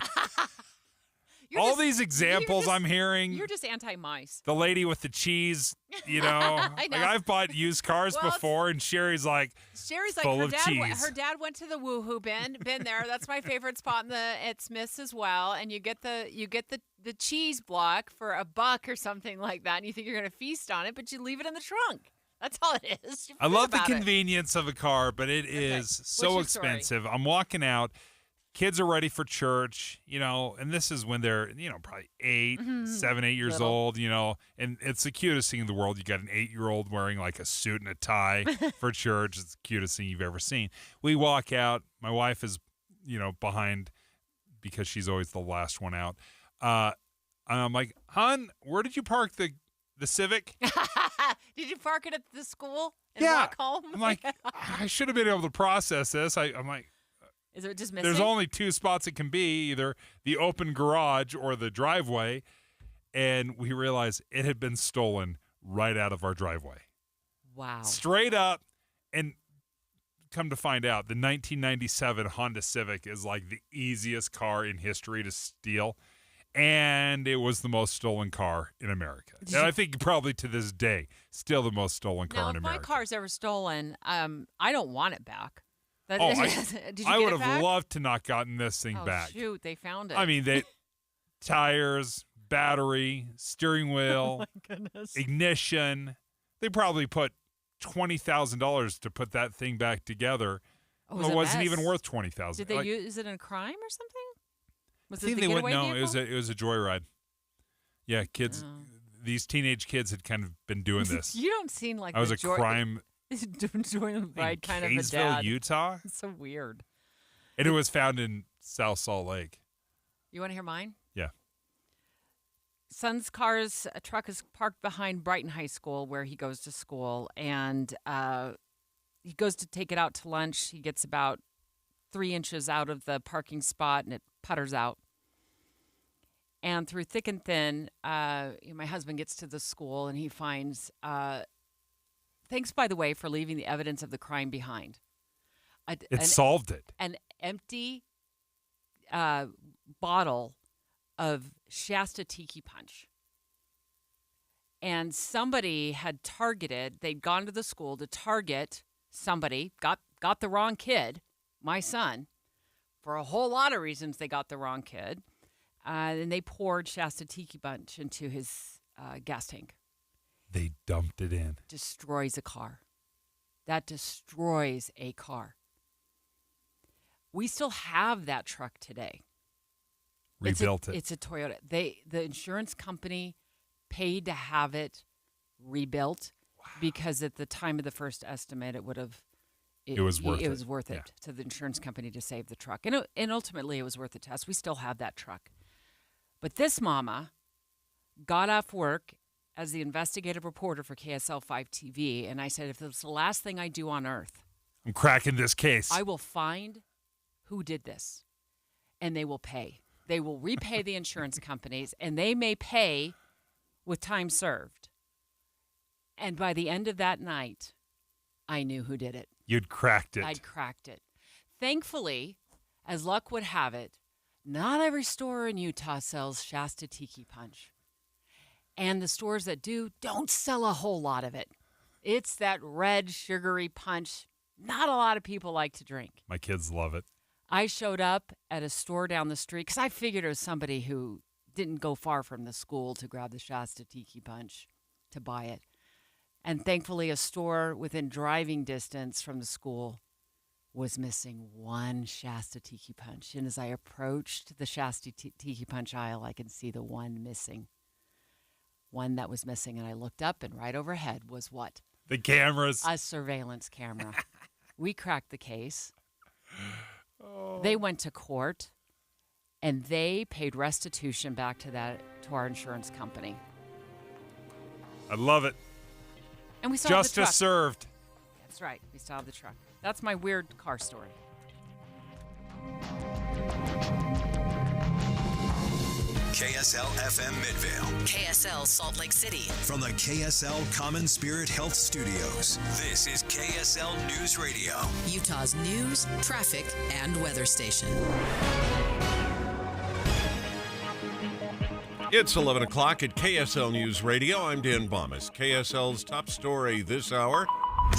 All these examples I'm hearing. You're just anti-mice. The lady with the cheese, I know. Like I've bought used cars before, and Sherry's like full her of cheese. Her dad went to the Woohoo bin. Been there. That's my favorite spot at Smith's as well. And you get the cheese block for $1 or something like that, and you think you're going to feast on it, but you leave it in the trunk. That's all it is. I love the convenience of a car, but it is so What's your story? expensive. I'm walking out. Kids are ready for church, and this is when they're, probably 8, 7, 8 years Little. old, and it's the cutest thing in the world. You got an 8-year-old wearing like a suit and a tie for church. It's the cutest thing you've ever seen. We walk out. My wife is, behind because she's always the last one out. I'm like, hon, where did you park the Civic? Did you park it at the school and Yeah. walk home? I'm like, I should have been able to process this. I'm like, is it just missing? there's only 2 spots it can be, either the open garage or the driveway. And we realized it had been stolen right out of our driveway. Wow. Straight up. And come to find out, the 1997 Honda Civic is like the easiest car in history to steal. And it was the most stolen car in America. And I think probably to this day, still the most stolen car in if America. my car's ever stolen, I don't want it back. Did I you get would it have back? loved to not gotten this thing Oh, back. shoot, they found it. I mean, tires, battery, steering wheel, Oh, my goodness. ignition. They probably put $20,000 to put that thing back together. Oh, it was it a wasn't mess. even worth $20,000. Did they use it in a crime or something? Was I think it the they getaway no, vehicle? it was a joyride. Yeah, kids. These teenage kids had kind of been doing this. You don't seem like I was the a crime joyride kind of a Kaysville, dad. Utah. It's so weird. And it was found in South Salt Lake. You want to hear mine? Yeah. Son's truck is parked behind Brighton High School where he goes to school, and he goes to take it out to lunch. He gets about 3 inches out of the parking spot, and it putters out. And through thick and thin, my husband gets to the school, and he finds, thanks, by the way, for leaving the evidence of the crime behind. It solved it. An empty bottle of Shasta Tiki Punch. And somebody had targeted, they'd gone to the school to target somebody, got the wrong kid, my son. For a whole lot of reasons, they got the wrong kid. And they poured Shasta Tiki Punch into his gas tank. They dumped it in. Destroys a car. That destroys a car. We still have that truck today. Rebuilt it. It's a Toyota. The insurance company paid to have it rebuilt because at the time of the first estimate, it would have. It was worth it. It was worth it to the insurance company to save the truck, and ultimately it was worth the test. We still have that truck, but this mama got off work as the investigative reporter for KSL 5 TV, and I said, if it's the last thing I do on earth, I'm cracking this case. I will find who did this, and they will pay. They will repay the insurance companies, and they may pay with time served. And by the end of that night, I knew who did it. You'd cracked it. I'd cracked it. Thankfully, as luck would have it, not every store in Utah sells Shasta Tiki Punch. And the stores that do don't sell a whole lot of it. It's that red, sugary punch not a lot of people like to drink. My kids love it. I showed up at a store down the street because I figured it was somebody who didn't go far from the school to grab the Shasta Tiki Punch to buy it. And thankfully, a store within driving distance from the school was missing one Shasta Tiki Punch. And as I approached the Shasta Tiki Punch aisle, I could see the one missing. One that was missing. And I looked up, and right overhead was what? The cameras. A surveillance camera. We cracked the case. They went to court, and they paid restitution back to our insurance company. I love it. And we still have the truck. Justice served. That's right. We still have the truck. That's my weird car story. KSL FM Midvale. KSL Salt Lake City. From the KSL Common Spirit Health Studios, this is KSL News Radio. Utah's news, traffic, and weather station. It's 11 o'clock at KSL News Radio. I'm Dan Bomas. KSL's top story this hour.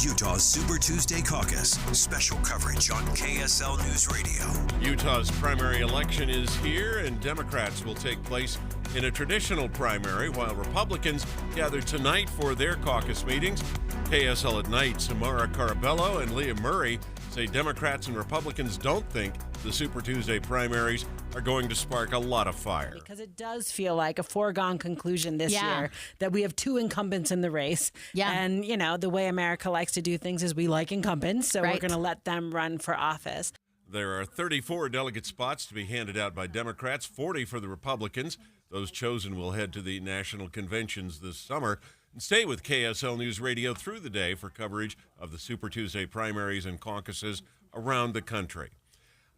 Utah's Super Tuesday Caucus. Special coverage on KSL News Radio. Utah's primary election is here, and Democrats will take place in a traditional primary, while Republicans gather tonight for their caucus meetings. KSL at Night, Samara Carabello and Leah Murray say Democrats and Republicans don't think the Super Tuesday primaries are going to spark a lot of fire. Because it does feel like a foregone conclusion this year that we have two incumbents in the race. Yeah. And, you know, the way America likes to do things is we like incumbents, so Right. we're going to let them run for office. There are 34 delegate spots to be handed out by Democrats, 40 for the Republicans. Those chosen will head to the national conventions this summer. And stay with KSL News Radio through the day for coverage of the Super Tuesday primaries and caucuses around the country.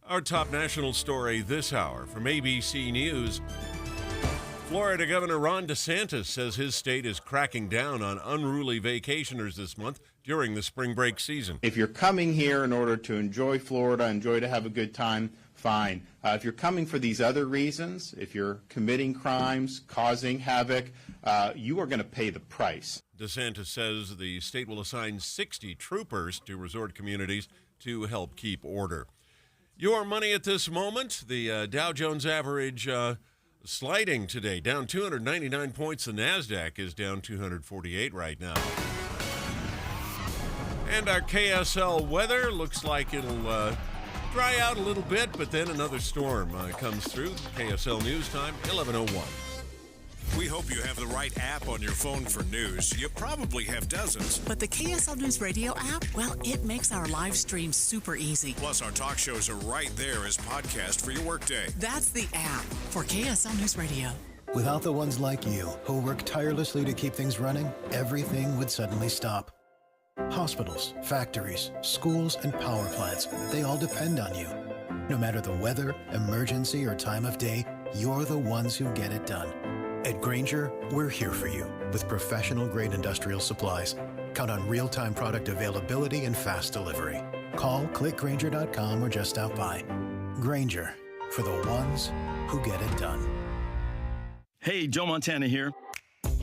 Our top national story this hour from ABC News. Florida Governor Ron DeSantis says his state is cracking down on unruly vacationers this month during the spring break season. If you're coming here in order to enjoy Florida, enjoy to have a good time, fine. If you're coming for these other reasons, if you're committing crimes, causing havoc, you are going to pay the price. DeSantis says the state will assign 60 troopers to resort communities to help keep order. Your money at this moment, the Dow Jones average sliding today, down 299 points. The NASDAQ is down 248 right now. And our KSL weather looks like it'll dry out a little bit, but then another storm comes through. KSL News Time, 11:01. We hope you have the right app on your phone for news. You probably have dozens. But the KSL News Radio app, well, it makes our live stream super easy. Plus, our talk shows are right there as podcast for your workday. That's the app for KSL News Radio. Without the ones like you, who work tirelessly to keep things running, everything would suddenly stop. Hospitals, factories, schools, and power plants, they all depend on you. No matter the weather, emergency, or time of day, you're the ones who get it done. At Grainger, we're here for you with professional-grade industrial supplies. Count on real-time product availability and fast delivery. Call, click Grainger.com, or just stop by. Grainger, for the ones who get it done. Hey, Joe Montana here.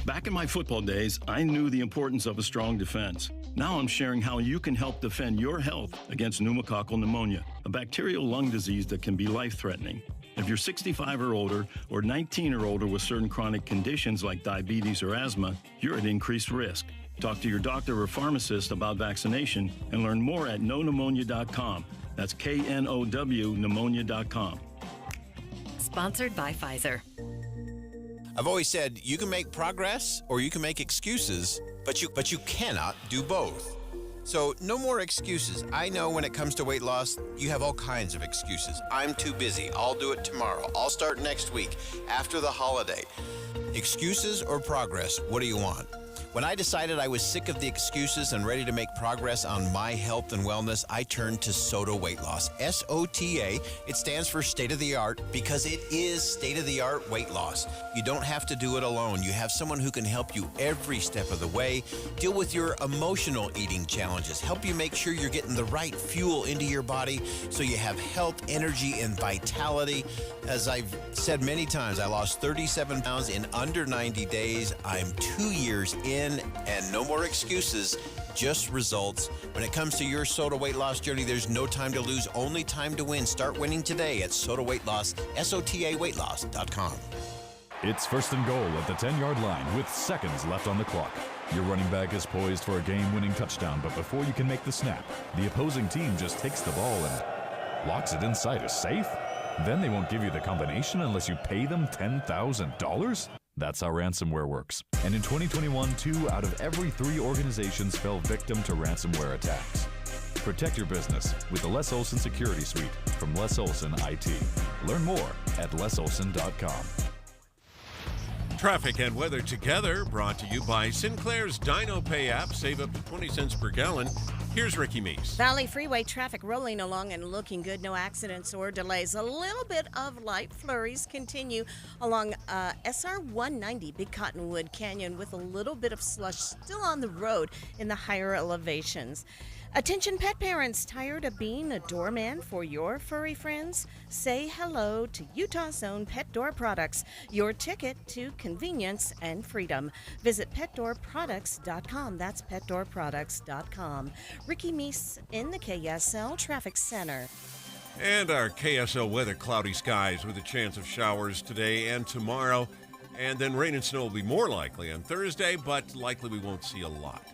Back in my football days, I knew the importance of a strong defense. Now I'm sharing how you can help defend your health against pneumococcal pneumonia, a bacterial lung disease that can be life-threatening. If you're 65 or older, or 19 or older with certain chronic conditions like diabetes or asthma, you're at increased risk. Talk to your doctor or pharmacist about vaccination and learn more at knowpneumonia.com. That's KNOW pneumonia.com. Sponsored by Pfizer. I've always said you can make progress or you can make excuses, but you cannot do both. So no more excuses. I know when it comes to weight loss, you have all kinds of excuses. I'm too busy. I'll do it tomorrow. I'll start next week, after the holiday. Excuses or progress? What do you want? When I decided I was sick of the excuses and ready to make progress on my health and wellness, I turned to SOTA Weight Loss. SOTA, it stands for state of the art because it is state of the art weight loss. You don't have to do it alone. You have someone who can help you every step of the way, deal with your emotional eating challenges, help you make sure you're getting the right fuel into your body so you have health, energy, and vitality. As I've said many times, I lost 37 pounds in under 90 days. I'm 2 years in, and no more excuses, just results. When it comes to your SOTA weight loss journey, there's no time to lose, only time to win. Start winning today at SOTA Weight Loss, SOTAweightloss.com. It's first and goal at the 10-yard line with seconds left on the clock. Your running back is poised for a game-winning touchdown, but before you can make the snap, the opposing team just takes the ball and locks it inside a safe? Then they won't give you the combination unless you pay them $10,000? That's how ransomware works. And in 2021, 2 out of every 3 organizations fell victim to ransomware attacks. Protect your business with the Les Olson Security Suite from Les Olson IT. Learn more at lesolson.com. Traffic and weather together, brought to you by Sinclair's Dino Pay app. Save up to 20 cents per gallon Here's Ricky Meese. Valley Freeway traffic rolling along and looking good. No accidents or delays. A little bit of light flurries continue along SR 190, Big Cottonwood Canyon, with a little bit of slush still on the road in the higher elevations. Attention pet parents, tired of being a doorman for your furry friends? Say hello to Utah's own Pet Door Products, your ticket to convenience and freedom. Visit petdoorproducts.com. That's petdoorproducts.com. Ricky Meese in the KSL Traffic Center. And our KSL weather, cloudy skies with a chance of showers today and tomorrow. And then rain and snow will be more likely on Thursday, but likely we won't see a lot.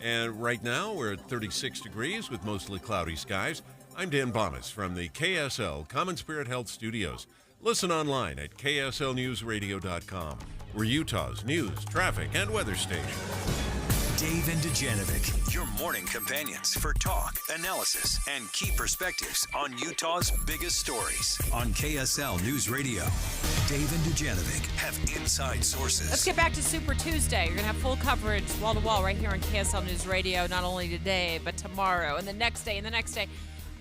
And right now, we're at 36 degrees with mostly cloudy skies. I'm Dan Bonas from the KSL Common Spirit Health Studios. Listen online at kslnewsradio.com. We're Utah's news, traffic, and weather station. Dave and Dujanovic, your morning companions for talk, analysis, and key perspectives on Utah's biggest stories. On KSL News Radio, Dave and Dujanovic have inside sources. Let's get back to Super Tuesday. You're going to have full coverage wall to wall right here on KSL News Radio, not only today, but tomorrow and the next day and the next day,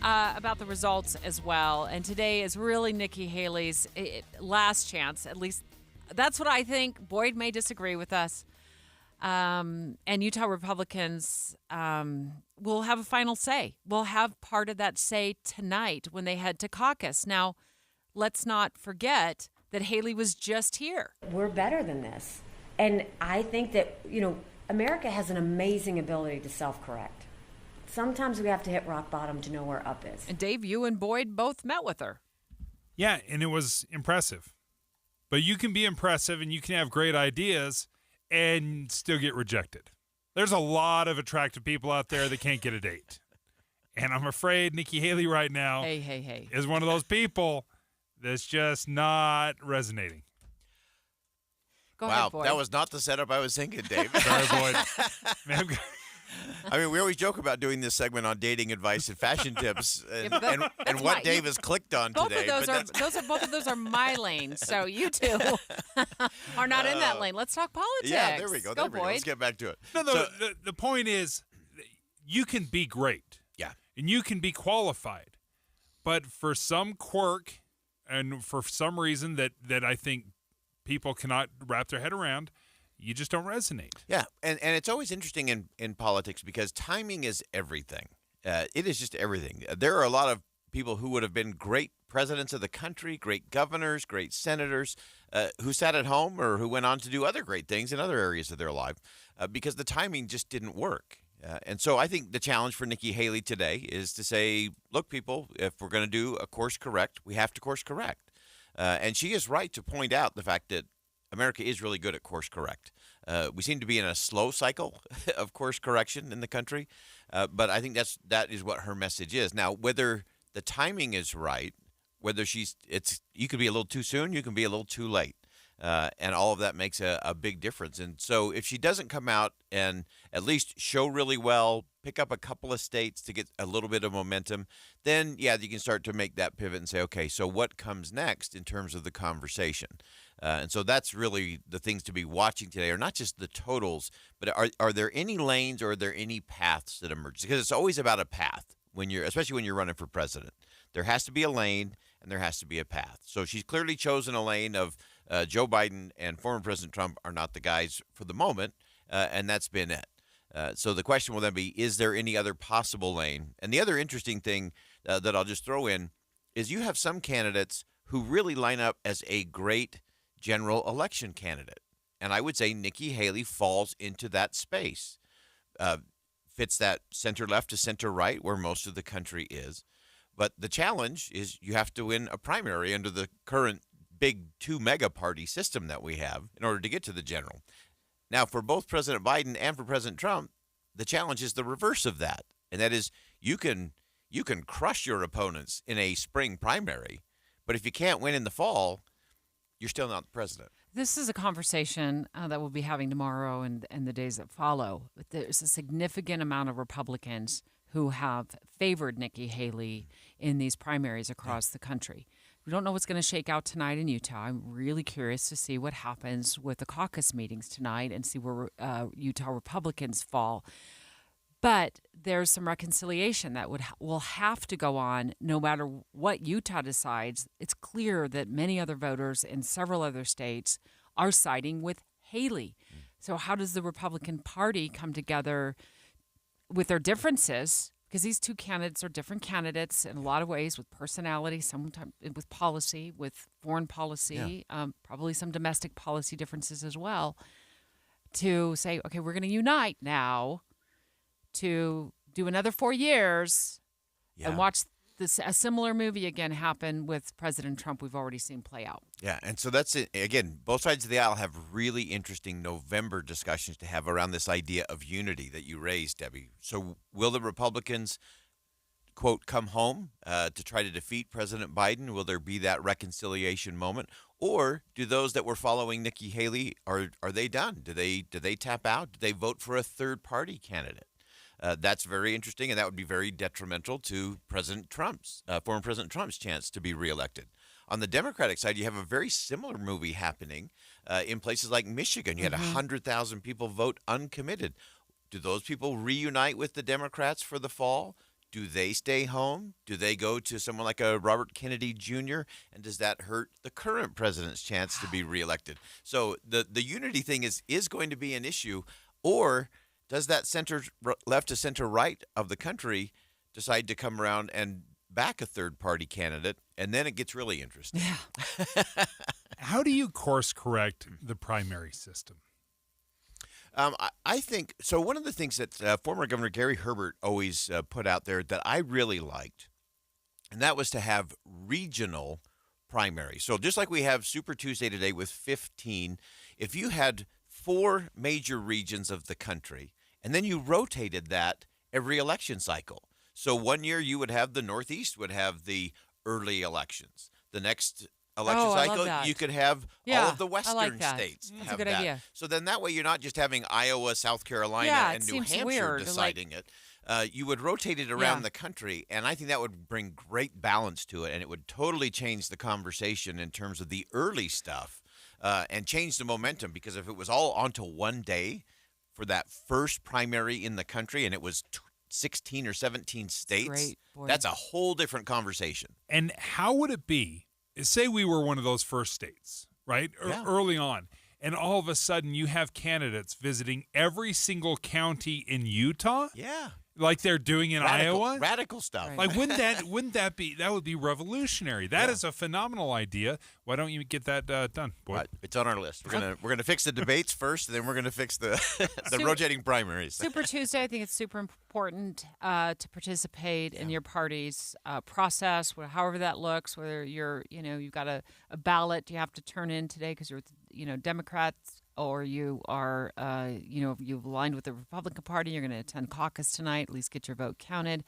about the results as well. And today is really Nikki Haley's last chance. At least that's what I think. Boyd may disagree with us. And Utah Republicans will have a final say. We'll have part of that say tonight when they head to caucus. Now, let's not forget that Haley was just here. We're better than this. And I think that, America has an amazing ability to self-correct. Sometimes we have to hit rock bottom to know where up is. And Dave, you and Boyd both met with her. Yeah, and it was impressive. But you can be impressive and you can have great ideas and still get rejected. There's a lot of attractive people out there that can't get a date. And I'm afraid Nikki Haley right now is one of those people that's just not resonating. Go ahead, Boyd. That was not the setup I was thinking, Dave. Sorry, Boyd. I mean, we always joke about doing this segment on dating advice and fashion tips, and what Dave has clicked on today. Both of those are my lanes. So you two are not in that lane. Let's talk politics. Yeah, there we go. Go, Boyd. Let's get back to it. No, the point is, you can be great. Yeah. And you can be qualified, but for some quirk and for some reason that I think people cannot wrap their head around, you just don't resonate. Yeah, and it's always interesting in politics because timing is everything. It is just everything. There are a lot of people who would have been great presidents of the country, great governors, great senators, who sat at home or who went on to do other great things in other areas of their life because the timing just didn't work. And so I think the challenge for Nikki Haley today is to say, look, people, if we're going to do a course correct, we have to course correct. And she is right to point out the fact that America is really good at course correct. We seem to be in a slow cycle of course correction in the country, but I think that is what her message is. Now, whether the timing is right, whether you could be a little too soon, you can be a little too late, and all of that makes a big difference. And so, if she doesn't come out and at least show really well, pick up a couple of states to get a little bit of momentum, then you can start to make that pivot and say, okay, so what comes next in terms of the conversation? And so that's really the things to be watching today, are not just the totals, but are there any lanes or are there any paths that emerge? Because it's always about a path especially when you're running for president. There has to be a lane and there has to be a path. So she's clearly chosen a lane of Joe Biden and former President Trump are not the guys for the moment, and that's been it. So the question will then be, is there any other possible lane? And the other interesting thing that I'll just throw in is you have some candidates who really line up as a great general election candidate. And I would say Nikki Haley falls into that space, fits that center-left to center-right where most of the country is. But the challenge is you have to win a primary under the current big two mega party system that we have in order to get to the general. Now, for both President Biden and for President Trump, the challenge is the reverse of that. And that is you can crush your opponents in a spring primary, but if you can't win in the fall, you're still not the president. This is a conversation that we'll be having tomorrow and the days that follow. But there's a significant amount of Republicans who have favored Nikki Haley in these primaries across the country. We don't know what's going to shake out tonight in Utah. I'm really curious to see what happens with the caucus meetings tonight and see where Utah Republicans fall. But there's some reconciliation that will have to go on no matter what Utah decides. It's clear that many other voters in several other states are siding with Haley. So how does the Republican Party come together with their differences? Because these two candidates are different candidates in a lot of ways, with personality, sometimes with policy, with foreign policy, probably some domestic policy differences as well, to say, okay, we're going to unite now to do another 4 years and watch a similar movie again happen with President Trump we've already seen play out. Yeah, and so that's it. Again, both sides of the aisle have really interesting November discussions to have around this idea of unity that you raised, Debbie. So will the Republicans, quote, come home to try to defeat President Biden? Will there be that reconciliation moment? Or do those that were following Nikki Haley, are they done? Do they tap out? Do they vote for a third-party candidate? That's very interesting, and that would be very detrimental to President Trump's, former President Trump's chance to be reelected. On the Democratic side, you have a very similar movie happening in places like Michigan. You had 100,000 people vote uncommitted. Do those people reunite with the Democrats for the fall? Do they stay home? Do they go to someone like a Robert Kennedy Jr.? And does that hurt the current president's chance to be reelected? So the unity thing is going to be an issue, or does that center left to center right of the country decide to come around and back a third-party candidate, and then it gets really interesting. Yeah. How do you course correct the primary system? I think so. One of the things that former Governor Gary Herbert always put out there that I really liked, and that was to have regional primaries. So just like we have Super Tuesday today with 15, if you had 4 major regions of the country, and then you rotated that every election cycle. So one year you would have the Northeast would have the early elections. The next election cycle, you could have all of the Western states That's a good idea. So then that way you're not just having Iowa, South Carolina, and New Hampshire deciding it. You would rotate it around the country, and I think that would bring great balance to it, and it would totally change the conversation in terms of the early stuff and change the momentum, because if it was all onto one day for that first primary in the country and it was 16 or 17 states, that's a whole different conversation. And how would it be, say we were one of those first states, right, early on, and all of a sudden you have candidates visiting every single county in Utah? Yeah. Like they're doing in Iowa? Radical stuff. Right. Like, wouldn't that be, that would be revolutionary. That is a phenomenal idea. Why don't you get that done, Boyd? Right. It's on our list. We're gonna fix the debates first, and then we're gonna fix the rotating primaries. Super Tuesday, I think it's super important to participate in your party's process, however that looks. Whether you've got a ballot you have to turn in today because you're Democrats, or you are, you've aligned with the Republican Party, you're going to attend caucus tonight, at least get your vote counted.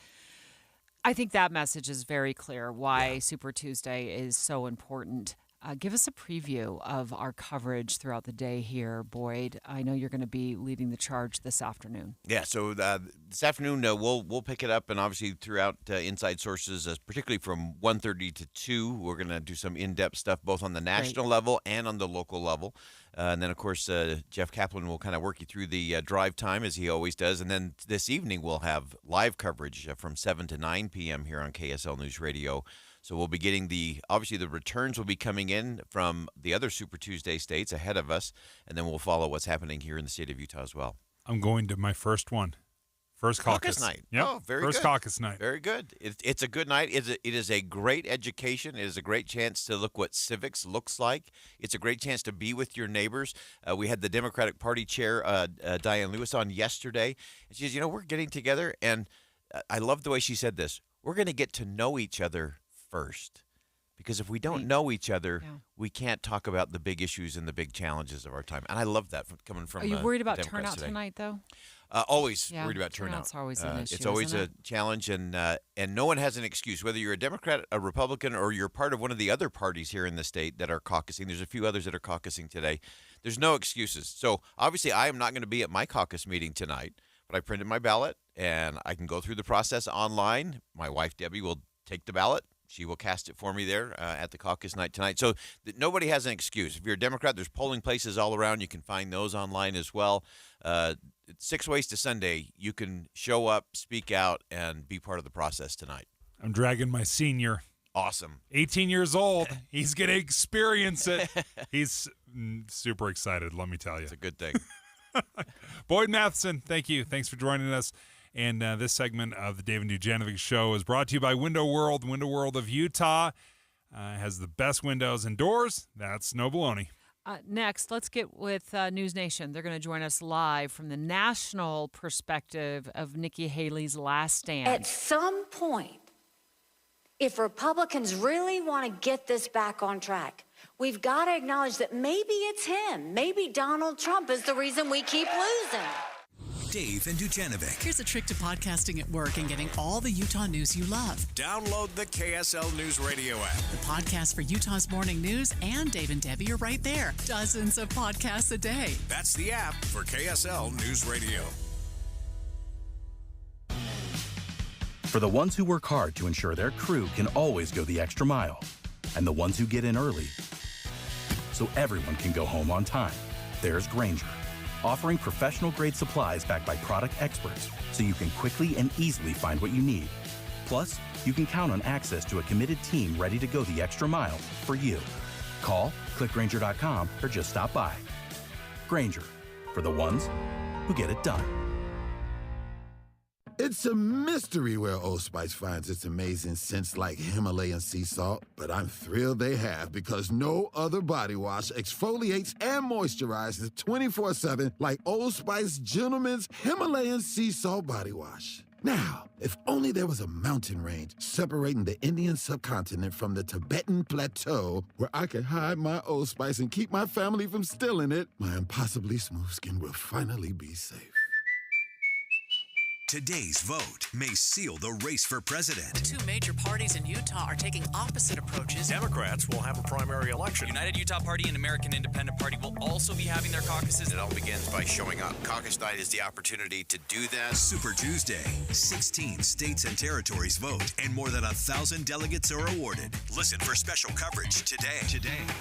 I think that message is very clear why Super Tuesday is so important. Give us a preview of our coverage throughout the day here, Boyd. I know you're going to be leading the charge this afternoon. Yeah, so this afternoon we'll pick it up, and obviously throughout Inside Sources, particularly from 1:30 to 2, we're going to do some in-depth stuff both on the national level and on the local level. And then, of course, Jeff Kaplan will kind of work you through the drive time, as he always does. And then this evening we'll have live coverage from 7 to 9 p.m. here on KSL News Radio. So we'll be getting obviously the returns will be coming in from the other Super Tuesday states ahead of us, and then we'll follow what's happening here in the state of Utah as well. I'm going to my first one. First caucus night. Yep. Oh, very First good. caucus night. Very good. It's a good night. It is a great education. It is a great chance to look what civics looks like. It's a great chance to be with your neighbors. We had the Democratic Party chair, Diane Lewis, on yesterday. And she says, we're getting together, and I love the way she said this. We're going to get to know each other first. Because if we don't know each other, we can't talk about the big issues and the big challenges of our time. And I love that coming from Are you worried about Democrats turnout today. tonight, though? Always worried about turnout. Turnout's always an issue, It's always isn't a it? challenge, and no one has an excuse. Whether you're a Democrat, a Republican, or you're part of one of the other parties here in the state that are caucusing, there's a few others that are caucusing today. There's no excuses. So obviously I am not going to be at my caucus meeting tonight, but I printed my ballot, and I can go through the process online. My wife, Debbie, will take the ballot. She will cast it for me there at the caucus night tonight. So nobody has an excuse. If you're a Democrat, there's polling places all around. You can find those online as well. 6 ways to Sunday. You can show up, speak out, and be part of the process tonight. I'm dragging my senior. Awesome. 18 years old. He's going to experience it. He's super excited, let me tell you. It's a good thing. Boyd Matheson, thank you. Thanks for joining us. And this segment of the David Dujanovic Show is brought to you by Window World. Window World of Utah has the best windows and doors. That's no baloney. Next, let's get with News Nation. They're going to join us live from the national perspective of Nikki Haley's last stand. At some point, if Republicans really want to get this back on track, we've got to acknowledge that maybe it's him. Maybe Donald Trump is the reason we keep losing. Dave and Dujanovic. Here's a trick to podcasting at work and getting all the Utah news you love. Download the KSL News Radio app. The podcast for Utah's morning news and Dave and Debbie are right there. Dozens of podcasts a day. That's the app for KSL News Radio. For the ones who work hard to ensure their crew can always go the extra mile, and the ones who get in early so everyone can go home on time, there's Grainger, offering professional-grade supplies backed by product experts so you can quickly and easily find what you need. Plus, you can count on access to a committed team ready to go the extra mile for you. Call, click Grainger.com, or just stop by. Grainger, for the ones who get it done. It's a mystery where Old Spice finds its amazing scents like Himalayan sea salt, but I'm thrilled they have because no other body wash exfoliates and moisturizes 24/7 like Old Spice Gentleman's Himalayan sea salt body wash. Now, if only there was a mountain range separating the Indian subcontinent from the Tibetan plateau where I could hide my Old Spice and keep my family from stealing it, my impossibly smooth skin will finally be safe. Today's vote may seal the race for president. Two major parties in Utah are taking opposite approaches. Democrats will have a primary election. United Utah Party and American Independent Party will also be having their caucuses. It all begins by showing up. Caucus night is the opportunity to do that. Super Tuesday. 16 states and territories vote, and more than 1,000 delegates are awarded. Listen for special coverage today.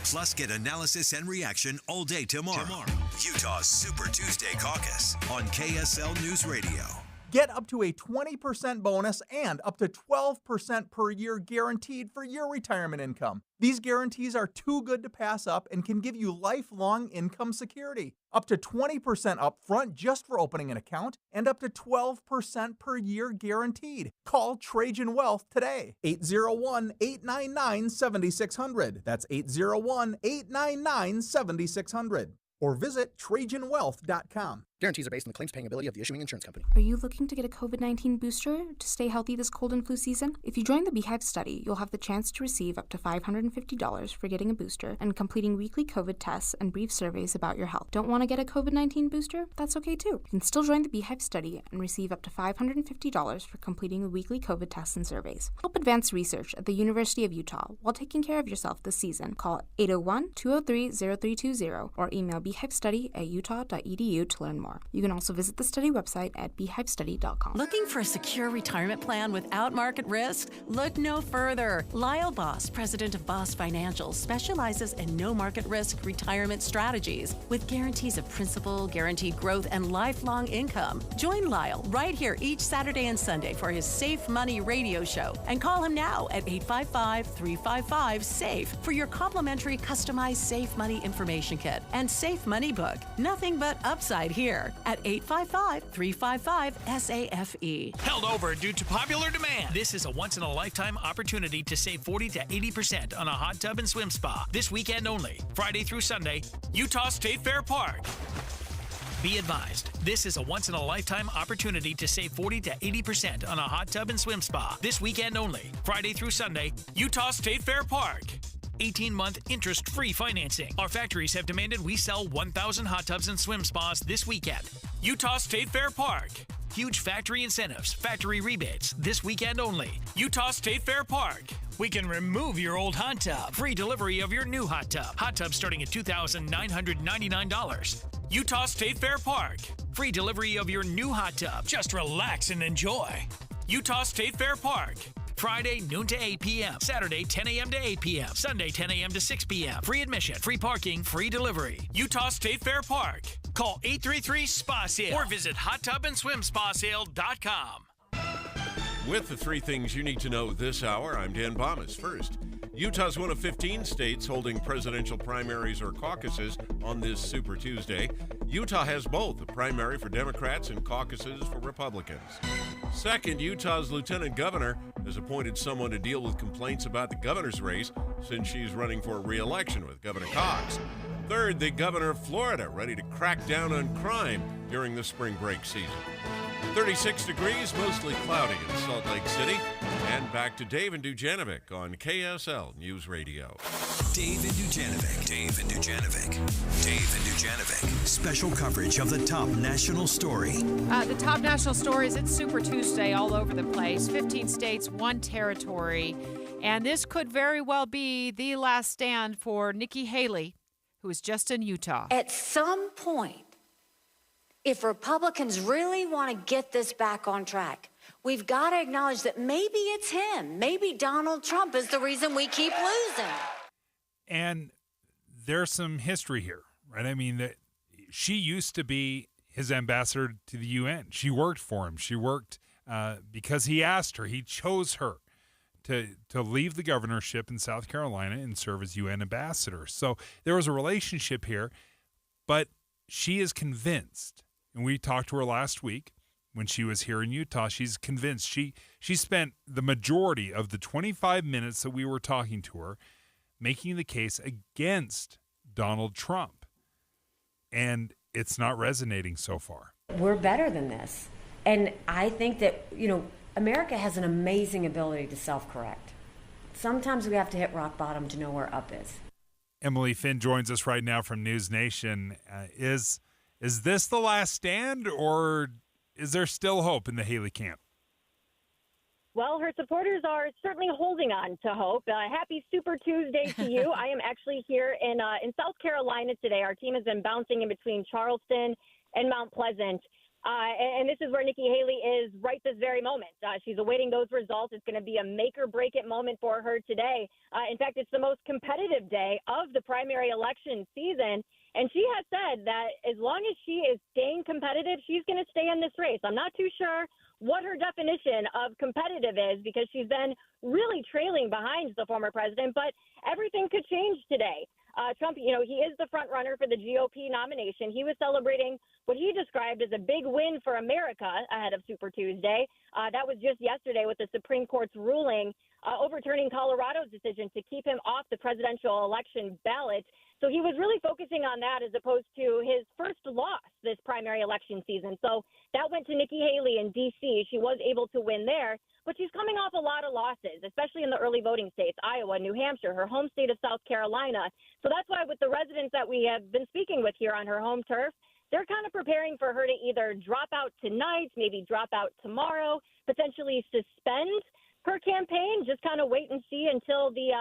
Plus, get analysis and reaction all day tomorrow. Utah's Super Tuesday caucus on KSL News Radio. Get up to a 20% bonus and up to 12% per year guaranteed for your retirement income. These guarantees are too good to pass up and can give you lifelong income security. Up to 20% up front just for opening an account and up to 12% per year guaranteed. Call Trajan Wealth today. 801-899-7600. That's 801-899-7600. Or visit TrajanWealth.com. Guarantees are based on the claims-paying ability of the issuing insurance company. Are you looking to get a COVID-19 booster to stay healthy this cold and flu season? If you join the Beehive study, you'll have the chance to receive up to $550 for getting a booster and completing weekly COVID tests and brief surveys about your health. Don't want to get a COVID-19 booster? That's okay too. You can still join the Beehive study and receive up to $550 for completing the weekly COVID tests and surveys. Help advance research at the University of Utah while taking care of yourself this season. Call 801-203-0320 or email beehivestudy@utah.edu to learn more. You can also visit the study website at beehivestudy.com. Looking for a secure retirement plan without market risk? Look no further. Lyle Boss, president of Boss Financial, specializes in no market risk retirement strategies with guarantees of principal, guaranteed growth, and lifelong income. Join Lyle right here each Saturday and Sunday for his Safe Money radio show and call him now at 855-355-SAFE for your complimentary customized Safe Money information kit and Safe Money book. Nothing but upside here at 855-355-SAFE. Held over due to popular demand. This is a once-in-a-lifetime opportunity to save 40 to 80% on a hot tub and swim spa. This weekend only, Friday through Sunday, Utah State Fair Park. Be advised, this is a once-in-a-lifetime opportunity to save 40 to 80% on a hot tub and swim spa. This weekend only, Friday through Sunday, Utah State Fair Park. 18-month interest-free financing. Our factories have demanded we sell 1,000 hot tubs and swim spas this weekend. Utah State Fair Park. Huge factory incentives, factory rebates, this weekend only. Utah State Fair Park. We can remove your old hot tub. Free delivery of your new hot tub. Hot tub starting at $2,999. Utah State Fair Park. Free delivery of your new hot tub. Just relax and enjoy. Utah State Fair Park. Friday, noon to 8 p.m. Saturday, 10 a.m. to 8 p.m. Sunday, 10 a.m. to 6 p.m. Free admission, free parking, free delivery. Utah State Fair Park. Call 833-SPA-SALE or visit hottubandSwimSpaSale.com. With the three things you need to know this hour, I'm Dan Bomas. First, Utah's one of 15 states holding presidential primaries or caucuses on this Super Tuesday. Utah has both, a primary for Democrats and caucuses for Republicans. Second, Utah's lieutenant governor has appointed someone to deal with complaints about the governor's race since she's running for re-election with Governor Cox. Third, the governor of Florida ready to crack down on crime during the spring break season. 36 degrees, mostly cloudy in Salt Lake City. And back to Dave and Dujanovic on KSL News Radio. Dave and Dujanovic. Dave and Dujanovic. Dave and Dujanovic. Special coverage of the top national story. The top national stories, it's Super Tuesday all over the place. 15 states, 1 territory. And this could very well be the last stand for Nikki Haley, who is just in Utah. At some point, if Republicans really want to get this back on track, we've got to acknowledge that maybe it's him. Maybe Donald Trump is the reason we keep losing. And there's some history here, right? I mean, that she used to be his ambassador to the UN. She worked for him. She worked because he asked her. He chose her to leave the governorship in South Carolina and serve as UN ambassador. So there was a relationship here, but she is convinced, and we talked to her last week when she was here in Utah. She's convinced. She spent the majority of the 25 minutes that we were talking to her making the case against Donald Trump. And it's not resonating so far. We're better than this. And I think that, America has an amazing ability to self-correct. Sometimes we have to hit rock bottom to know where up is. Emily Finn joins us right now from News Nation. Is this the last stand, or is there still hope in the Haley camp? Well, her supporters are certainly holding on to hope. Happy Super Tuesday to you. I am actually here in South Carolina today. Our team has been bouncing in between Charleston and Mount Pleasant. And this is where Nikki Haley is right this very moment. She's awaiting those results. It's going to be a make-or-break-it moment for her today. In fact, it's the most competitive day of the primary election season. And she has said that as long as she is staying competitive, she's going to stay in this race. I'm not too sure what her definition of competitive is because she's been really trailing behind the former president, but everything could change today. Trump, he is the front runner for the GOP nomination. He was celebrating what he described as a big win for America ahead of Super Tuesday. That was just yesterday with the Supreme Court's ruling overturning Colorado's decision to keep him off the presidential election ballot. So he was really focusing on that as opposed to his first loss this primary election season. So that went to Nikki Haley in D.C. She was able to win there, but she's coming off a lot of losses, especially in the early voting states, Iowa, New Hampshire, her home state of South Carolina. So that's why with the residents that we have been speaking with here on her home turf, they're kind of preparing for her to either drop out tonight, maybe drop out tomorrow, potentially suspend her campaign, just kind of wait and see until the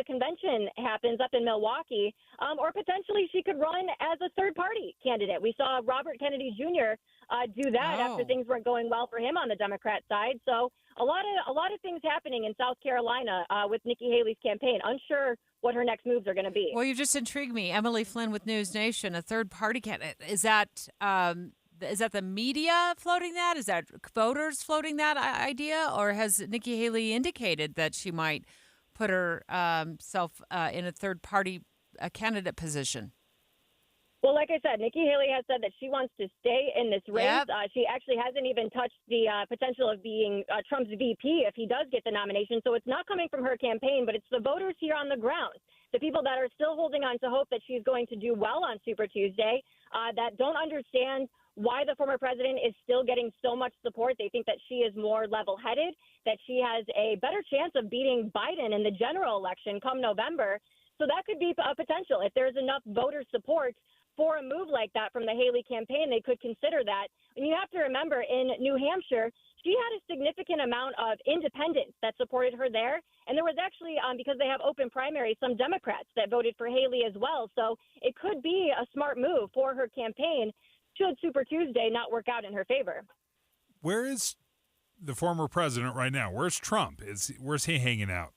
convention happens up in Milwaukee, or potentially she could run as a third-party candidate. We saw Robert Kennedy Jr. Do that after things weren't going well for him on the Democrat side. So a lot of things happening in South Carolina with Nikki Haley's campaign. Unsure what her next moves are going to be. Well, you've just intrigued me. Emily Flynn with News Nation, a third-party candidate. Is that the media floating that? Is that voters floating that idea? Or has Nikki Haley indicated that she might put herself in a third-party candidate position? Well, like I said, Nikki Haley has said that she wants to stay in this race. Yep. She actually hasn't even touched the potential of being Trump's VP if he does get the nomination. So it's not coming from her campaign, but it's the voters here on the ground, the people that are still holding on to hope that she's going to do well on Super Tuesday, that don't understand why the former president is still getting so much support. They think that she is more level-headed, that she has a better chance of beating Biden in the general election come November. So that could be a potential. If there's enough voter support for a move like that from the Haley campaign, they could consider that. And you have to remember, in New Hampshire, she had a significant amount of independents that supported her there. And there was actually, because they have open primaries, some Democrats that voted for Haley as well. So it could be a smart move for her campaign should Super Tuesday not work out in her favor. Where is the former president right now? Where's Trump? Where's he hanging out?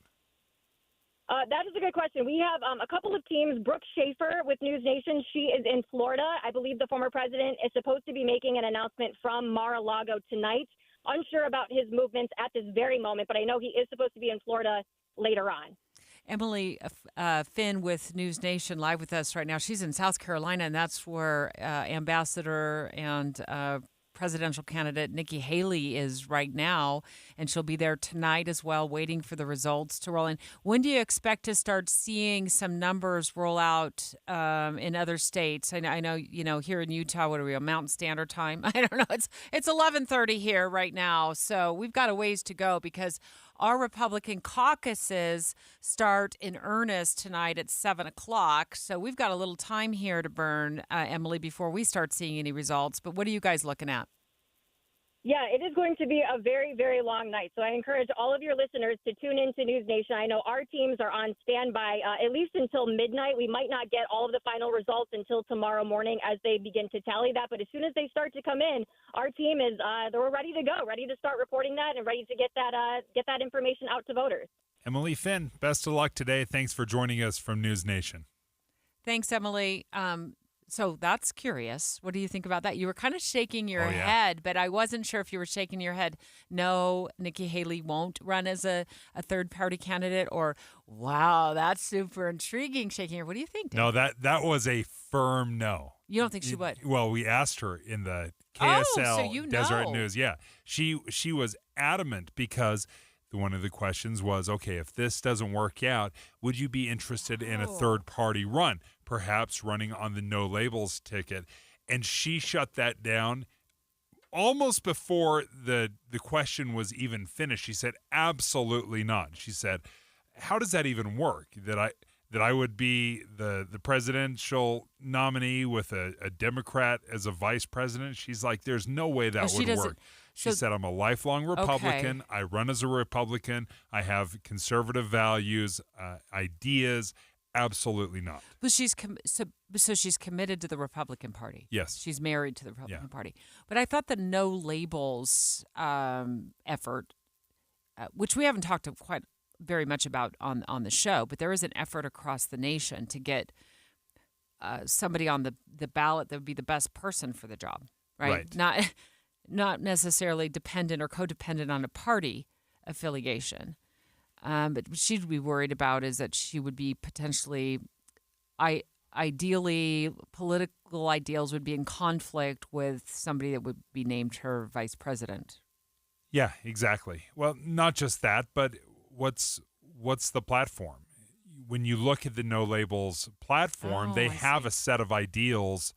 That is a good question. We have a couple of teams. Brooke Schaefer with News Nation. She is in Florida. I believe the former president is supposed to be making an announcement from Mar-a-Lago tonight. Unsure about his movements at this very moment, but I know he is supposed to be in Florida later on. Emily Finn with News Nation live with us right now. She's in South Carolina, and that's where Ambassador and presidential candidate Nikki Haley is right now, and she'll be there tonight as well, waiting for the results to roll in. When do you expect to start seeing some numbers roll out in other states? I know, here in Utah, what are we on Mountain Standard Time? I don't know. It's 11:30 here right now, so we've got a ways to go because our Republican caucuses start in earnest tonight at 7 o'clock. So we've got a little time here to burn, Emily, before we start seeing any results. But what are you guys looking at? Yeah, it is going to be a very, very long night. So I encourage all of your listeners to tune in to News Nation. I know our teams are on standby at least until midnight. We might not get all of the final results until tomorrow morning as they begin to tally that. But as soon as they start to come in, our team is they're ready to go, ready to start reporting that and ready to get that information out to voters. Emily Finn, best of luck today. Thanks for joining us from News Nation. Thanks, Emily. So that's curious. What do you think about that? You were kind of shaking your head, but I wasn't sure if you were shaking your head. No, Nikki Haley won't run as a third-party candidate, or wow, that's super intriguing. Shaking your. What do you think, Dave? No, that was a firm no. You don't think she would? Well, we asked her in the KSL so you Deseret know. News. Yeah, she was adamant because one of the questions was, okay, if this doesn't work out, would you be interested in a third-party run, perhaps running on the no labels ticket? And she shut that down almost before the question was even finished. She said, absolutely not. She said, how does that even work? That I would be the presidential nominee with a Democrat as a vice president? She's like, there's no way that would work. She said, I'm a lifelong Republican. Okay. I run as a Republican. I have conservative values, ideas. Absolutely not. But she's she's committed to the Republican Party. Yes. She's married to the Republican Party. But I thought the no labels effort, which we haven't talked quite very much about on the show, but there is an effort across the nation to get somebody on the ballot that would be the best person for the job, right? Not necessarily dependent or codependent on a party affiliation. But what she'd be worried about is that she would be potentially, ideally, political ideals would be in conflict with somebody that would be named her vice president. Yeah, exactly. Well, not just that, but what's the platform? When you look at the No Labels platform, they have a set of ideals.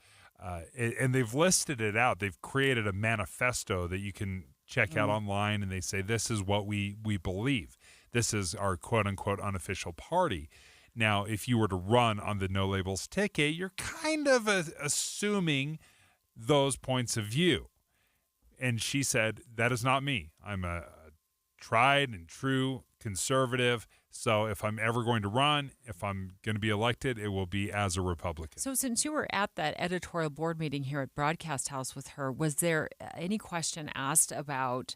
And they've listed it out. They've created a manifesto that you can check out online, and they say, this is what we believe. This is our quote-unquote unofficial party. Now, if you were to run on the No Labels ticket, you're kind of assuming those points of view. And she said, that is not me. I'm a tried and true conservative. So if I'm ever going to run, if I'm going to be elected, it will be as a Republican. So since you were at that editorial board meeting here at Broadcast House with her, was there any question asked about,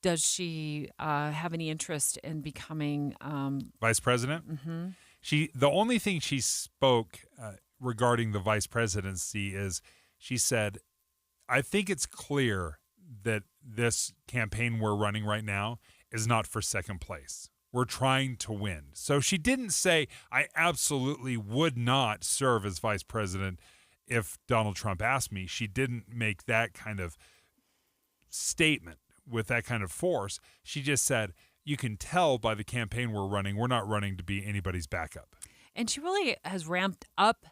does she have any interest in becoming vice president? Mm-hmm. The only thing she spoke regarding the vice presidency is she said, I think it's clear that this campaign we're running right now is not for second place. We're trying to win. So she didn't say, I absolutely would not serve as vice president if Donald Trump asked me. She didn't make that kind of statement with that kind of force. She just said, you can tell by the campaign we're running, we're not running to be anybody's backup. And she really has amped up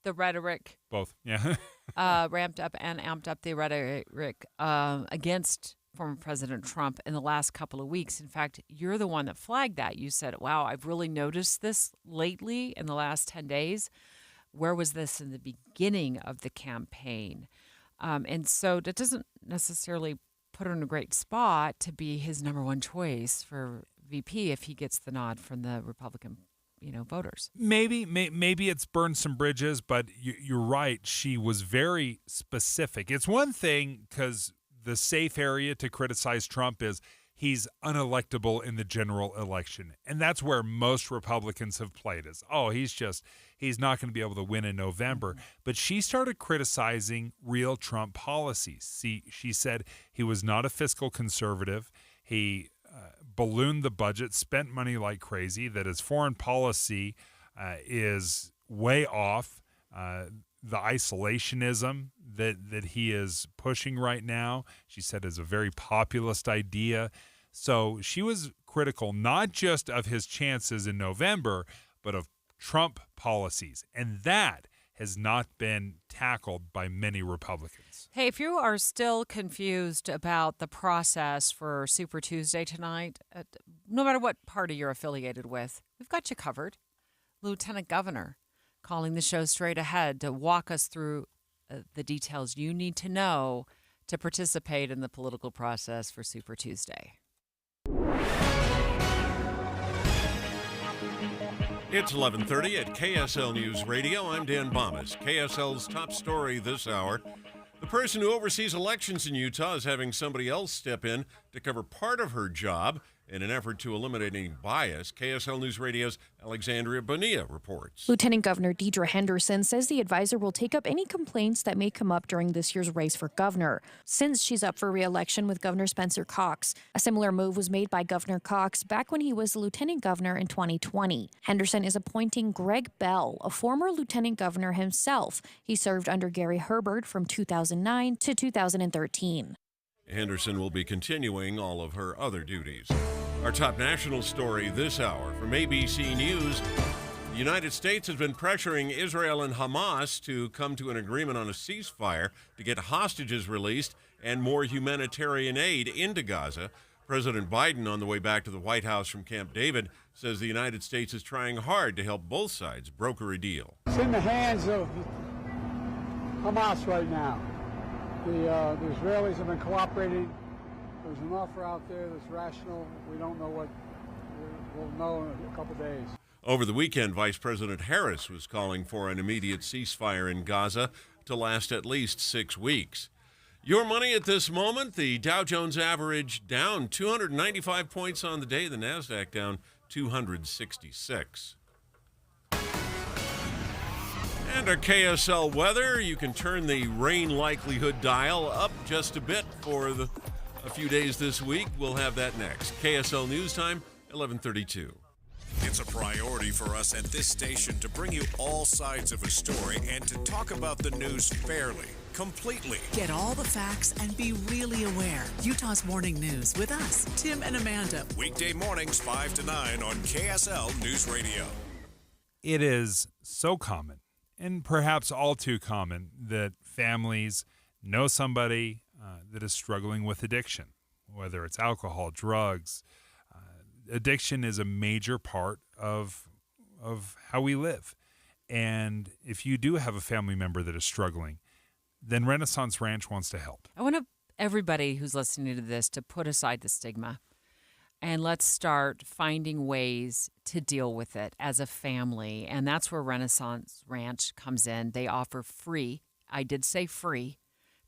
the rhetoric. Both, yeah. Ramped up and amped up the rhetoric against former President Trump in the last couple of weeks. In fact, you're the one that flagged that. You said, wow, I've really noticed this lately in the last 10 days. Where was this in the beginning of the campaign? And so that doesn't necessarily put her in a great spot to be his number one choice for VP if he gets the nod from the Republican voters. Maybe it's burned some bridges, but you're right. She was very specific. It's one thing because the safe area to criticize Trump is he's unelectable in the general election. And that's where most Republicans have played is, he's not going to be able to win in November. But she started criticizing real Trump policies. She said he was not a fiscal conservative. He ballooned the budget, spent money like crazy, that his foreign policy is way off. The isolationism that he is pushing right now, she said, is a very populist idea. So she was critical not just of his chances in November, but of Trump policies. And that has not been tackled by many Republicans. Hey, if you are still confused about the process for Super Tuesday tonight, no matter what party you're affiliated with, we've got you covered. Lieutenant Governor calling the show straight ahead to walk us through the details you need to know to participate in the political process for Super Tuesday. It's 11:30 at KSL News Radio. I'm Dan Bomas. KSL's top story this hour. The person who oversees elections in Utah is having somebody else step in to cover part of her job in an effort to eliminate any bias. KSL News Radio's Alexandria Bonilla reports. Lieutenant Governor Deidre Henderson says the advisor will take up any complaints that may come up during this year's race for governor, since she's up for re-election with Governor Spencer Cox. A similar move was made by Governor Cox back when he was lieutenant governor in 2020. Henderson is appointing Greg Bell, a former lieutenant governor himself. He served under Gary Herbert from 2009 to 2013. Henderson will be continuing all of her other duties. Our top national story this hour from ABC News. The United States has been pressuring Israel and Hamas to come to an agreement on a ceasefire to get hostages released and more humanitarian aid into Gaza. President Biden, on the way back to the White House from Camp David, says the United States is trying hard to help both sides broker a deal. It's in the hands of Hamas right now. The Israelis have been cooperating. There's an offer out there that's rational. We don't know what we'll know in a couple days. Over the weekend, Vice President Harris was calling for an immediate ceasefire in Gaza to last at least 6 weeks. Your money at this moment, the Dow Jones average down 295 points on the day, the NASDAQ down 266. And our KSL weather, you can turn the rain likelihood dial up just a bit for a few days this week. We'll have that next. KSL News Time, 11:32. It's a priority for us at this station to bring you all sides of a story and to talk about the news fairly, completely. Get all the facts and be really aware. Utah's Morning News with us, Tim and Amanda. Weekday mornings 5 to 9 on KSL News Radio. It is so common, and perhaps all too common, that families know somebody that is struggling with addiction, whether it's alcohol, drugs. Addiction is a major part of how we live. And if you do have a family member that is struggling, then Renaissance Ranch wants to help. I want everybody who's listening to this to put aside the stigma, and let's start finding ways to deal with it as a family. And that's where Renaissance Ranch comes in. They offer free, I did say free,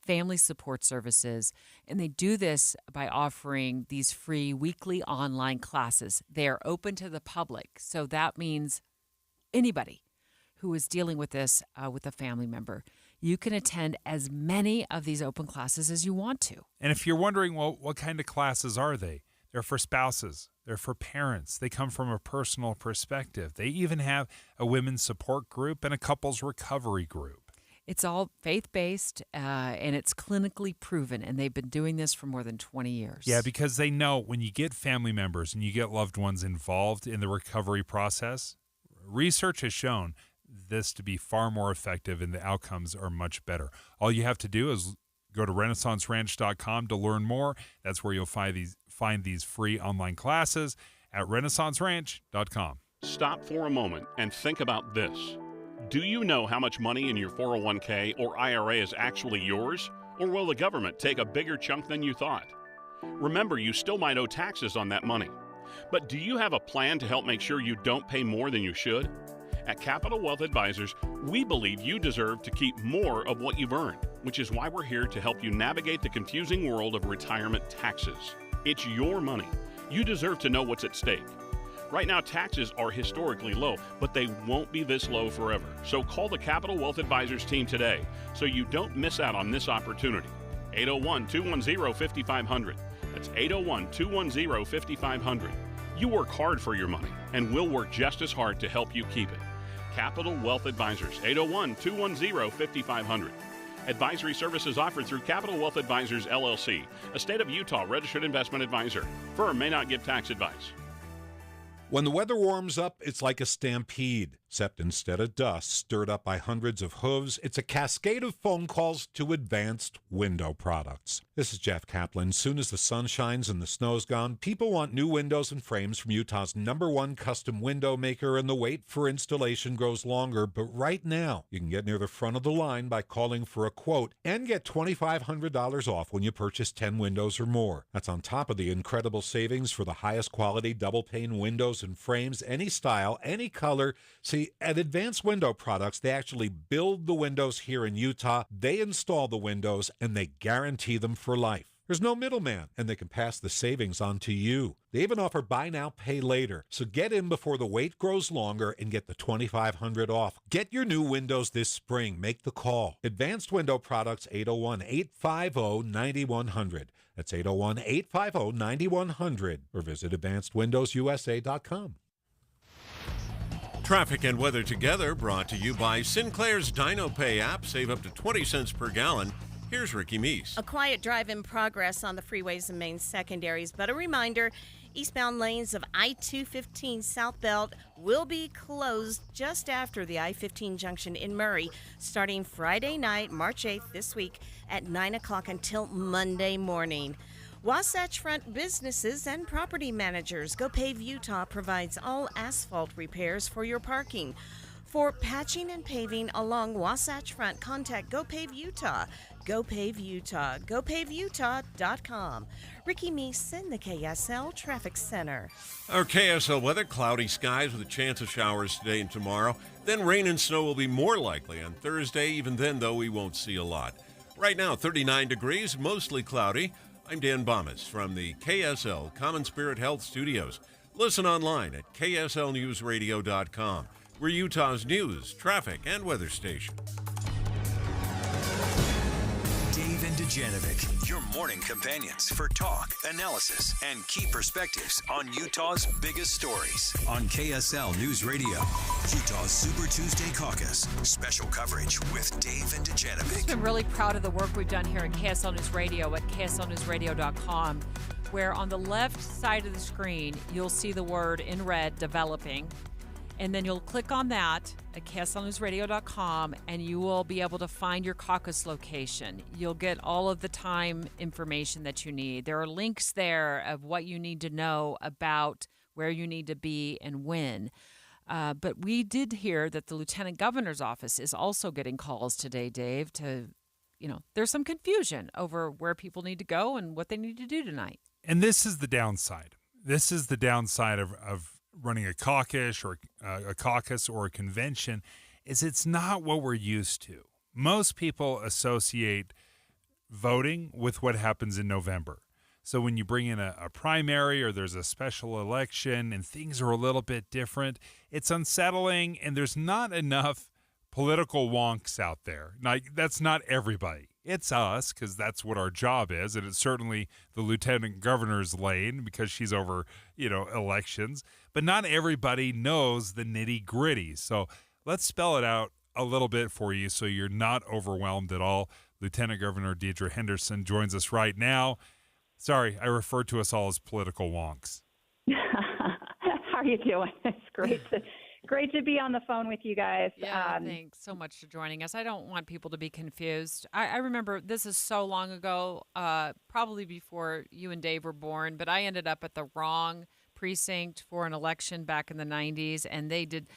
family support services, and they do this by offering these free weekly online classes. They are open to the public, so that means anybody who is dealing with this with a family member, you can attend as many of these open classes as you want to. And if you're wondering, well, what kind of classes are they? They're for spouses. They're for parents. They come from a personal perspective. They even have a women's support group and a couples recovery group. It's all faith-based, and it's clinically proven, and they've been doing this for more than 20 years. Yeah, because they know when you get family members and you get loved ones involved in the recovery process, research has shown this to be far more effective and the outcomes are much better. All you have to do is go to renaissanceranch.com to learn more. That's where you'll find these free online classes at renaissanceranch.com. Stop for a moment and think about this. Do you know how much money in your 401k or IRA is actually yours? Or will the government take a bigger chunk than you thought? Remember, you still might owe taxes on that money. But do you have a plan to help make sure you don't pay more than you should? At Capital Wealth Advisors, we believe you deserve to keep more of what you've earned, which is why we're here to help you navigate the confusing world of retirement taxes. It's your money. You deserve to know what's at stake. Right now, taxes are historically low, but they won't be this low forever. So call the Capital Wealth Advisors team today so you don't miss out on this opportunity. 801-210-5500. That's 801-210-5500. You work hard for your money, and we'll work just as hard to help you keep it. Capital Wealth Advisors, 801-210-5500. Advisory services offered through Capital Wealth Advisors, LLC, a state of Utah registered investment advisor. Firm may not give tax advice. When the weather warms up, it's like a stampede, except instead of dust stirred up by hundreds of hooves, it's a cascade of phone calls to Advanced Window Products. This is Jeff Kaplan. Soon as the sun shines and the snow's gone, people want new windows and frames from Utah's #1 custom window maker, and the wait for installation grows longer. But right now, you can get near the front of the line by calling for a quote and get $2,500 off when you purchase 10 windows or more. That's on top of the incredible savings for the highest quality double-pane windows and frames, any style, any color. See, at Advanced Window Products, they actually build the windows here in Utah, they install the windows, and they guarantee them for life. There's no middleman, and they can pass the savings on to you. They even offer buy now, pay later. So get in before the wait grows longer and get the $2,500 off. Get your new windows this spring. Make the call. Advanced Window Products, 801-850-9100. That's 801-850-9100. Or visit AdvancedWindowsUSA.com. Traffic and weather together brought to you by Sinclair's DinoPay app. Save up to 20 cents per gallon. Here's Ricky Meese. A quiet drive in progress on the freeways and main secondaries, but a reminder, eastbound lanes of I-215 southbound will be closed just after the I-15 junction in Murray, starting Friday night, March 8th this week at 9 o'clock until Monday morning. Wasatch Front businesses and property managers. GoPave Utah provides all asphalt repairs for your parking. For patching and paving along Wasatch Front, contact GoPave Utah. GoPave Utah. GoPaveUtah.com. Ricky Meese in the KSL Traffic Center. Our KSL weather, cloudy skies with a chance of showers today and tomorrow. Then rain and snow will be more likely on Thursday. Even then, though, we won't see a lot. Right now, 39 degrees, mostly cloudy. I'm Dan Bomas from the KSL Common Spirit Health Studios. Listen online at kslnewsradio.com. We're Utah's news, traffic, and weather station. Dave and Dujanovic, your morning companions for talk, analysis, and key perspectives on Utah's biggest stories. On KSL News Radio, Utah's Super Tuesday Caucus. Special coverage with Dave and Dujanovic. I've been really proud of the work we've done here at KSL News Radio at kslnewsradio.com, where on the left side of the screen, you'll see the word in red, developing. And then you'll click on that at kslnewsradio.com, and you will be able to find your caucus location. You'll get all of the time information that you need. There are links there of what you need to know about where you need to be and when. But we did hear that the Lieutenant Governor's office is also getting calls today, Dave, there's some confusion over where people need to go and what they need to do tonight. And this is the downside. This is the downside of running a caucus or a convention, is it's not what we're used to. Most people associate voting with what happens in November. So when you bring in a primary or there's a special election and things are a little bit different, it's unsettling, and there's not enough political wonks out there. Like, that's not everybody. It's us, because that's what our job is, and it's certainly the lieutenant governor's lane because she's over, elections. But not everybody knows the nitty-gritty. So let's spell it out a little bit for you so you're not overwhelmed at all. Lieutenant Governor Deidre Henderson joins us right now. Sorry, I refer to us all as political wonks. How are you doing? It's great to be on the phone with you guys. Yeah, thanks so much for joining us. I don't want people to be confused. I remember this is so long ago, probably before you and Dave were born, but I ended up at the wrong precinct for an election back in the 90s, and it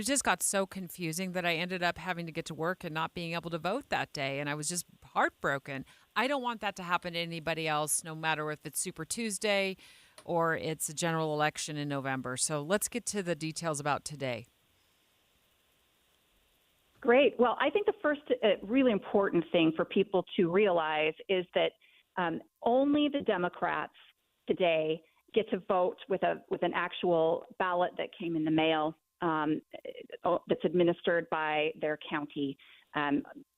just got so confusing that I ended up having to get to work and not being able to vote that day, and I was just heartbroken. I don't want that to happen to anybody else, no matter if it's Super Tuesday or it's a general election in November. So let's get to the details about today. Great. Well, I think the first really important thing for people to realize is that only the Democrats today get to vote with an actual ballot that came in the mail that's administered by their county.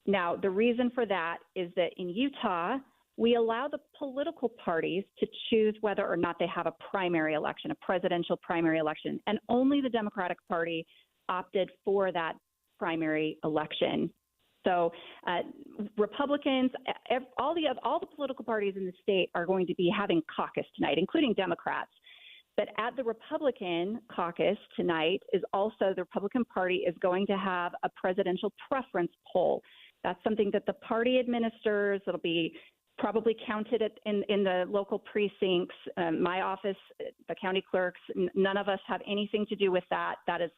Now, the reason for that is that in Utah, we allow the political parties to choose whether or not they have a primary election, a presidential primary election, and only the Democratic Party opted for that primary election. So Republicans, all the political parties in the state are going to be having caucus tonight, including Democrats. But at the Republican caucus tonight is also the Republican Party is going to have a presidential preference poll. That's something that the party administers. It'll be probably counted in the local precincts. My office, the county clerks, none of us have anything to do with that. That is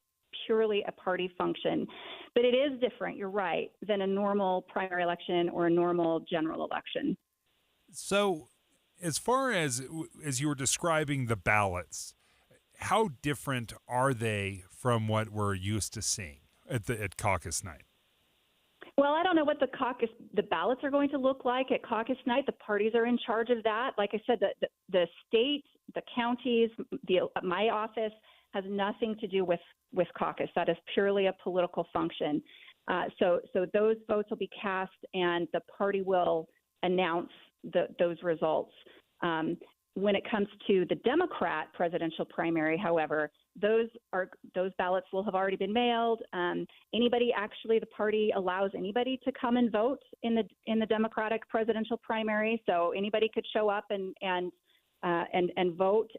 purely a party function. But it is different, you're right, than a normal primary election or a normal general election. So as far as you were describing the ballots, how different are they from what we're used to seeing at caucus night? Well, I don't know what the ballots are going to look like at caucus night. The parties are in charge of that. Like I said, the state, the counties, my office has nothing to do with caucus. That is purely a political function. So those votes will be cast, and the party will announce those results. When it comes to the Democrat presidential primary, however, those ballots will have already been mailed. The party allows anybody to come and vote in the Democratic presidential primary. So anybody could show up and vote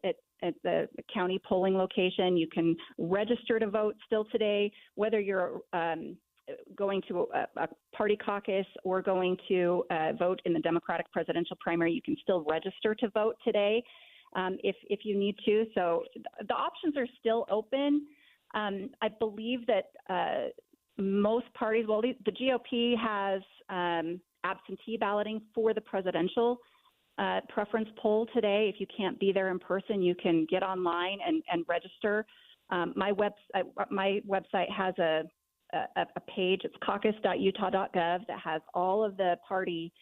at the county polling location. You can register to vote still today, whether you're going to a party caucus or going to vote in the Democratic presidential primary. You can still register to vote today if you need to. So the options are still open. I believe that most parties, the GOP has absentee balloting for the presidential preference poll today. If you can't be there in person, you can get online and register. My website has a page. It's caucus.utah.gov that has all of the party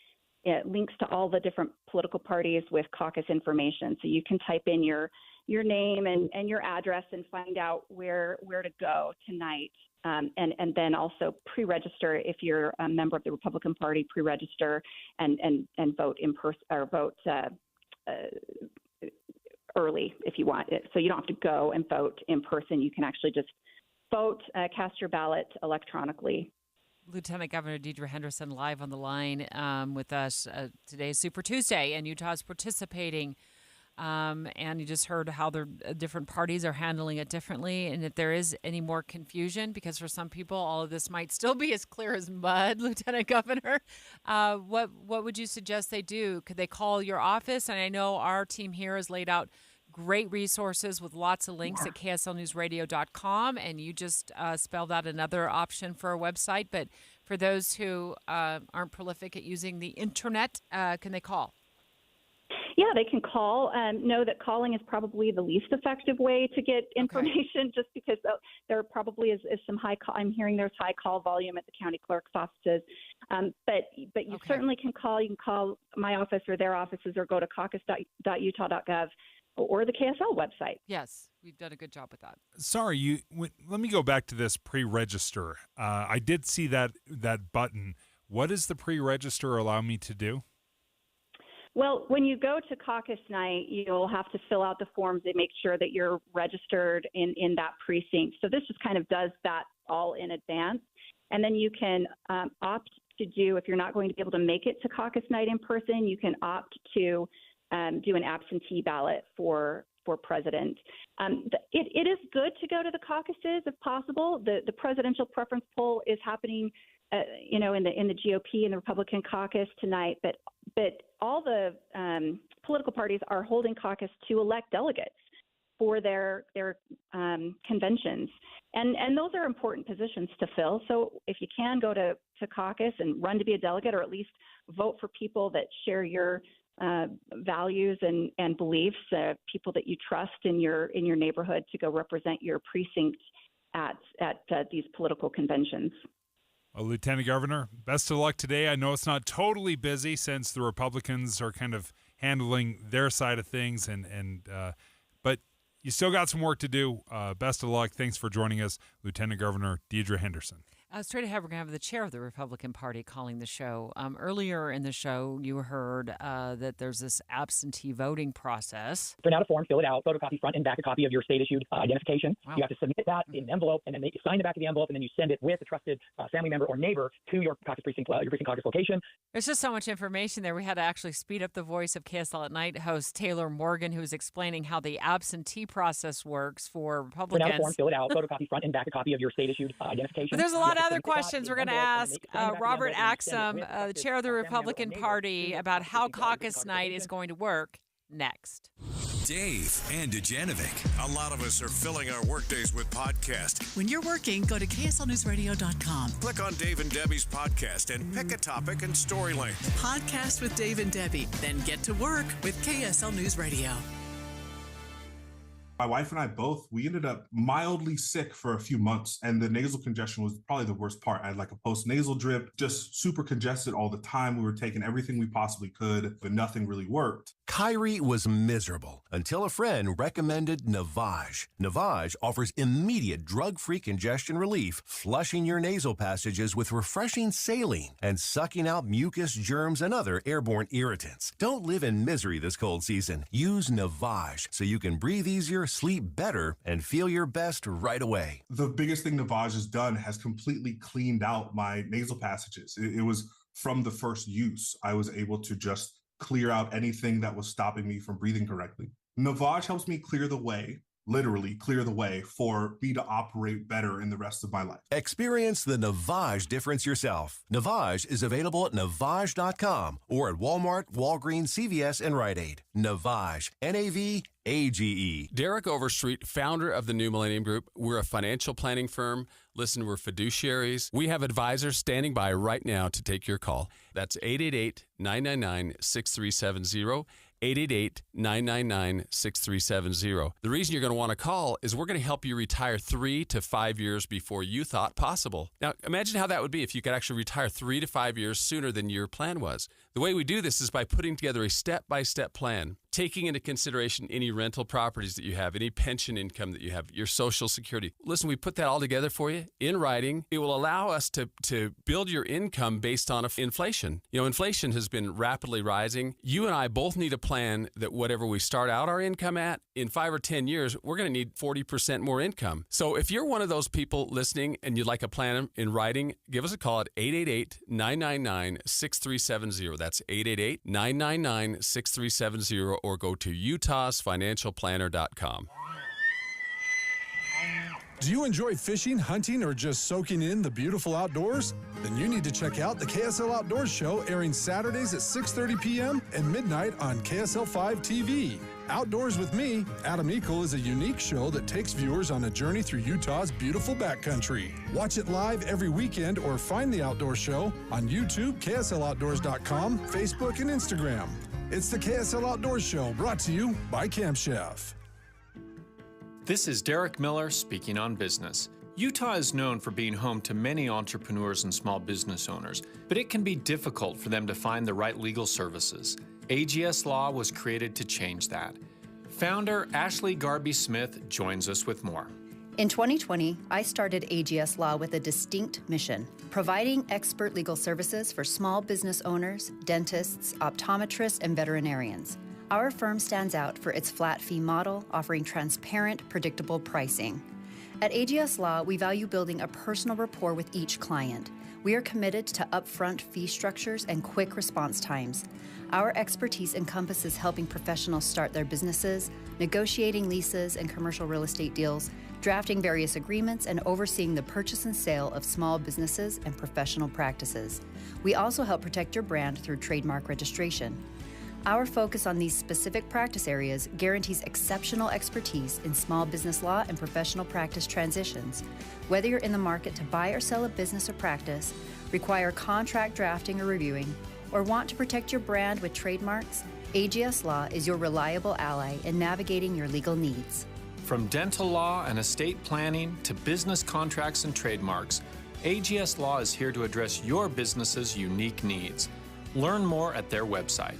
links to all the different political parties with caucus information. So you can type in your name and your address and find out where to go tonight. And then also pre-register if you're a member of the Republican Party. Pre-register and vote in person or vote early if you want it. So you don't have to go and vote in person. You can actually just vote, cast your ballot electronically. Lieutenant Governor Deidre Henderson live on the line with us. Today is Super Tuesday, and Utah's participating. And you just heard how the different parties are handling it differently, and if there is any more confusion, because for some people all of this might still be as clear as mud, Lieutenant Governor, what would you suggest they do? Could they call your office? And I know our team here has laid out great resources with lots of links at kslnewsradio.com, and you just spelled out another option for a website. But for those who aren't prolific at using the internet, can they call? Yeah, they can call. Know that calling is probably the least effective way to get information, just because there probably is some high call. I'm hearing there's high call volume at the county clerk's offices. But you certainly can call. You can call my office or their offices, or go to caucus.utah.gov or the KSL website. Yes, we've done a good job with that. Sorry, let me go back to this pre-register. I did see that button. What does the pre-register allow me to do? Well, when you go to caucus night, you'll have to fill out the forms that make sure that you're registered in that precinct. So this just kind of does that all in advance. And then you can opt to do, if you're not going to be able to make it to caucus night in person, you can opt to do an absentee ballot for president. It is good to go to the caucuses if possible. The presidential preference poll is happening in the GOP and the Republican caucus tonight, but all the political parties are holding caucus to elect delegates for their conventions, and those are important positions to fill. So if you can go to caucus and run to be a delegate, or at least vote for people that share your values and beliefs, people that you trust in your neighborhood to go represent your precinct at these political conventions. Lieutenant Governor, best of luck today. I know it's not totally busy since the Republicans are kind of handling their side of things, but you still got some work to do. Best of luck. Thanks for joining us, Lieutenant Governor Deidre Henderson. Straight ahead, we're going to have the chair of the Republican Party calling the show. Earlier in the show, you heard that there's this absentee voting process. Print out a form, fill it out, photocopy front and back a copy of your state-issued identification. Wow. You have to submit that in an envelope, and then they sign the back of the envelope, and then you send it with a trusted family member or neighbor to your caucus precinct, your precinct caucus location. There's just so much information there. We had to actually speed up the voice of KSL at Night host Taylor Morgan, who was explaining how the absentee process works for Republicans. Print out a form, fill it out, photocopy front and back a copy of your state-issued identification. But there's a lot of other questions. We're going to ask Robert Axum, the chair of the Republican Party, about how caucus night is going to work next. Dave and Dujanovic. A lot of us are filling our workdays with podcasts. When you're working, go to KSLNewsRadio.com. Click on Dave and Debbie's podcast and pick a topic and story length. Podcast with Dave and Debbie. Then get to work with KSL News Radio. My wife and I both, we ended up mildly sick for a few months, and the nasal congestion was probably the worst part. I had like a post-nasal drip, just super congested all the time. We were taking everything we possibly could, but nothing really worked. Kyrie was miserable until a friend recommended Navage. Navage offers immediate drug-free congestion relief, flushing your nasal passages with refreshing saline and sucking out mucus, germs, and other airborne irritants. Don't live in misery this cold season. Use Navage so you can breathe easier, sleep better, and feel your best right away. The biggest thing Navage has done has completely cleaned out my nasal passages. It was from the first use. I was able to just clear out anything that was stopping me from breathing correctly. Navage helps me clear the way, literally clear the way, for me to operate better in the rest of my life. Experience the Navage difference yourself. Navage is available at Navage.com or at Walmart, Walgreens, CVS, and Rite Aid. Navage, N-A-V-A-G-E. Derek Overstreet, founder of the New Millennium Group. We're a financial planning firm. Listen, we're fiduciaries. We have advisors standing by right now to take your call. That's 888-999-6370. 888-999-6370. The reason you're going to want to call is we're going to help you retire 3 to 5 years before you thought possible. Now, imagine how that would be if you could actually retire 3 to 5 years sooner than your plan was. The way we do this is by putting together a step-by-step plan, taking into consideration any rental properties that you have, any pension income that you have, your Social Security. Listen, we put that all together for you in writing. It will allow us to build your income based on inflation. You know, inflation has been rapidly rising. You and I both need a plan that whatever we start out our income at, in 5 or 10 years, we're going to need 40% more income. So if you're one of those people listening and you'd like a plan in writing, give us a call at 888-999-6370. That's 888-999-6370, or go to utahsfinancialplanner.com. Do you enjoy fishing, hunting, or just soaking in the beautiful outdoors? Then you need to check out the KSL Outdoors Show, airing Saturdays at 6:30 p.m. and midnight on KSL 5 TV. Outdoors with Me, Adam Eagle, is a unique show that takes viewers on a journey through Utah's beautiful backcountry. Watch it live every weekend or find the Outdoor Show on YouTube, KSLOutdoors.com, Facebook, and Instagram. It's the KSL Outdoors Show, brought to you by Camp Chef. This is Derek Miller speaking on business. Utah is known for being home to many entrepreneurs and small business owners, but it can be difficult for them to find the right legal services. AGS Law was created to change that. Founder Ashley Garby Smith joins us with more. In 2020, I started AGS Law with a distinct mission: providing expert legal services for small business owners, dentists, optometrists, and veterinarians. Our firm stands out for its flat fee model, offering transparent, predictable pricing. At AGS Law, we value building a personal rapport with each client. We are committed to upfront fee structures and quick response times. Our expertise encompasses helping professionals start their businesses, negotiating leases and commercial real estate deals, drafting various agreements, and overseeing the purchase and sale of small businesses and professional practices. We also help protect your brand through trademark registration. Our focus on these specific practice areas guarantees exceptional expertise in small business law and professional practice transitions. Whether you're in the market to buy or sell a business or practice, require contract drafting or reviewing, or want to protect your brand with trademarks, AGS Law is your reliable ally in navigating your legal needs. From dental law and estate planning to business contracts and trademarks, AGS Law is here to address your business's unique needs. Learn more at their website.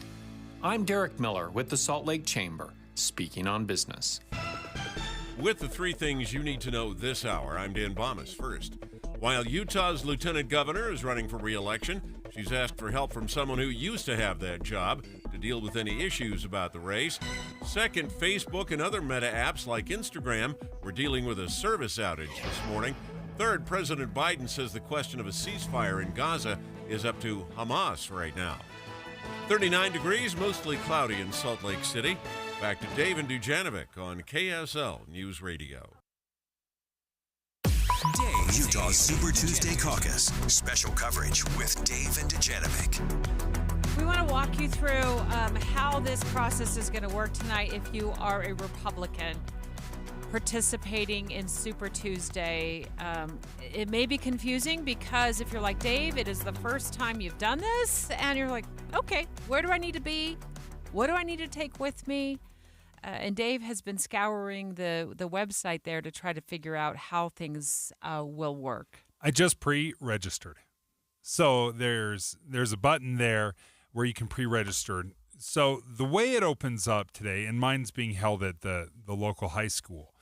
I'm Derek Miller with the Salt Lake Chamber, speaking on business. With the three things you need to know this hour, I'm Dan Bomas. First, while Utah's lieutenant governor is running for re-election, she's asked for help from someone who used to have that job to deal with any issues about the race. Second, Facebook and other meta apps like Instagram were dealing with a service outage this morning. Third, President Biden says the question of a ceasefire in Gaza is up to Hamas right now. 39 degrees, mostly cloudy in Salt Lake City. Back to Dave and Dujanovic on KSL News Radio. Dave, Utah's Super Tuesday Caucus. Special coverage with Dave and Dujanovic. We want to walk you through how this process is going to work tonight if you are a Republican participating in Super Tuesday. It may be confusing because if you're like, Dave, it is the first time you've done this, and you're like, okay, where do I need to be? What do I need to take with me? And Dave has been scouring the website there to try to figure out how things will work. I just pre-registered. So there's a button there where you can pre-register. So the way it opens up today, and mine's being held at the local high school,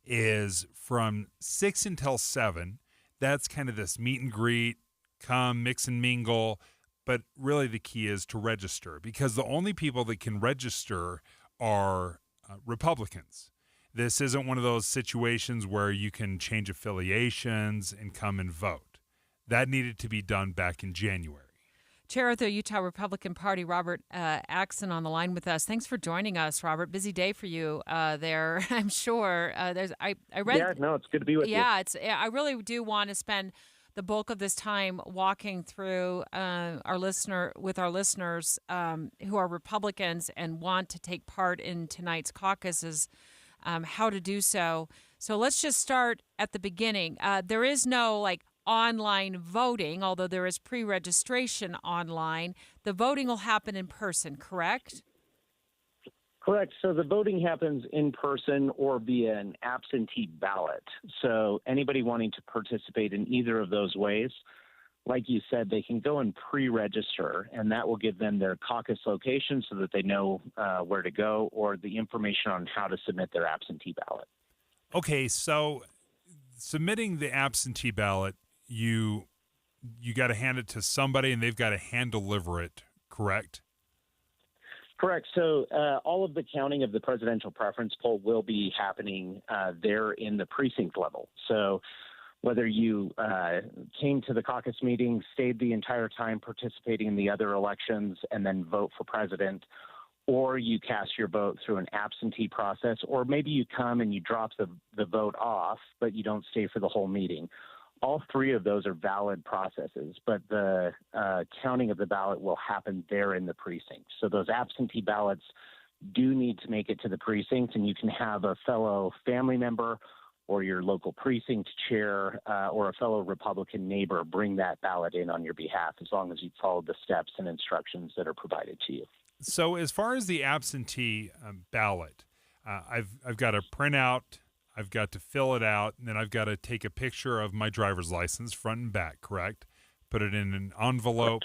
is from 6 until 7. That's kind of this meet and greet, come, mix and mingle. But really the key is to register, because the only people that can register are Republicans. This isn't one of those situations where you can change affiliations and come and vote. That needed to be done back in January. Chair of the Utah Republican Party, Robert Axon, on the line with us. Thanks for joining us, Robert. Busy day for you there, I'm sure. I read. Yeah, no, it's good to be with you. Yeah, I really do want to spend the bulk of this time walking through our listeners who are Republicans and want to take part in tonight's caucuses, how to do so. So let's just start at the beginning. There is no online voting, although there is pre-registration online. The voting will happen in person, correct? Correct. So the voting happens in person or via an absentee ballot. So anybody wanting to participate in either of those ways, like you said, they can go and pre-register, and that will give them their caucus location so that they know where to go, or the information on how to submit their absentee ballot. Okay, so submitting the absentee ballot, you got to hand it to somebody, and they've got to hand deliver it, correct? Correct. So all of the counting of the presidential preference poll will be happening there in the precinct level. So whether you came to the caucus meeting, stayed the entire time participating in the other elections, and then vote for president, or you cast your vote through an absentee process, or maybe you come and you drop the vote off, but you don't stay for the whole meeting. All three of those are valid processes, but the counting of the ballot will happen there in the precinct. So those absentee ballots do need to make it to the precinct, and you can have a fellow family member or your local precinct chair or a fellow Republican neighbor bring that ballot in on your behalf, as long as you follow the steps and instructions that are provided to you. So as far as the absentee ballot, I've got to print out, I've got to fill it out, and then I've got to take a picture of my driver's license front and back, correct? Put it in an envelope,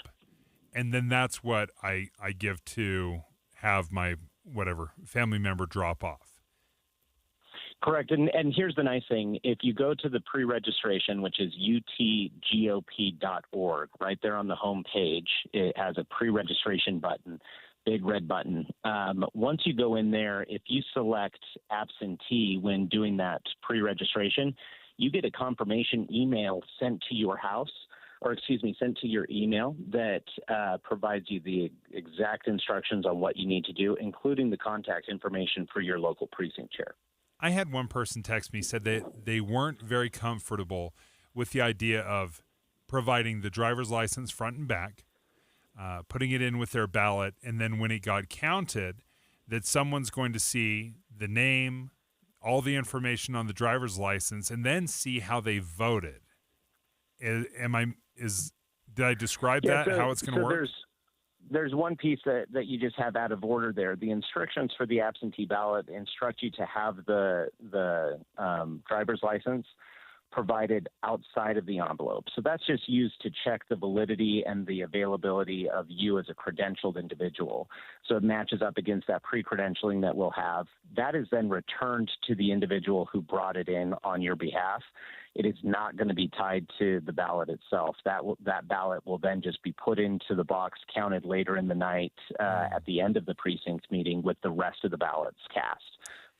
and then that's what I give to have my family member drop off. Correct. And here's the nice thing. If you go to the pre-registration, which is utgop.org, right there on the home page, it has a pre-registration button. Big red button. Once you go in there, if you select absentee when doing that pre-registration, you get a confirmation email sent to your house, sent to your email that provides you the exact instructions on what you need to do, including the contact information for your local precinct chair. I had one person text me, said that they weren't very comfortable with the idea of providing the driver's license front and back, putting it in with their ballot, and then when it got counted, that someone's going to see the name, all the information on the driver's license, and then see how they voted. Did I describe that, how it's going to work? There's one piece that you just have out of order there. The instructions for the absentee ballot instruct you to have the driver's license provided outside of the envelope. So that's just used to check the validity and the availability of you as a credentialed individual. So it matches up against that pre-credentialing that we'll have. That is then returned to the individual who brought it in on your behalf. It is not going to be tied to the ballot itself. That ballot will then just be put into the box, counted later in the night at the end of the precinct meeting with the rest of the ballots cast.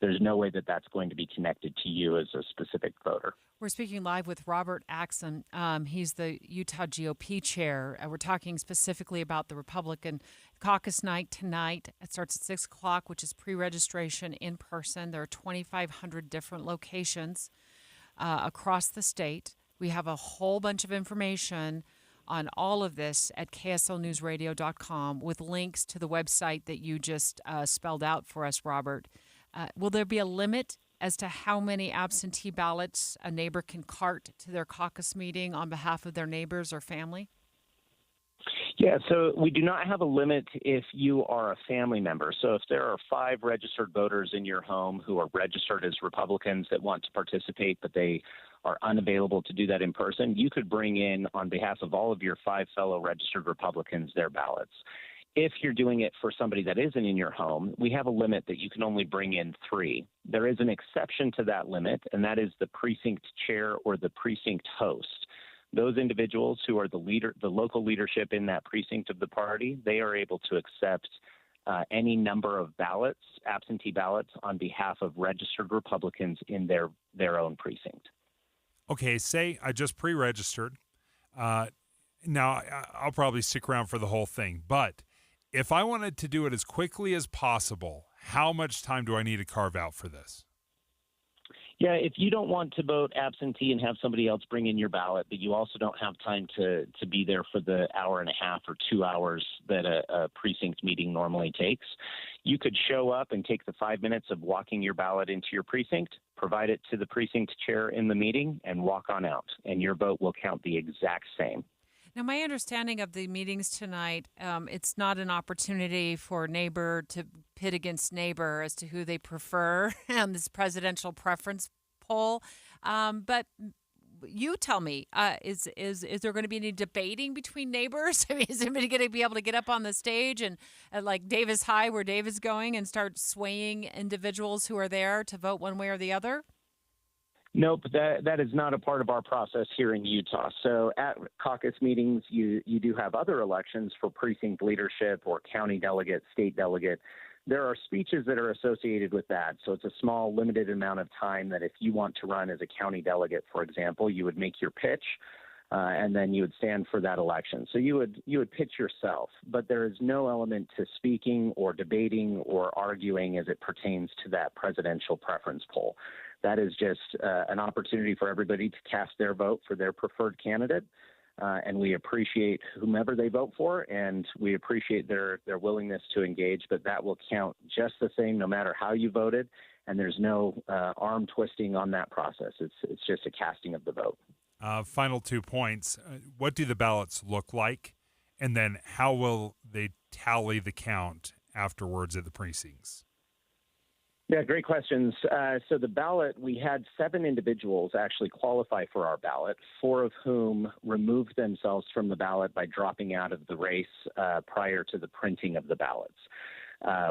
There's no way that that's going to be connected to you as a specific voter. We're speaking live with Robert Axon. He's the Utah GOP chair. We're talking specifically about the Republican caucus night tonight. It starts at 6 o'clock, which is pre-registration in person. There are 2,500 different locations across the state. We have a whole bunch of information on all of this at kslnewsradio.com with links to the website that you just spelled out for us, Robert. Will there be a limit as to how many absentee ballots a neighbor can cart to their caucus meeting on behalf of their neighbors or family? Yeah, so we do not have a limit if you are a family member. So if there are 5 registered voters in your home who are registered as Republicans that want to participate, but they are unavailable to do that in person, you could bring in, on behalf of all of your 5 fellow registered Republicans, their ballots. If you're doing it for somebody that isn't in your home, we have a limit that you can only bring in 3. There is an exception to that limit, and that is the precinct chair or the precinct host. Those individuals who are the local leadership in that precinct of the party, they are able to accept any number of ballots, absentee ballots, on behalf of registered Republicans in their own precinct. Okay, say I just pre-registered. Now, I'll probably stick around for the whole thing, but if I wanted to do it as quickly as possible, how much time do I need to carve out for this? Yeah, if you don't want to vote absentee and have somebody else bring in your ballot, but you also don't have time to be there for the hour and a half or 2 hours that a precinct meeting normally takes, you could show up and take the 5 minutes of walking your ballot into your precinct, provide it to the precinct chair in the meeting, and walk on out, and your vote will count the exact same. Now, my understanding of the meetings tonight, it's not an opportunity for neighbor to pit against neighbor as to who they prefer on this presidential preference poll. But you tell me, is there going to be any debating between neighbors? I mean, is anybody going to be able to get up on the stage and like Davis High, where David's going, and start swaying individuals who are there to vote one way or the other? Nope, that is not a part of our process here in Utah. So at caucus meetings, you do have other elections for precinct leadership or county delegate, state delegate. There are speeches that are associated with that. So it's a small, limited amount of time that if you want to run as a county delegate, for example, you would make your pitch, and then you would stand for that election. So you would pitch yourself, but there is no element to speaking or debating or arguing as it pertains to that presidential preference poll. That is just an opportunity for everybody to cast their vote for their preferred candidate, and we appreciate whomever they vote for, and we appreciate their willingness to engage, but that will count just the same no matter how you voted, and there's no arm twisting on that process. It's just a casting of the vote. Final 2 points. What do the ballots look like? And then how will they tally the count afterwards at the precincts? Yeah, great questions. So the ballot, we had 7 individuals actually qualify for our ballot, 4 of whom removed themselves from the ballot by dropping out of the race prior to the printing of the ballots.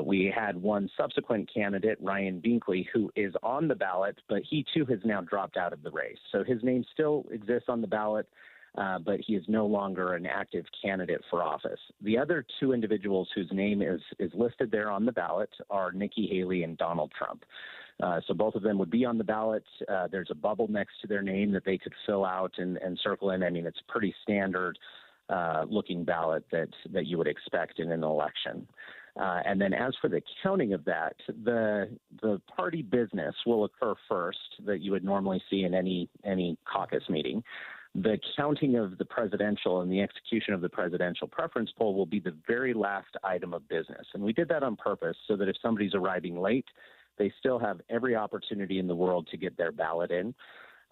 We had one subsequent candidate, Ryan Binkley, who is on the ballot, but he too has now dropped out of the race. So his name still exists on the ballot, but he is no longer an active candidate for office. The other 2 individuals whose name is listed there on the ballot are Nikki Haley and Donald Trump. So both of them would be on the ballot. There's a bubble next to their name that they could fill out and circle in. I mean, it's a pretty standard looking ballot that you would expect in an election. And then as for the counting of that, the party business will occur first that you would normally see in any caucus meeting. The counting of the presidential and the execution of the presidential preference poll will be the very last item of business. And we did that on purpose so that if somebody's arriving late, they still have every opportunity in the world to get their ballot in.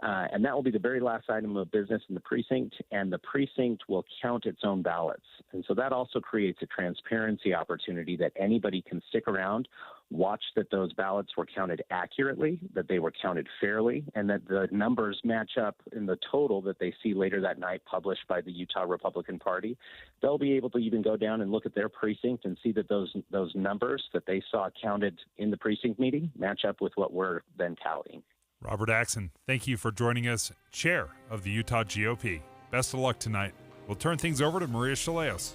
And that will be the very last item of business in the precinct, and the precinct will count its own ballots. And so that also creates a transparency opportunity that anybody can stick around, watch that those ballots were counted accurately, that they were counted fairly, and that the numbers match up in the total that they see later that night published by the Utah Republican Party. They'll be able to even go down and look at their precinct and see that those numbers that they saw counted in the precinct meeting match up with what we're then tallying. Robert Axon, thank you for joining us, chair of the Utah GOP. Best of luck tonight. We'll turn things over to Maria Chaleos.